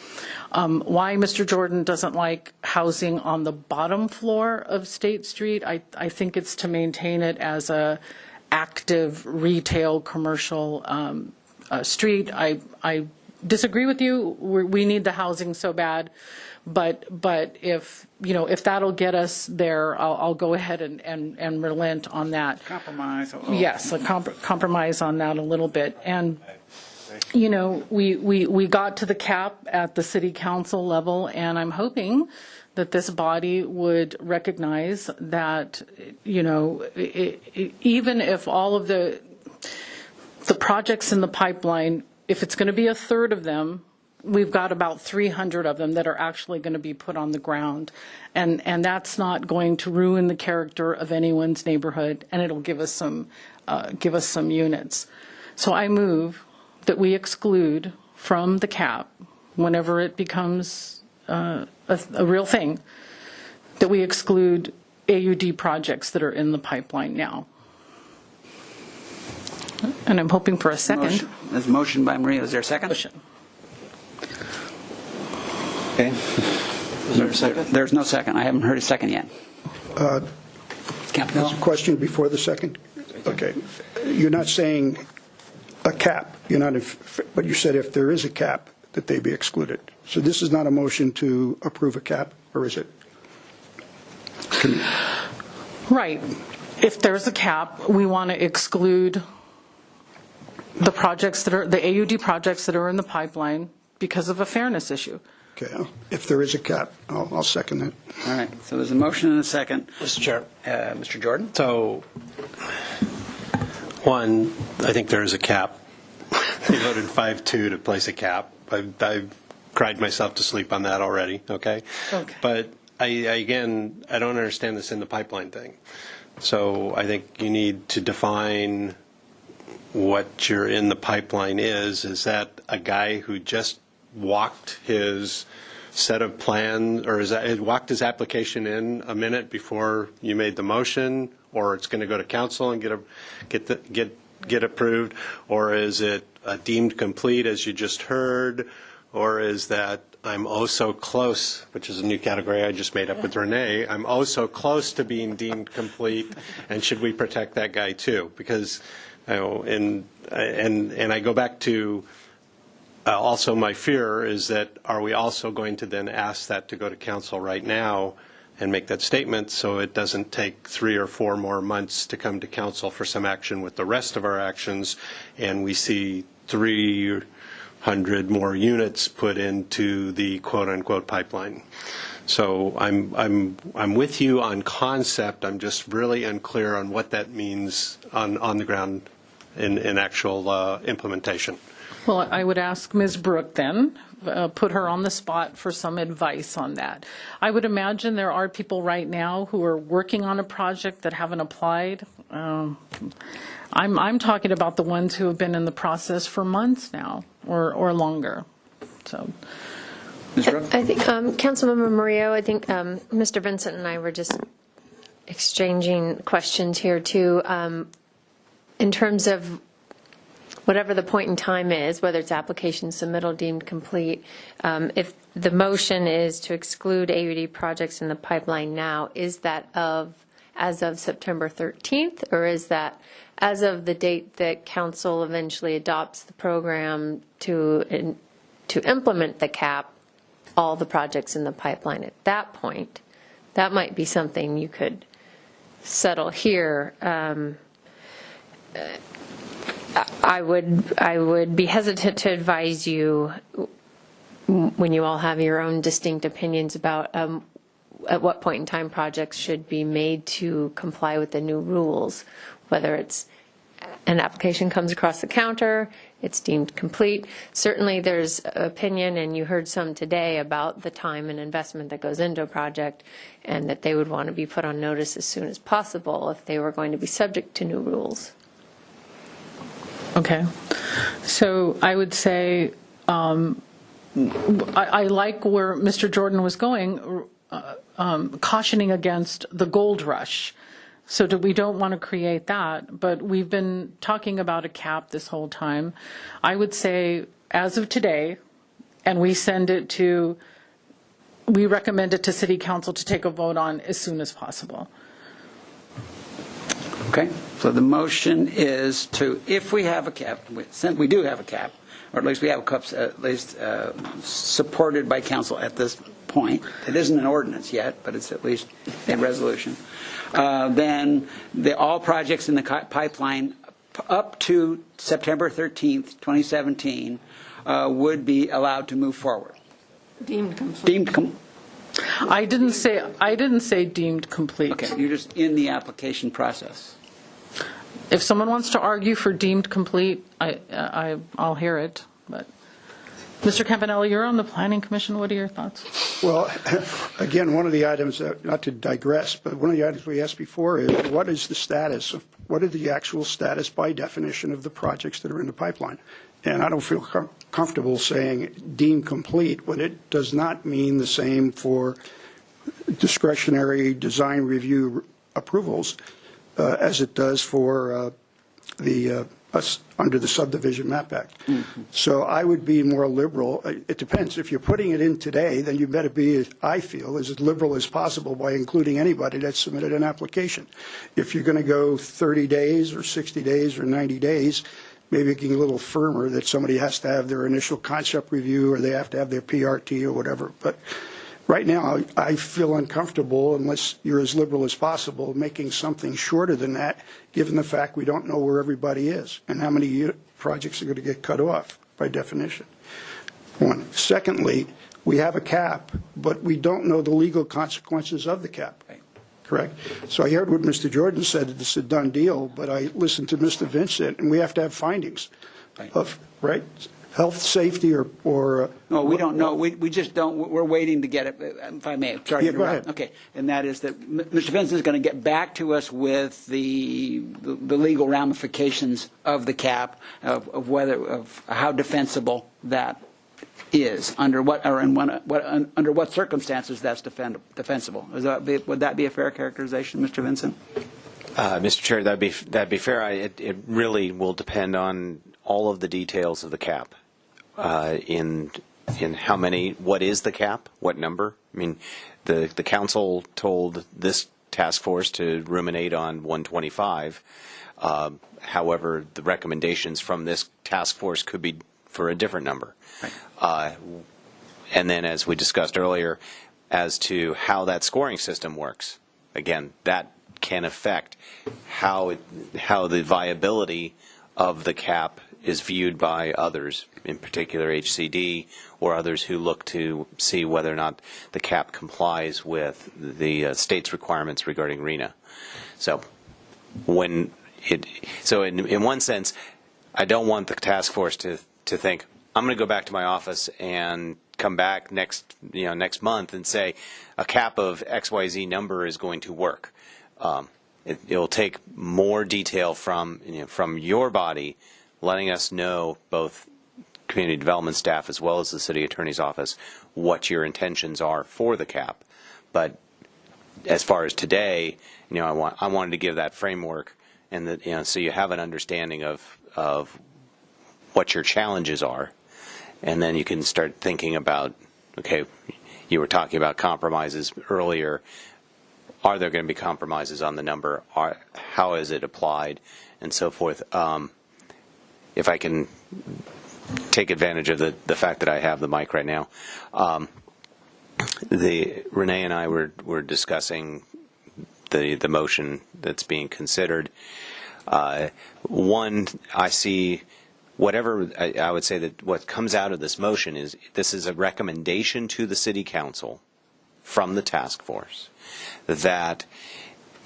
Why Mr. Jordan doesn't like housing on the bottom floor of State Street, I think it's to maintain it as a active retail commercial street. I disagree with you. We need the housing so bad, but if that'll get us there, I'll go ahead and relent on that. Compromise. Yes, compromise on that a little bit. And we got to the cap at the city council level, and I'm hoping that this body would recognize that, even if all of the projects in the pipeline, if it's going to be a third of them, we've got about 300 of them that are actually going to be put on the ground. And that's not going to ruin the character of anyone's neighborhood, and it'll give us some units. So I move that we exclude from the cap, whenever it becomes a real thing, that we exclude AUD projects that are in the pipeline now. And I'm hoping for a second. There's a motion by Maria. Is there a second? Motion. Okay. Is there a second? There's no second. I haven't heard a second yet. There's a question before the second? Okay. You're not saying a cap. But you said if there is a cap, that they be excluded. So this is not a motion to approve a cap, or is it? Right. If there's a cap, we want to exclude the projects the AUD projects that are in the pipeline because of a fairness issue. Okay. If there is a cap, I'll second that. All right. So there's a motion and a second. Mr. Chair. Mr. Jordan? So, one, I think there is a cap. They voted 5-2 to place a cap. I've cried myself to sleep on that already, okay? But I don't understand this in the pipeline thing. So I think you need to define what your in the pipeline is that a guy who just walked his set of plans, or walked his application in a minute before you made the motion, or it's going to go to council and get approved, or is it deemed complete as you just heard, or is that I'm oh so close, which is a new category I just made up with Renee, I'm oh so close to being deemed complete, and should we protect that guy too? Because, and I go back to also my fear is that are we also going to then ask that to go to council right now and make that statement so it doesn't take 3 or 4 more months to come to council for some action with the rest of our actions, and we see 300 more units put into the quote-unquote pipeline. So I'm with you on concept. I'm just really unclear on what that means on the ground in actual implementation. Well, I would ask Ms. Brooke then, put her on the spot for some advice on that. I would imagine there are people right now who are working on a project that haven't applied. I'm talking about the ones who have been in the process for months now or longer. So, Ms. Brooke? I think, Councilmember Murillo, I think Mr. Vincent and I were just exchanging questions here too, in terms of whatever the point in time is, whether it's application submittal deemed complete, if the motion is to exclude AUD projects in the pipeline now, is that as of September 13th, or is that as of the date that council eventually adopts the program to implement the cap, all the projects in the pipeline at that point? That might be something you could settle here. I would be hesitant to advise you, when you all have your own distinct opinions about at what point in time projects should be made to comply with the new rules, whether it's an application comes across the counter, it's deemed complete. Certainly there's opinion, and you heard some today, about the time and investment that goes into a project, and that they would want to be put on notice as soon as possible if they were going to be subject to new rules. okay. So I would say I like where Mr. Jordan was going, cautioning against the gold rush. So we don't want to create that, but we've been talking about a cap this whole time. I would say as of today, and we recommend it to City Council to take a vote on as soon as possible. Okay, so the motion is to, if we have a cap, we do have a cap, or at least we have a cap at least supported by council at this point. It isn't an ordinance yet, but it's at least a resolution. Then all projects in the pipeline up to September 13th, 2017 would be allowed to move forward. Deemed complete. I didn't say deemed complete. Okay, you're just in the application process. If someone wants to argue for deemed complete, I'll hear it. But Mr. Campanella, you're on the Planning Commission. What are your thoughts? Well, again, one of the items, not to digress, but one of the items we asked before is what is the status of, what is the actual status by definition of the projects that are in the pipeline? And I don't feel comfortable saying deemed complete when it does not mean the same for discretionary design review approvals as it does for under the Subdivision Map Act. Mm-hmm. So I would be more liberal. It depends. If you're putting it in today, then you better be, I feel, as liberal as possible by including anybody that submitted an application. If you're going to go 30 days or 60 days or 90 days, maybe getting a little firmer that somebody has to have their initial concept review or they have to have their PRT or whatever. But right now, I feel uncomfortable, unless you're as liberal as possible, making something shorter than that, given the fact we don't know where everybody is and how many projects are going to get cut off by definition. One. Secondly, we have a cap, but we don't know the legal consequences of the cap. Correct? So I heard what Mr. Jordan said, that it's a done deal, but I listened to Mr. Vincent, and we have to have findings of, right? health, safety, or No, we don't know. We just don't. We're waiting to get it. If I may, sorry. Yeah, go ahead. Okay, and that is that Mr. Vincent is going to get back to us with the legal ramifications of the cap, of how defensible that is, under what circumstances that's defensible. Would that be a fair characterization, Mr. Vincent? Mr. Chair, that'd be fair. It really will depend on all of the details of the cap. In how many, what is the cap, what number? I mean, the council told this task force to ruminate on 125. However, the recommendations from this task force could be for a different number. Right. And then, as we discussed earlier, as to how that scoring system works, again, that can affect how the viability of the cap is viewed by others, in particular HCD or others who look to see whether or not the cap complies with the state's requirements regarding RENA. So, in one sense, I don't want the task force to think, I'm going to go back to my office and come back next month and say a cap of XYZ number is going to work. It'll take more detail from your body, letting us know, both community development staff as well as the city attorney's office, what your intentions are for the cap. But as far as today, I wanted to give that framework, and that so you have an understanding of what your challenges are, and then you can start thinking about, okay, you were talking about compromises earlier. Are there going to be compromises on the number? How is it applied, and so forth? If I can take advantage of the fact that I have the mic right now, Renee and I were discussing the motion that's being considered. One, I see whatever I would say that what comes out of this motion is this is a recommendation to the City Council from the task force that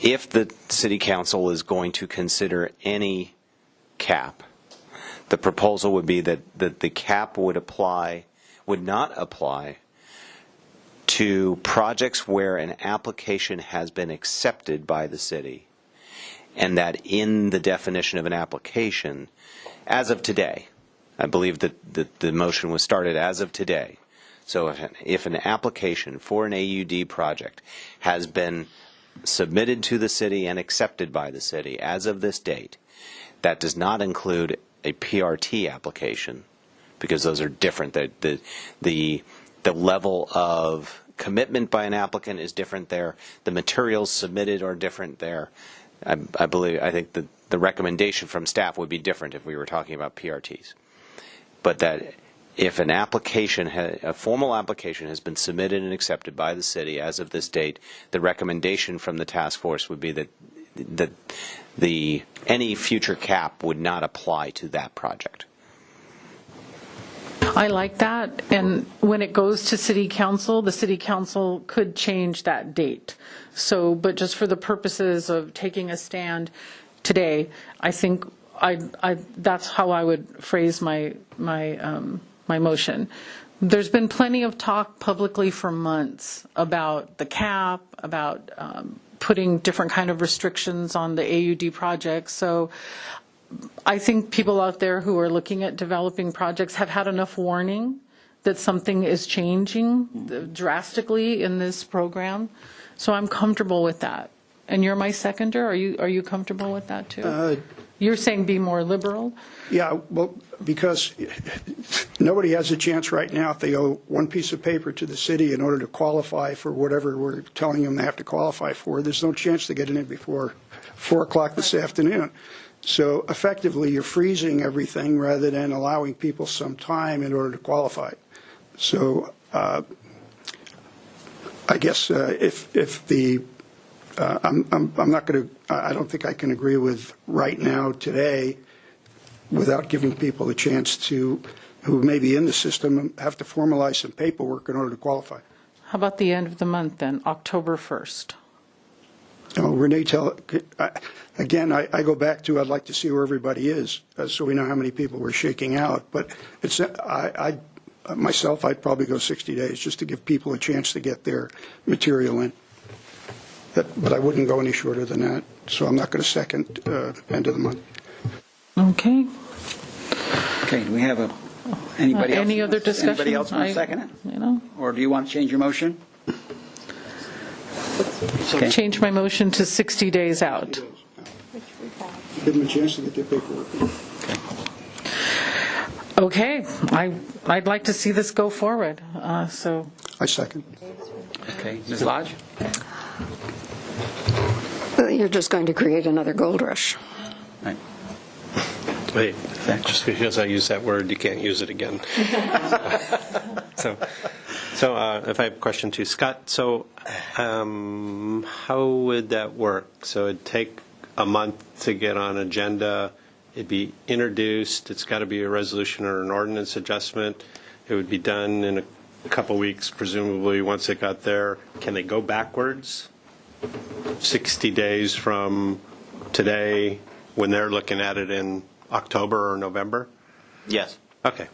if the City Council is going to consider any cap, the proposal would be that the cap would not apply to projects where an application has been accepted by the city, and that in the definition of an application, as of today, I believe that the motion was started as of today. So if an application for an AUD project has been submitted to the city and accepted by the city as of this date, that does not include a PRT application, because those are different. The level of commitment by an applicant is different there. The materials submitted are different there. I think the recommendation from staff would be different if we were talking about PRTs. But that if an application, a formal application has been submitted and accepted by the city as of this date, the recommendation from the task force would be that any future cap would not apply to that project. I like that, and when it goes to City Council, the City Council could change that date. So, but just for the purposes of taking a stand today, I think that's how I would phrase my motion. There's been plenty of talk publicly for months about the cap, about putting different kind of restrictions on the AUD projects. So I think people out there who are looking at developing projects have had enough warning that something is changing drastically in this program. So I'm comfortable with that. And you're my seconder. Are you comfortable with that too? You're saying be more liberal? Yeah, well, because nobody has a chance right now if they owe one piece of paper to the city in order to qualify for whatever we're telling them they have to qualify for. There's no chance to get it in before 4 o'clock this afternoon. So effectively, you're freezing everything rather than allowing people some time in order to qualify. So I guess if the I'm not going to. I don't think I can agree with right now today, without giving people a chance to, who may be in the system, have to formalize some paperwork in order to qualify. How about the end of the month then, October 1st? Renee, again, I go back to I'd like to see where everybody is, so we know how many people we're shaking out. But it's myself, I'd probably go 60 days just to give people a chance to get their material in. But I wouldn't go any shorter than that. So I'm not going to second end of the month. Okay. Okay, do we have anybody else? Any other discussion? Anybody else want to second it? Or do you want to change your motion? Okay. Change my motion to 60 days out. Give them a chance to get their paperwork. Okay, I'd like to see this go forward. So I second. Okay, Ms. Lodge? You're just going to create another gold rush. Right. Wait, just because I use that word, you can't use it again. So if I have a question to Scott, so how would that work? So it'd take a month to get on agenda. It'd be introduced. It's got to be a resolution or an ordinance adjustment. It would be done in a couple weeks, presumably, once it got there. Can they go backwards? 60 days from today when they're looking at it in October or November? Yes. Okay.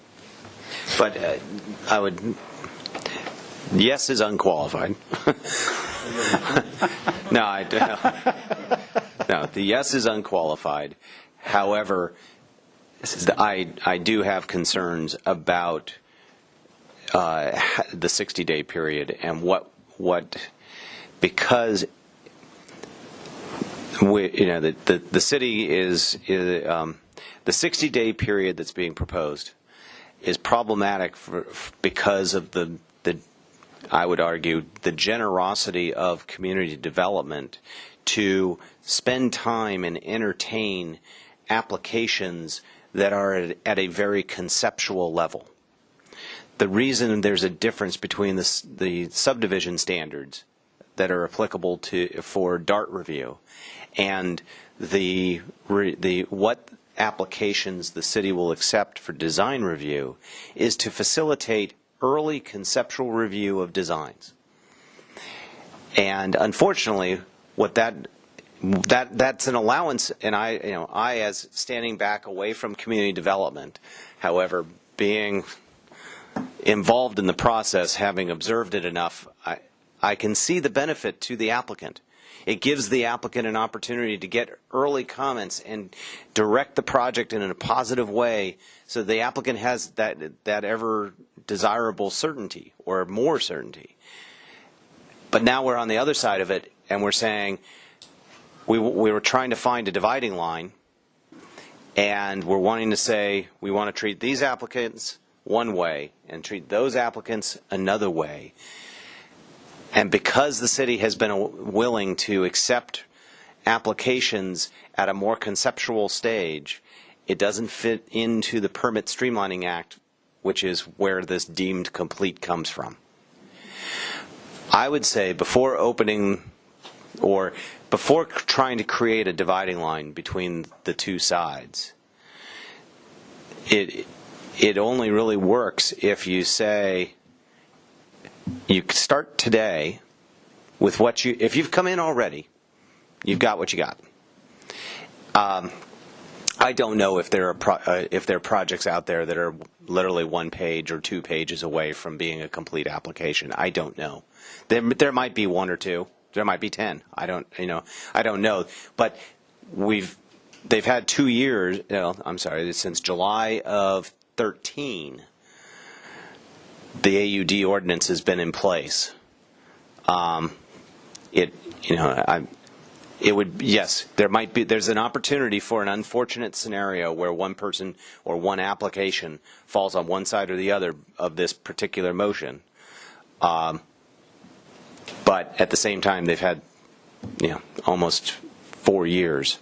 But I would, yes is unqualified. No, the yes is unqualified. However, I do have concerns about the 60-day period and because the city is the 60-day period that's being proposed is problematic because of the I would argue the generosity of community development to spend time and entertain applications that are at a very conceptual level. The reason there's a difference between the subdivision standards that are applicable for DART review and what applications the city will accept for design review is to facilitate early conceptual review of designs. And unfortunately, that's an allowance, and I as standing back away from community development, however, being involved in the process, having observed it enough, I can see the benefit to the applicant. It gives the applicant an opportunity to get early comments and direct the project in a positive way so the applicant has that ever desirable certainty or more certainty. But now we're on the other side of it and we're saying we were trying to find a dividing line and we're wanting to say we want to treat these applicants one way and treat those applicants another way. And because the city has been willing to accept applications at a more conceptual stage, it doesn't fit into the Permit Streamlining Act, which is where this deemed complete comes from. I would say before opening or before trying to create a dividing line between the two sides, it only really works if you say, you start today with if you've come in already, you've got what you got. I don't know if there are projects out there that are literally 1 page or 2 pages away from being a complete application. I don't know. There might be 1 or 2. There might be 10. I don't know. But they've had 2 years. I'm sorry, since July of 13. The AUD ordinance has been in place. There's an opportunity for an unfortunate scenario where one person or one application falls on one side or the other of this particular motion. But at the same time, they've had, almost 4 years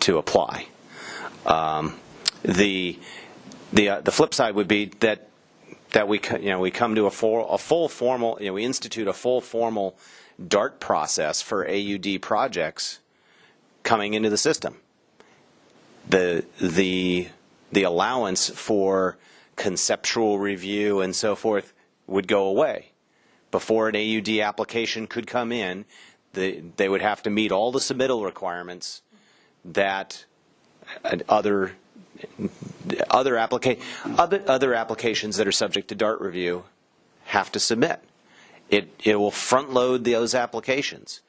to apply. The flip side would be that we come to a full formal, we institute a full formal DART process for AUD projects coming into the system. The allowance for conceptual review and so forth would go away. Before an AUD application could come in, They would have to meet all the submittal requirements that other applications that are subject to DART review have to submit. It will front load those applications,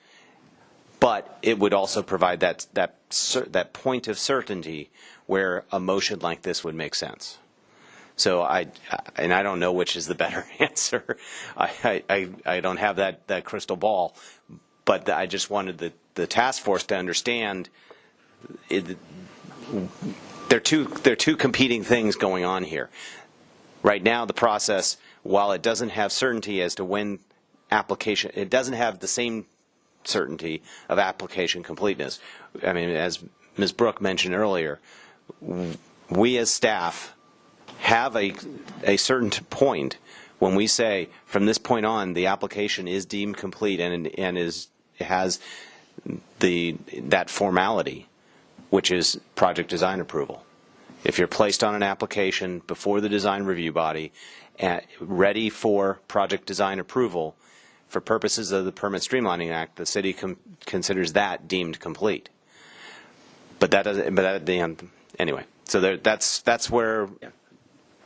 but it would also provide that point of certainty where a motion like this would make sense. So I don't know which is the better answer. I don't have that crystal ball, but I just wanted the task force to understand there are two competing things going on here. Right now, the process, while it doesn't have certainty as to when application, it doesn't have the same certainty of application completeness. I mean, as Ms. Brooke mentioned earlier, we as staff have a certain point when we say from this point on the application is deemed complete and has that formality, which is project design approval. If you're placed on an application before the design review body ready for project design approval, for purposes of the Permit Streamlining Act, the city considers that deemed complete. But that doesn't. But at the end, anyway. So that's where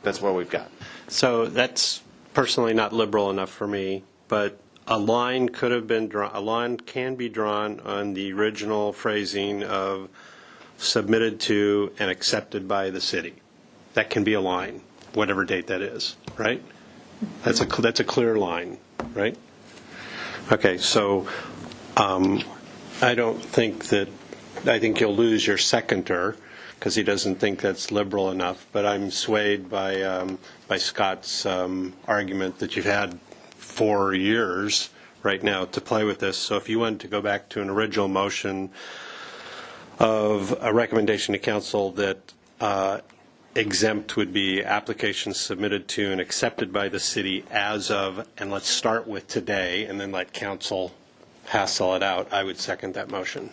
we've got. So that's personally not liberal enough for me, but a line could have been drawn. A line can be drawn on the original phrasing of submitted to and accepted by the city. That can be a line, whatever date that is, right? That's a clear line, right? Okay, so I think you'll lose your seconder because he doesn't think that's liberal enough. But I'm swayed by Scott's argument that you've had 4 years right now to play with this. So if you wanted to go back to an original motion of a recommendation to council that exempt would be applications submitted to and accepted by the city as of, and let's start with today, and then let council hassle it out, I would second that motion.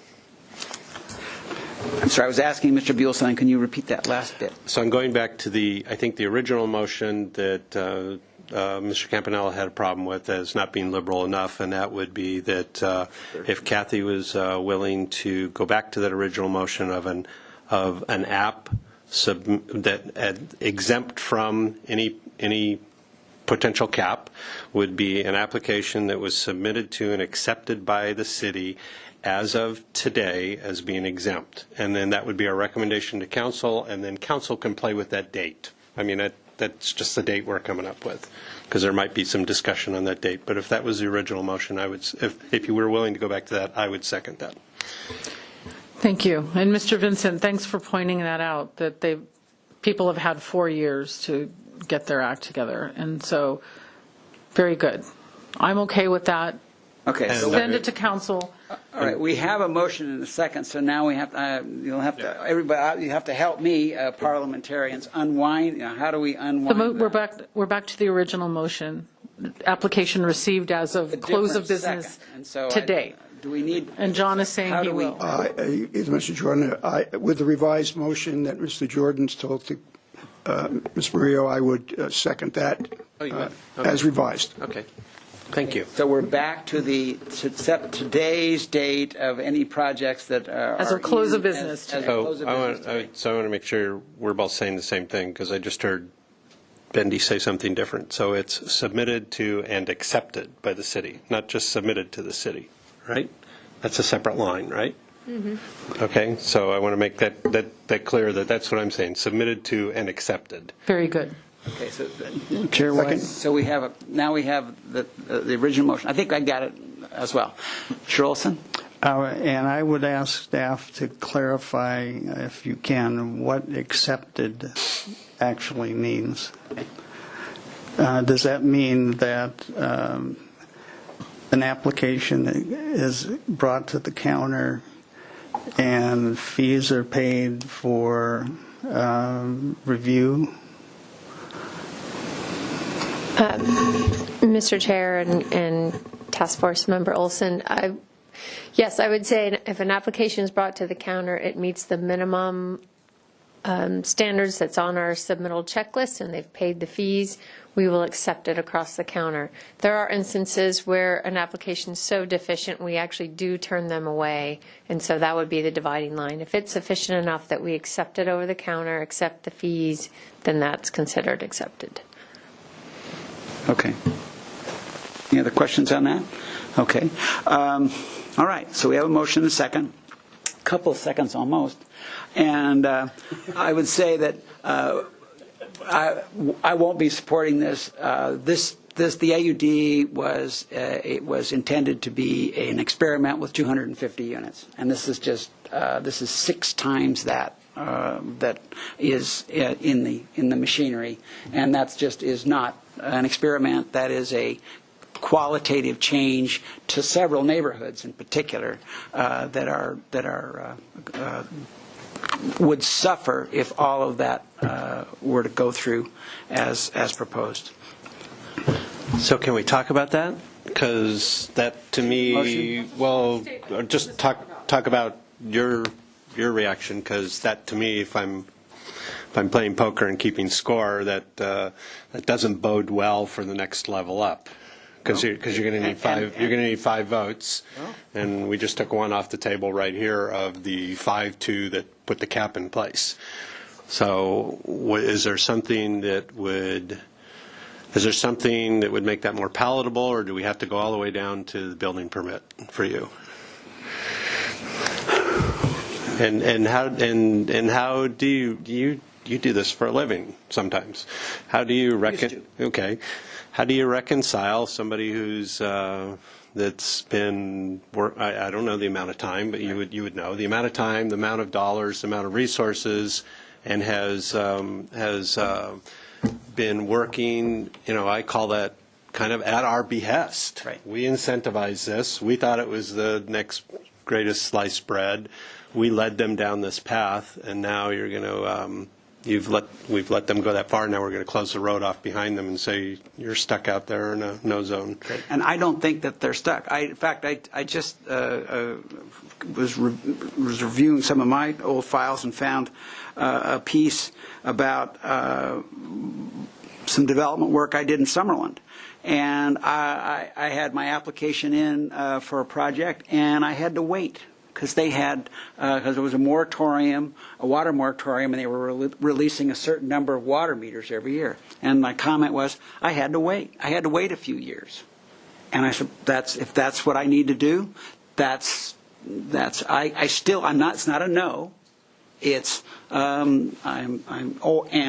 I'm sorry, I was asking Mr. Buellstein, can you repeat that last bit? So I'm going back to I think the original motion that Mr. Campanella had a problem with as not being liberal enough, and that would be that if Kathy was willing to go back to that original motion of an app that exempt from any potential cap would be an application that was submitted to and accepted by the city as of today as being exempt. And then that would be our recommendation to council, and then council can play with that date. I mean, that's just the date we're coming up with, because there might be some discussion on that date. But if that was the original motion, if you were willing to go back to that, I would second that. Thank you. And Mr. Vincent, thanks for pointing that out, that people have had 4 years to get their act together. And so, very good. I'm okay with that. Okay. So send it to council. All right. We have a motion in a second, so now we have to, everybody, you have to help me, parliamentarians, unwind. How do we unwind? We're back to the original motion. Application received as of close of business today. Do we need? And John is saying he will. Mr. Jordan, with the revised motion that Mr. Jordan's told to Ms. Murillo, I would second that as revised. Okay. Thank you. So we're back to set today's date of any projects that are as of close of business. So I want to make sure we're both saying the same thing, because I just heard Bendy say something different. So it's submitted to and accepted by the city, not just submitted to the city, right? That's a separate line, right? Mm-hmm. Okay. So I want to make that clear that that's what I'm saying. Submitted to and accepted. Very good. Okay, so Chair White. So we have now we have the original motion. I think I got it as well. Olson? And I would ask staff to clarify, if you can, what accepted actually means. Does that mean that an application is brought to the counter and fees are paid for review? Mr. Chair and Task Force Member Olson, yes, I would say if an application is brought to the counter, it meets the minimum standards that's on our submittal checklist and they've paid the fees, we will accept it across the counter. There are instances where an application is so deficient, we actually do turn them away, and so that would be the dividing line. If it's sufficient enough that we accept it over the counter, accept the fees, then that's considered accepted. Okay. Any other questions on that? Okay. All right. So we have a motion and a second. A couple of seconds almost. And I would say that I won't be supporting this. The AUD was intended to be an experiment with 250 units, and this is just this is 6 times that that is in the machinery, and that's just is not an experiment. That is a qualitative change to several neighborhoods in particular that would suffer if all of that were to go through as proposed. So can we talk about that? Because that, to me, Motion? well, just talk about your reaction, because that, to me, if I'm playing poker and keeping score, that doesn't bode well for the next level up. Because you're going to need 5. You're going to need 5 votes, and we just took one off the table right here of the 5-2 that put the cap in place. So, is there something that would make that more palatable, or do we have to go all the way down to the building permit for you? And how do you do this for a living sometimes? How do you How do you reconcile somebody who's that's been I don't know the amount of time, but you would know the amount of time, the amount of dollars, the amount of resources, and has been working. I call that kind of at our behest. Right. We incentivize this. We thought it was the next greatest sliced bread. We led them down this path, and now you're going to. We've let them go that far. Now we're going to close the road off behind them and say you're stuck out there in a no zone. And I don't think that they're stuck. In fact, I just was reviewing some of my old files and found a piece about some development work I did in Summerlin. And I had my application in for a project, and I had to wait. Because there was a moratorium, a water moratorium, and they were releasing a certain number of water meters every year. And my comment was, I had to wait. I had to wait a few years. And I said, if that's what I need to do, it's not a no. It's and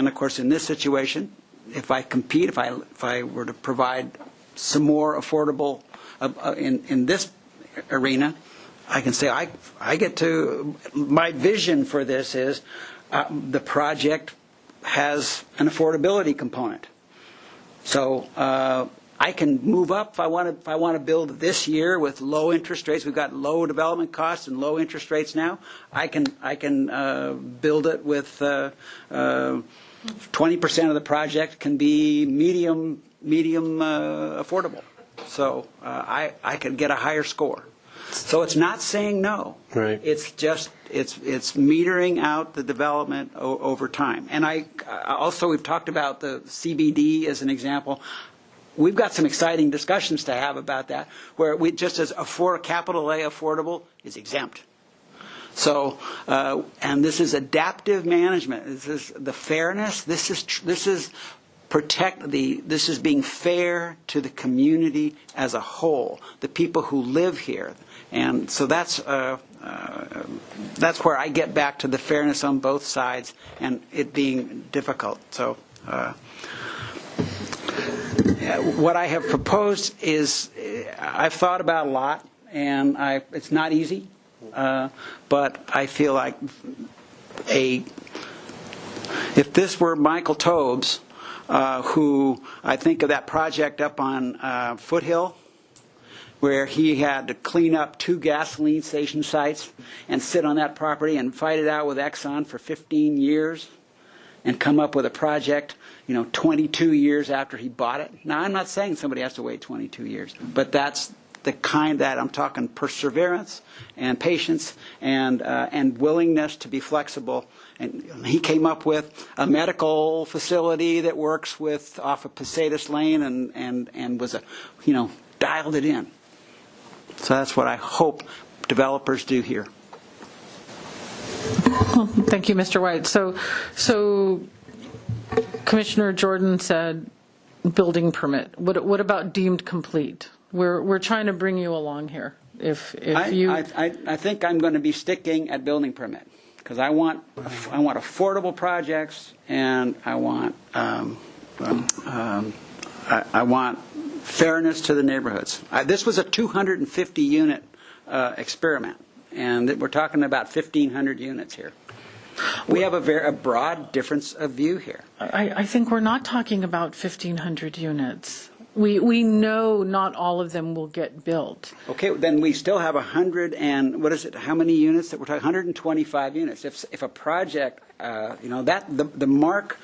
of course in this situation, if I compete, if I were to provide some more affordable in this arena, I can say I get to, my vision for this is the project has an affordability component. So I can move up if I want to build this year with low interest rates. We've got low development costs and low interest rates now. I can build it with 20% of the project can be medium affordable. So I could get a higher score. So it's not saying no. Right. It's just it's metering out the development over time. And we've talked about the CBD as an example. We've got some exciting discussions to have about that, where we just as capital A affordable is exempt. So and this is adaptive management. This is the fairness. This is this is being fair to the community as a whole, the people who live here. And so that's where I get back to the fairness on both sides and it being difficult. So what I have proposed is I've thought about a lot, and it's not easy, but I feel like if this were Michael Tobes, who I think of that project up on Foothill, where he had to clean up 2 gasoline station sites and sit on that property and fight it out with Exxon for 15 years and come up with a project, 22 years after he bought it. Now, I'm not saying somebody has to wait 22 years, but that's the kind that I'm talking perseverance and patience and willingness to be flexible. And he came up with a medical facility that works with off of Posadas Lane and was dialed it in. So that's what I hope developers do here. Thank you, Mr. White. So Commissioner Jordan said building permit. What about deemed complete? We're trying to bring you along here. I think I'm going to be sticking at building permit because I want affordable projects and I want fairness to the neighborhoods. This was a 250 unit experiment, and we're talking about 1,500 units here. We have a broad difference of view here. I think we're not talking about 1,500 units. We know not all of them will get built. Okay, then we still have 100 and what is it? How many units that we're talking? 125 units. If a project, that the mark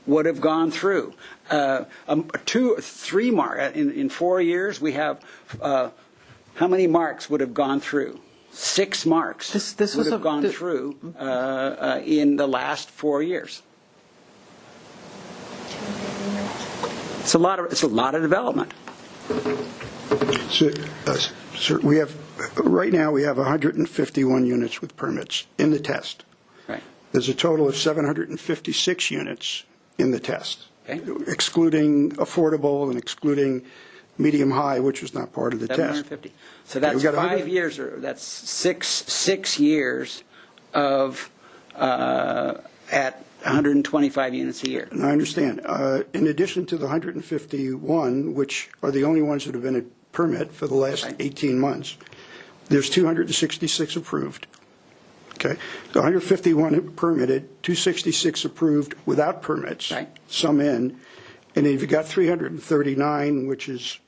would have gone through 3 mark in 4 years. We have how many marks would have gone through? 6 marks this would have gone through in the last 4 years. It's a lot of development. So, sir, we have right now we have 151 units with permits in the test. Right. There's a total of 756 units in the test, okay, excluding affordable and excluding medium high, which was not part of the test. 750. So that's 5 years, or that's six years of at 125 units a year. And I understand. In addition to the 151, which are the only ones that have been a permit for the last 18 months, there's 266 approved. Okay, so 151 permitted, 266 approved without permits, some in, and if you've got 339, which is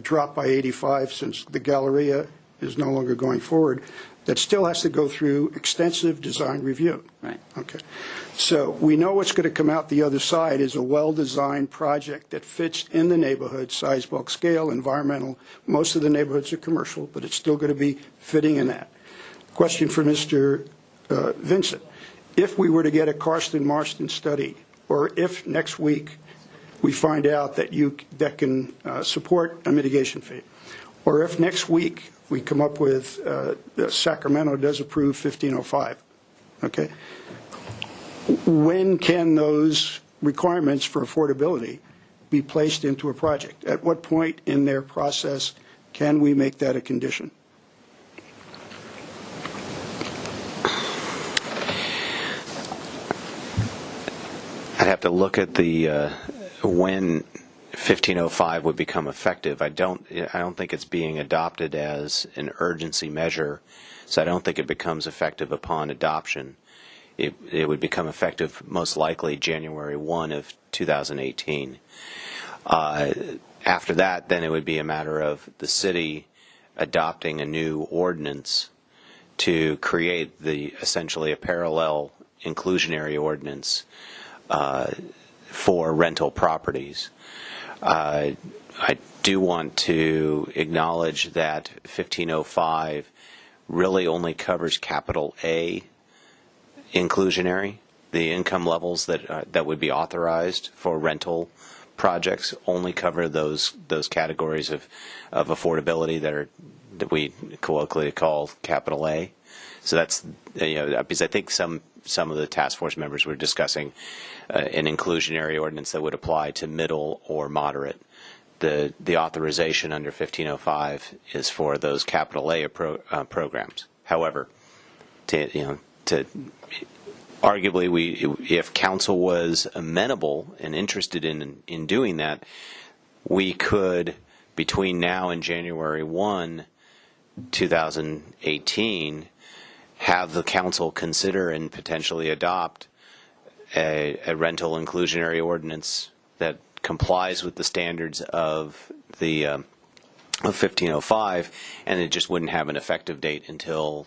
dropped by 85 since the Galleria is no longer going forward, that still has to go through extensive design review. Right. Okay. So we know what's going to come out the other side is a well-designed project that fits in the neighborhood, size, bulk, scale, environmental. Most of the neighborhoods are commercial, but it's still going to be fitting in that. Question for Mr. Vincent. If we were to get a Karsten-Marston study, or if next week we find out that that can support a mitigation fee, or if next week we come up with Sacramento does approve 1505, okay? When can those requirements for affordability be placed into a project? At what point in their process can we make that a condition? I'd have to look at the when 1505 would become effective. I don't think it's being adopted as an urgency measure, so I don't think it becomes effective upon adoption. It would become effective most likely January 1 of 2018. After that, then it would be a matter of the city adopting a new ordinance to create essentially a parallel inclusionary ordinance for rental properties. I do want to acknowledge that 1505 really only covers capital A inclusionary. The income levels that would be authorized for rental projects only cover those categories of affordability that we colloquially call capital A. So that's because I think some of the task force members were discussing an inclusionary ordinance that would apply to middle or moderate. The authorization under 1505 is for those capital A programs. However, to arguably, if council was amenable and interested in doing that, we could, between now and January 1, 2018, have the council consider and potentially adopt a rental inclusionary ordinance that complies with the standards of 1505, and it just wouldn't have an effective date until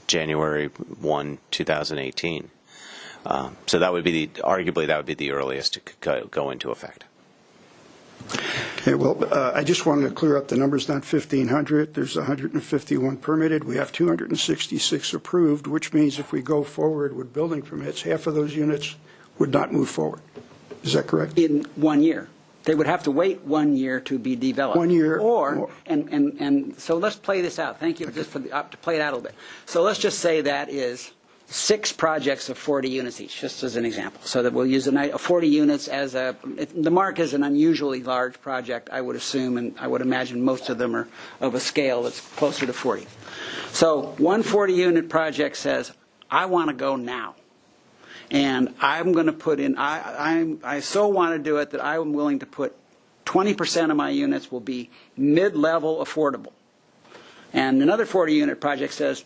January 1, 2018. So that would be arguably that would be the earliest to go into effect. Okay, well, I just wanted to clear up the numbers, not 1,500. There's 151 permitted. We have 266 approved, which means if we go forward with building permits, half of those units would not move forward. Is that correct? In 1 year. They would have to wait 1 year to be developed. 1 year. And so let's play this out. Thank you just for to play it out a little bit. So let's just say that is 6 projects of 40 units each, just as an example. So that we'll use 40 units as the Mark is an unusually large project, I would assume, and I would imagine most of them are of a scale that's closer to 40. So one 40-unit project says, I want to go now. And I'm going to put in, I so want to do it that I'm willing to put 20% of my units will be mid-level affordable. And another 40-unit project says,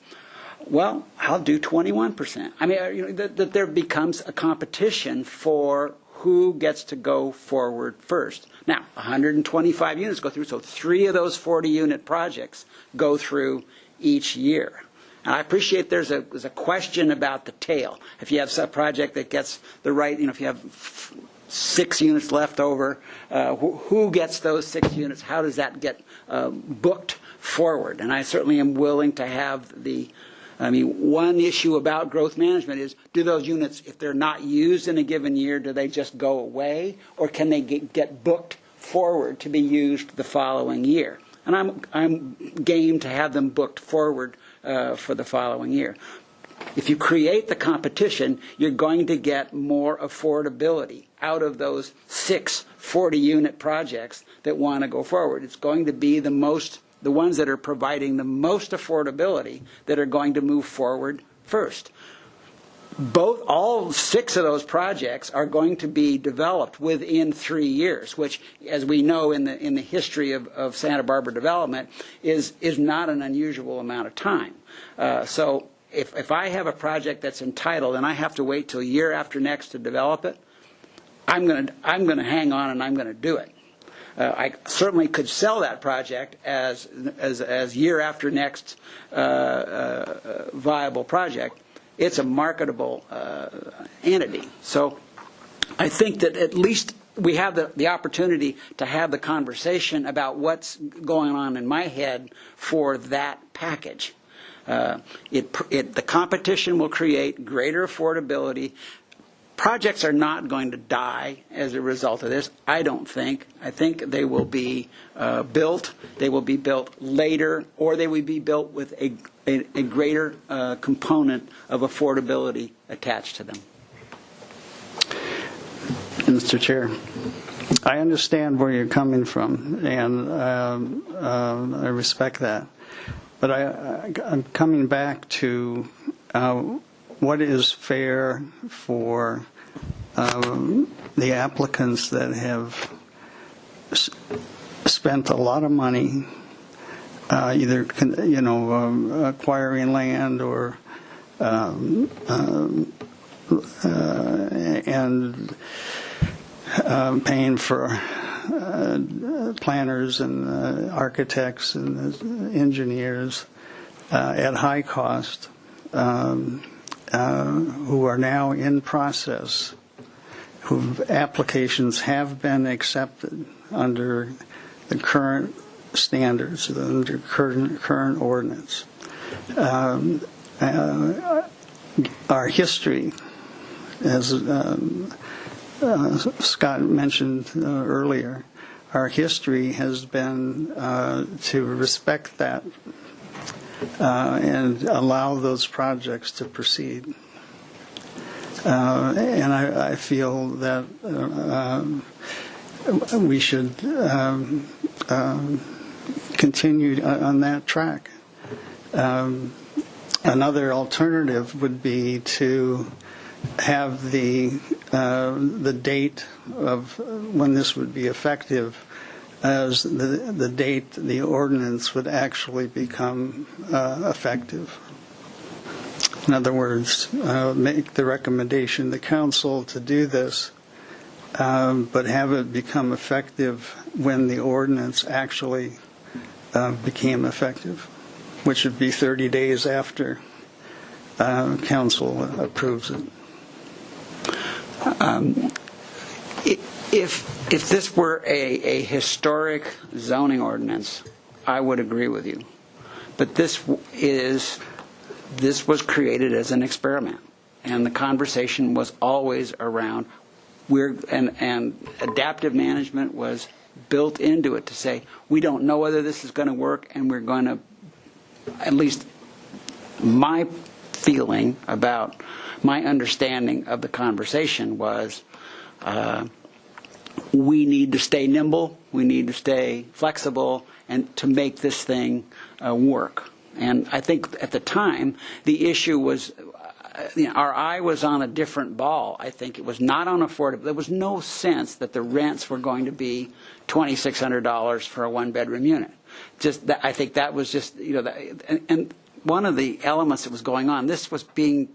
well, I'll do 21%. I mean, that there becomes a competition for who gets to go forward first. Now, 125 units go through, so 3 of those 40-unit projects go through each year. And I appreciate there's a question about the tail. If you have some project that gets the right, if you have 6 units left over, who gets those 6 units? How does that get booked forward? And I certainly am willing to have one issue about growth management is, do those units, if they're not used in a given year, do they just go away? Or can they get booked forward to be used the following year? And I'm game to have them booked forward for the following year. If you create the competition, you're going to get more affordability out of those 6 40-unit projects that want to go forward. It's going to be the ones that are providing the most affordability that are going to move forward first. All 6 of those projects are going to be developed within 3 years, which, as we know in the history of Santa Barbara development, is not an unusual amount of time. So if I have a project that's entitled and I have to wait till year after next to develop it, I'm going to hang on and I'm going to do it. I certainly could sell that project as year after next viable project. It's a marketable entity. So I think that at least we have the opportunity to have the conversation about what's going on in my head for that package. The competition will create greater affordability. Projects are not going to die as a result of this, I don't think. I think they will be built. They will be built later, or they will be built with a greater component of affordability attached to them. Mr. Chair, I understand where you're coming from, and I respect that. But I'm coming back to what is fair for the applicants that have spent a lot of money either acquiring land or and paying for planners and architects and engineers at high cost, who are now in process, whose applications have been accepted under the current standards, under current ordinance. Our history, as Scott mentioned earlier, our history has been to respect that and allow those projects to proceed. And I feel that we should continue on that track. Another alternative would be to have the date of when this would be effective as the date the ordinance would actually become effective. In other words, make the recommendation to the council to do this, but have it become effective when the ordinance actually became effective, which would be 30 days after council approves it. If this were a historic zoning ordinance, I would agree with you. But this was created as an experiment, and the conversation was always around and adaptive management was built into it to say we don't know whether this is going to work, and we're going to, at least my feeling about my understanding of the conversation was we need to stay nimble, we need to stay flexible, and to make this thing work. And I think at the time the issue was our eye was on a different ball. I think it was not on affordable. There was no sense that the rents were going to be $2,600 for a one-bedroom unit. Just that, I think that was just, and one of the elements that was going on, this was being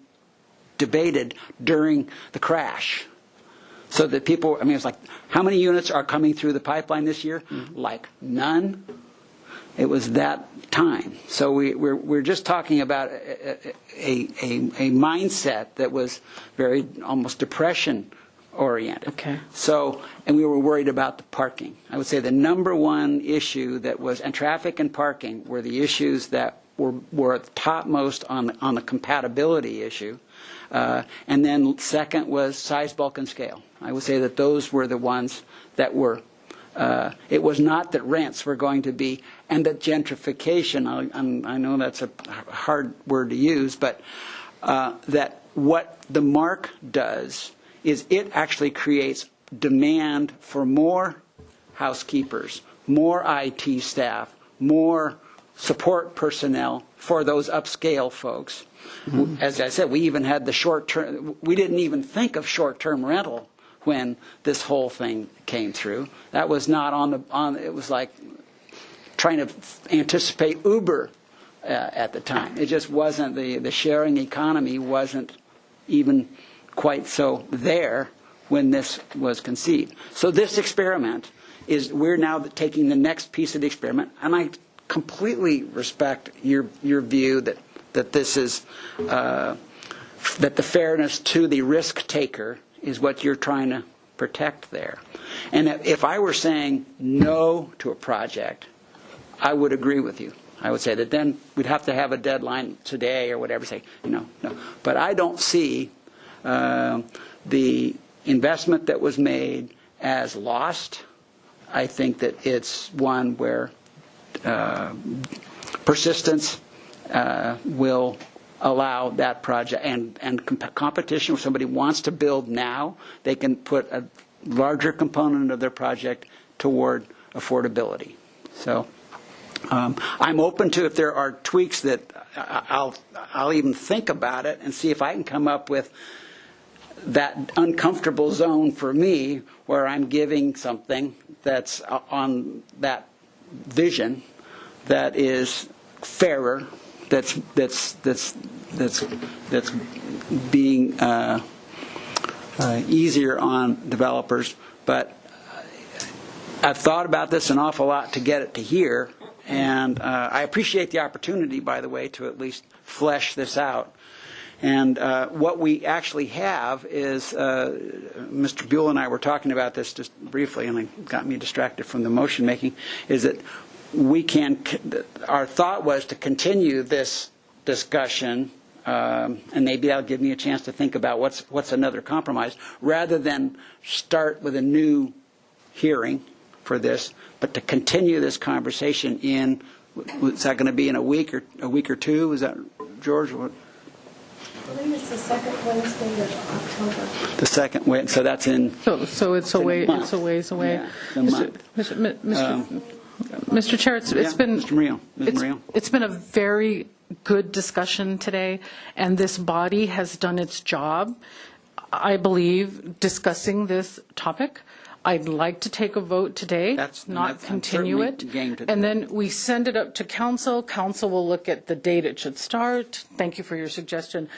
debated during the crash. So that people, it's like, how many units are coming through the pipeline this year? Mm-hmm. Like none. It was that time. So we're just talking about a mindset that was very almost depression oriented. Okay. So, and we were worried about the parking. I would say the number one issue that was, and traffic and parking were the issues that were topmost on the compatibility issue. And then second was size, bulk, and scale. I would say that those were the ones that were, it was not that rents were going to be, and that gentrification, I know that's a hard word to use, but that what the mark does is it actually creates demand for more housekeepers, more IT staff, more support personnel for those upscale folks. Mm-hmm. As I said, we even had the short-term, we didn't even think of short-term rental when this whole thing came through. That was not it was like trying to anticipate Uber at the time. It just wasn't, the sharing economy wasn't even quite so there when this was conceived. So this experiment is, we're now taking the next piece of the experiment, and I completely respect your view that this is, that the fairness to the risk taker is what you're trying to protect there. And if I were saying no to a project, I would agree with you. I would say that then we'd have to have a deadline today or whatever, say, no. But I don't see the investment that was made as lost. I think that it's one where persistence will allow that project, and competition, if somebody wants to build now, they can put a larger component of their project toward affordability. So I'm open to, if there are tweaks, that I'll even think about it and see if I can come up with that uncomfortable zone for me where I'm giving something that's on that vision that is fairer, that's being easier on developers. But I've thought about this an awful lot to get it to here, and I appreciate the opportunity, by the way, to at least flesh this out. And what we actually have is, Mr. Buell and I were talking about this just briefly, and it got me distracted from the motion making, is that our thought was to continue this discussion, and maybe that'll give me a chance to think about what's another compromise, rather than start with a new hearing for this, but to continue this conversation in, is that going to be in a week or two? Is that, George? What? I believe it's the second Wednesday of October. The second Wednesday, so that's in. So it's a ways away. Yeah, a month. Mr. Chair, it's been a very good discussion today, and this body has done its job, I believe, discussing this topic. I'd like to take a vote today, not continue it, and then we send it up to council. Council will look at the date it should start. Thank you for your suggestion.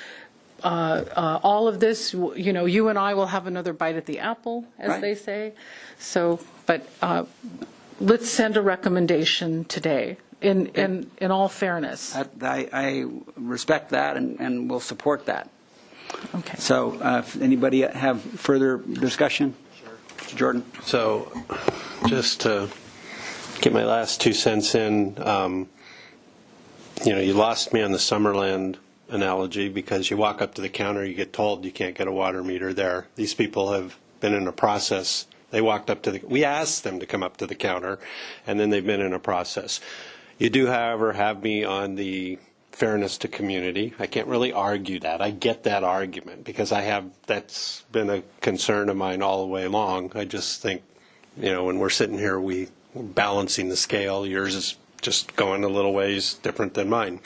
All of this, you and I will have another bite at the apple, as they say. So, but let's send a recommendation today. In all fairness, I respect that and will support that. Okay. So, if anybody have further discussion? Mr. Jordan. So just to get my last 2 cents in, you lost me on the Summerland analogy because you walk up to the counter, you get told you can't get a water meter there. These people have been in a process. They walked up to we asked them to come up to the counter, and then they've been in a process. You do, however, have me on the fairness to community. I can't really argue that. I get that argument because that's been a concern of mine all the way along. I just think, when we're sitting here, we're balancing the scale. Yours is just going a little ways different than mine.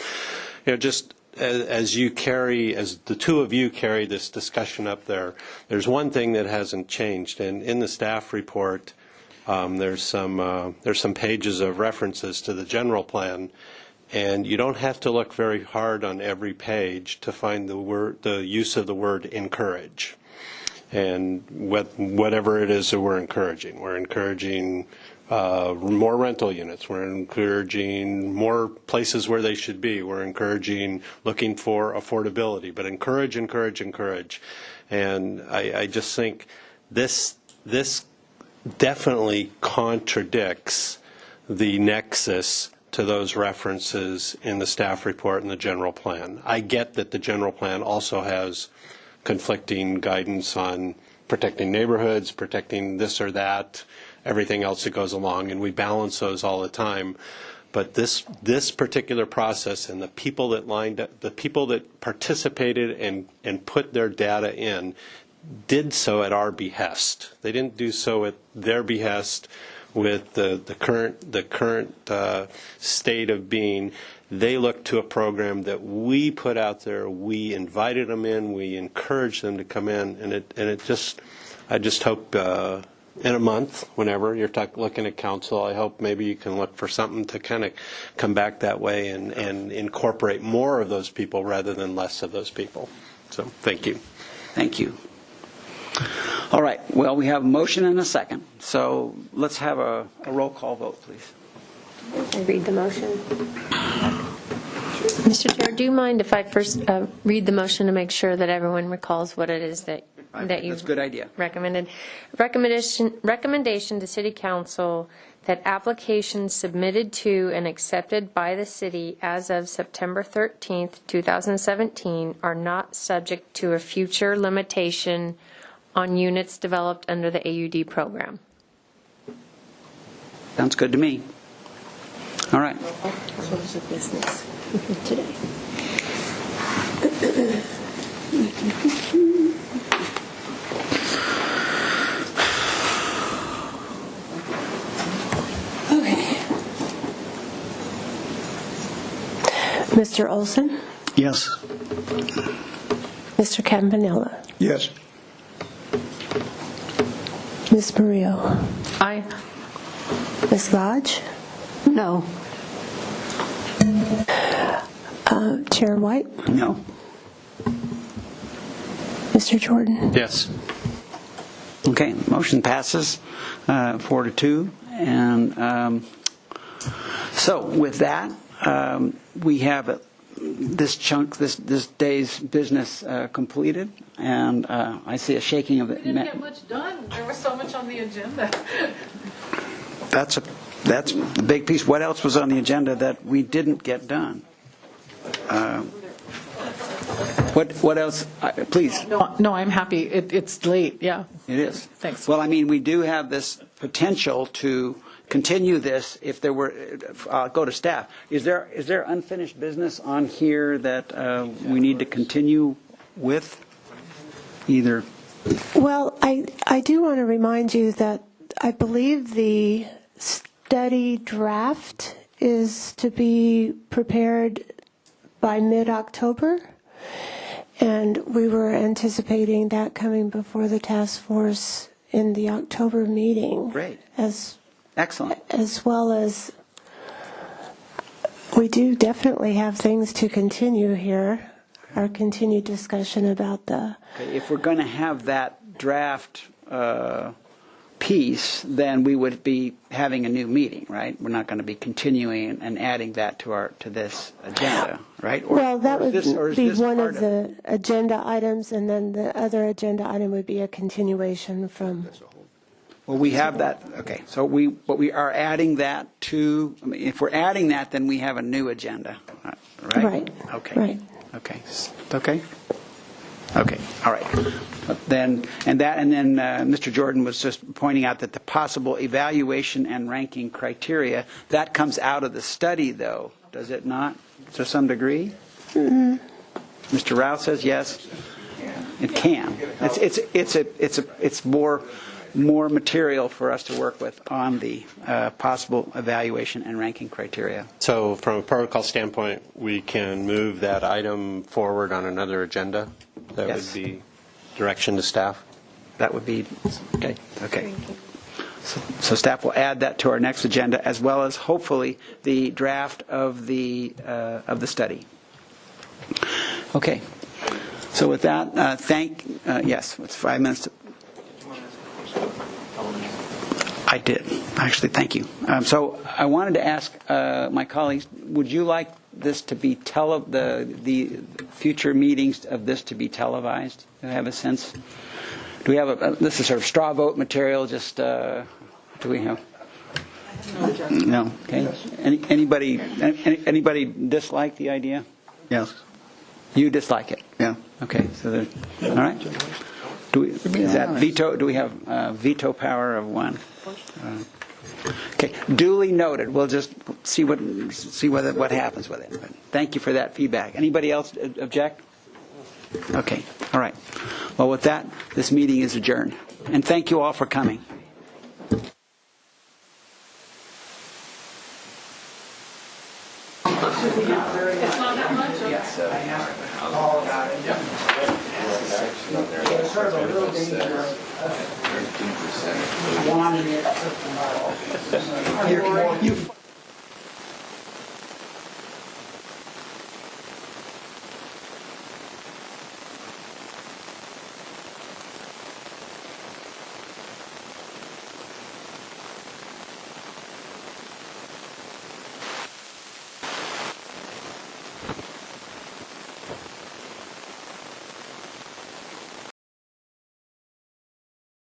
Just as the two of you carry this discussion up there, there's one thing that hasn't changed, and in the staff report, there's some pages of references to the general plan, and you don't have to look very hard on every page to find the use of the word encourage, and whatever it is that we're encouraging. We're encouraging more rental units. We're encouraging more places where they should be. We're encouraging looking for affordability, but encourage. And I just think this definitely contradicts the nexus to those references in the staff report and the general plan. I get that the general plan also has conflicting guidance on protecting neighborhoods, protecting this or that, everything else that goes along, and we balance those all the time. But this particular process and the people that participated and put their data in did so at our behest. They didn't do so at their behest with the current state of being. They looked to a program that we put out there. We invited them in. We encouraged them to come in, I just hope in a month, whenever you're looking at council, I hope maybe you can look for something to kind of come back that way and incorporate more of those people rather than less of those people. So thank you. Thank you. All right. Well, we have a motion and a second. So let's have a roll call vote, please. I read the motion. Mr. Chair, do you mind if I first read the motion to make sure that everyone recalls what it is that you That's a good idea. recommended? Recommendation to City Council that applications submitted to and accepted by the city as of September 13th, 2017 are not subject to a future limitation on units developed under the AUD program. Sounds good to me. All right. Close of business today. Mr. Olson? Yes. Mr. Campanella? Yes. Ms. Murillo? Aye. Ms. Lodge? No. Chair White? No. Mr. Jordan? Yes. Okay. Motion passes 4-2. And so with that, we have this day's business completed, and I see a shaking of it. We didn't get much done. There was so much on the agenda. That's a big piece. What else was on the agenda that we didn't get done? What else? Please. No, I'm happy. It's late. Yeah. It is. Thanks. Well, I mean, we do have this potential to continue this if there were. I'll go to staff. Is there unfinished business on here that we need to continue with? Either. Well, I do want to remind you that I believe the study draft is to be prepared by mid-October, and we were anticipating that coming before the task force in the October meeting. Great. Excellent. As well as we do definitely have things to continue here, our continued discussion about the... Okay, if we're going to have that draft piece, then we would be having a new meeting, right? We're not going to be continuing and adding that to this agenda, right? Well, that would be one of the agenda items, and then the other agenda item would be a continuation from... Well, we have that. Okay, so we are adding that to. I mean, if we're adding that, then we have a new agenda, right? Right. Okay. Right. Okay. Okay. Okay. All right. Then Mr. Jordan was just pointing out that the possible evaluation and ranking criteria that comes out of the study, though, does it not, to some degree? Mm-hmm. Mr. Rao says yes. It can. It's more material for us to work with on the possible evaluation and ranking criteria. So from a protocol standpoint, we can move that item forward on another agenda? That Yes. would be direction to staff? That would be, okay. Okay. So staff will add that to our next agenda, as well as hopefully the draft of the study. Okay. So with that, yes, it's 5 minutes. I did, actually, thank you. So I wanted to ask my colleagues, would you like this to be the future meetings of this to be televised? Do you have a sense? Do we have this is sort of straw vote material, just, do we have? No, okay. Anybody dislike the idea? Yes. You dislike it? Yeah. Okay, so all right. Is that veto? Do we have veto power of one? Okay, duly noted. We'll just see what happens with it. But thank you for that feedback. Anybody else object? Okay, all right. Well, with that, this meeting is adjourned. And thank you all for coming. It's not that much? Yes, all about it. It's sort of a little dangerous. 13%. Wanting it.